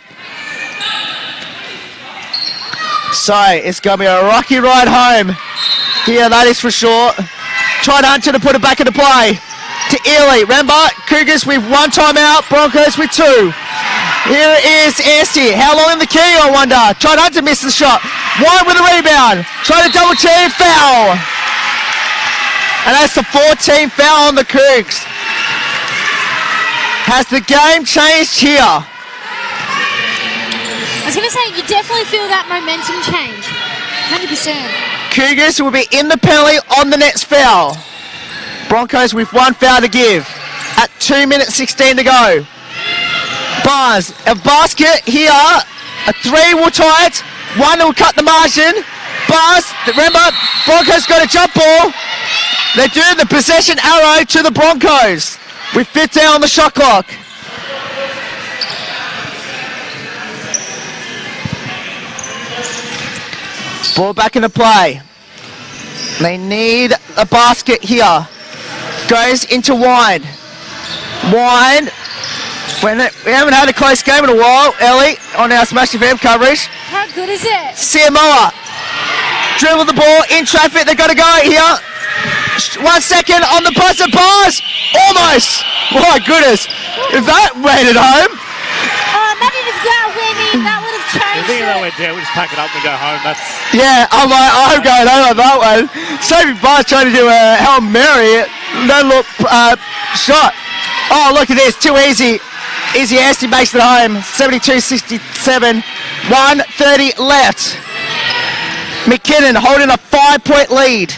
So it's going to be a rocky ride home. Yeah, that is for sure. Tried Hunter to put it back into play. To Ely. Remember, Cougars with 1 timeout, Broncos with 2. Here is Anstey. How long in the key, I wonder? Tried Hunter miss the shot. Wine with a rebound. Trying to double team, foul. And that's the 14th foul on the Cougs. Has the game changed here? I was going to say, you definitely feel that momentum change. 100%. Cougars will be in the penalty on the next foul. Broncos with 1 foul to give. At 2 minutes 16 to go. Barnes, a basket here. A 3 will tie it. 1 will cut the margin. Barnes, remember, Broncos got a jump ball. They do the possession arrow to the Broncos with 15 on the shot clock. Ball back into play. They need a basket here. Goes into Wine. Wine. We haven't had a close game in a while, Ellie, on our Smash FM coverage. How good is it? Siamoa. Dribble the ball in traffic. They've got to go here. 1 second on the buzzer. Bars. Almost. My goodness. If that made it home. Imagine if that went in, that would have The changed thing that it. went down, we just pack it up and go home. That's Yeah, I'm going home on that one. Sophie Barnes trying to do a Hail Mary. No look shot. Oh, look at this. Too easy. Easy Ashley makes it home. 72-67. 1:30 left. McKinnon holding a 5-point lead.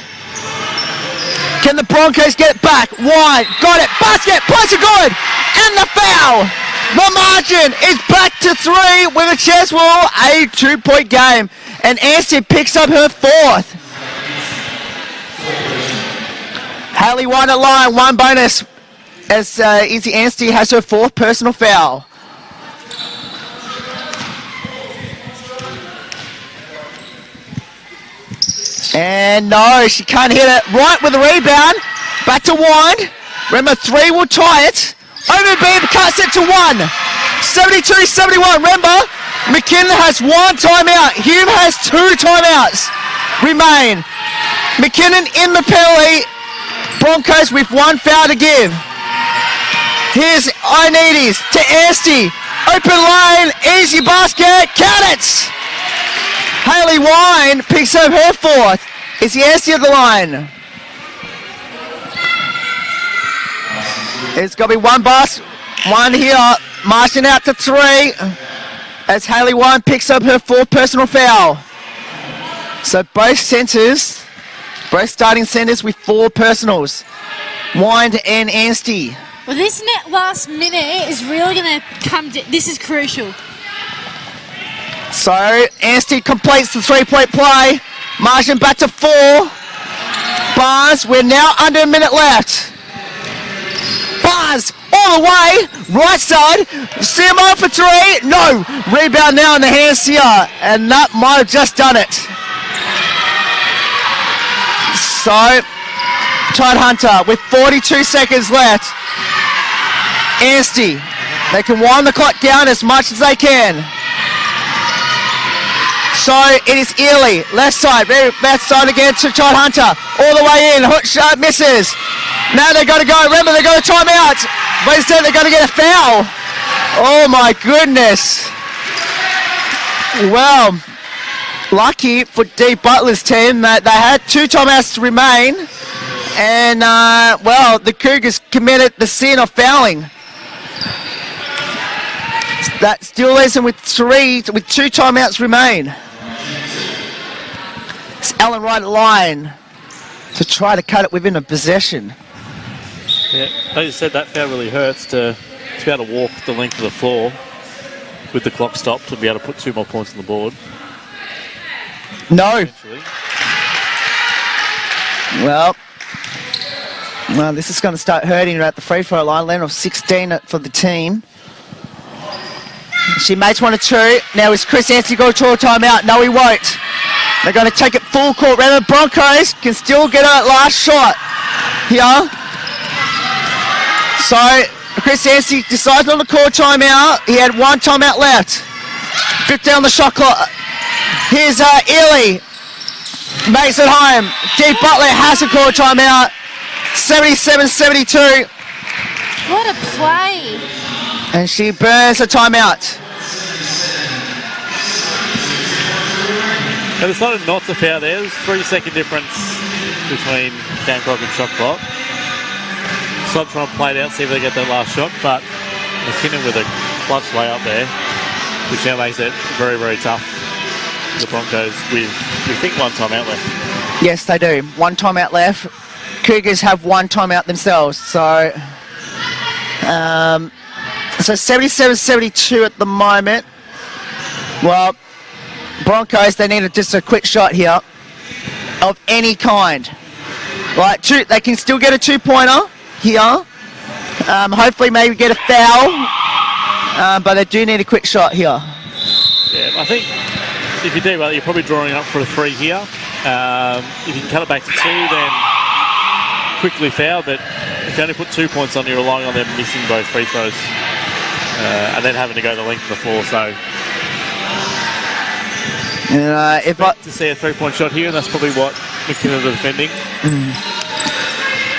Can the Broncos get it back? Wine. Got it. Basket. Points are good. And the foul. The margin is back to 3 with a chance for a 2-point game. And Anstey picks up her 4th. Haley Wine at line. 1 bonus as Izzy Anstey has her 4th personal foul. And no, she can't hit it. Right with the rebound. Back to Wine. Remember, 3 will tie it. Overbeam cuts it to 1. 72-71. Remember, McKinnon has 1 timeout. Hume has 2 timeouts remain. McKinnon in the penalty. Broncos with 1 foul to give. Here's Ioannidis to Anstey. Open lane. Easy basket. Count it. Hayley Wine picks up her 4th. It's Anstey at the line. It's got to be 1 here, marching out to 3 as Hayley Wine picks up her 4th personal foul. So both centres, both starting centres with 4 personals. Wine and Anstey. Well, this last minute is really going to come. This is crucial. So Anstey completes the 3-point play. Margin back to 4. Barnes, we're now under a minute left. Barnes does. All the way. Right side. Simo for three. No. Rebound now in the hands here. And that might have just done it. So, Todd Hunter with 42 seconds left. Anstey. They can wind the clock down as much as they can. So it is Ely, left side again to Todd Hunter, all the way in, hook shot, misses. Now they've got to go, remember they've got a timeout, but instead they're going to get a foul. Oh my goodness. Well, lucky for Dee Butler's team that they had 2 timeouts to remain, and well, the Cougars committed the sin of fouling. That still leaves them with 2 timeouts remain. It's Allen right at line to try to cut it within a possession. Yeah, like you said, that foul really hurts to be able to walk the length of the floor with the clock stopped to be able to put 2 more points on the board. No. Eventually. Well, this is going to start hurting her at the free throw line. Line of 16 for the team. She makes 1 or 2. Now is Chris Anstey going to draw a timeout? No, he won't. They're going to take it full court. Remember, Broncos can still get a last shot here. So Chris Anstey decides not to call a timeout. He had 1 timeout left. 50 on the shot clock. Here's Ely. Makes it home. Dee Butler has to call a timeout. 77-72. What a play. And she burns a timeout. And it's not a foul there. There's 3-second difference between game clock and shot clock. Sod trying to play it out, see if they get that last shot, but McKinnon with a clutch layup there, which now makes it very, very tough for the Broncos with, we think, 1 timeout left. Yes, they do. 1 timeout left. Cougars have 1 timeout themselves. So 77-72 at the moment. Well, Broncos, they need just a quick shot here of any kind. Right, they can still get a 2-pointer here. Hopefully maybe get a foul. But they do need a quick shot here. Yeah, I think if you do well, you're probably drawing up for a 3 here. If you can cut it back to 2, then quickly foul. But if you only put 2 points on, you're relying on them missing both free throws. And then having to go the length of the floor. So if I to see a 3-point shot here, and that's probably what McKinnon are defending.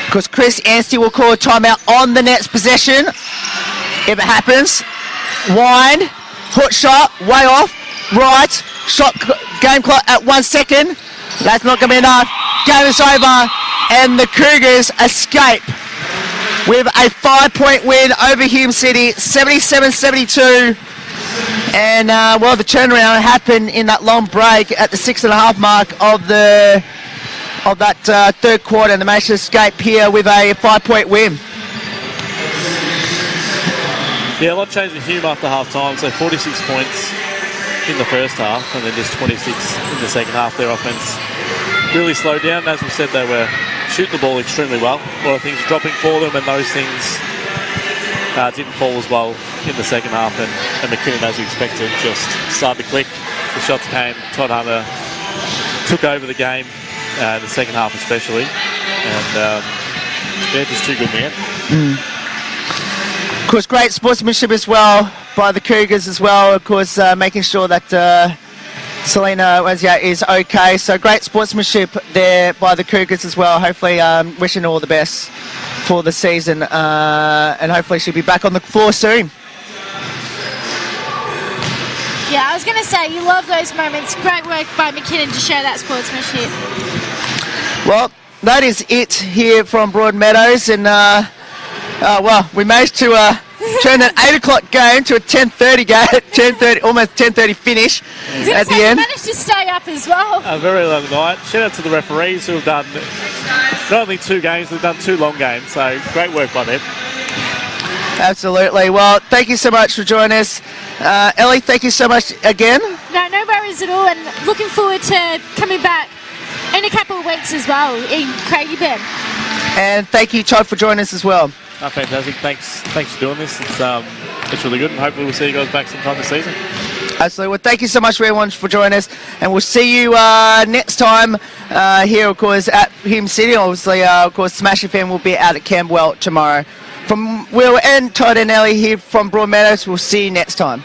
Because Chris Anstey will call a timeout on the Nets possession. If it happens, wind, hook shot, way off, right, shot, game clock at 1 second. That's not going to be enough. Game is over, and the Cougars escape with a 5-point win over Hume City, 77-72. And, well, the turnaround happened in that long break at the 6.5 mark of that third quarter, and the managed to escape here with a 5-point win. Yeah, a lot changed with Hume after half-time, so 46 points in the first half, and then just 26 in the second half. Their offense really slowed down. As we said, they were shooting the ball extremely well. A lot of things dropping for them, and those things didn't fall as well in the second half, and McKinnon, as we expected, just started to click. The shots came. Todd Hunter took over the game, the second half especially, and they're just too good, man. Of course, great sportsmanship as well by the Cougars as well. Of course, making sure that Selena Wazia is okay. So great sportsmanship there by the Cougars as well. Hopefully, wishing her all the best for the season, and hopefully she'll be back on the floor soon. Yeah, I was going to say, you love those moments. Great work by McKinnon to show that sportsmanship. Well, that is it here from Broadmeadows, and well, we managed to turn that 8 o'clock game to a 10:30 game, 10:30, almost 10:30 finish at the end. You managed to stay up as well. A very long night. Shout out to the referees who have done not only 2 games, they've done 2 long games, so great work by them. Absolutely. Well, thank you so much for joining us. Ellie, thank you so much again. No worries at all, and looking forward to coming back in a couple of weeks as well in Craigieburn. And thank you, Todd, for joining us as well. No, fantastic. Thanks for doing this. It's really good, and hopefully we'll see you guys back sometime this season. Absolutely. Well, thank you so much, everyone, for joining us, and we'll see you next time here, of course, at Hume City. Obviously, of course, Smash FM will be out at Camberwell tomorrow. From Will and Todd and Ellie here from Broadmeadows, we'll see you next time.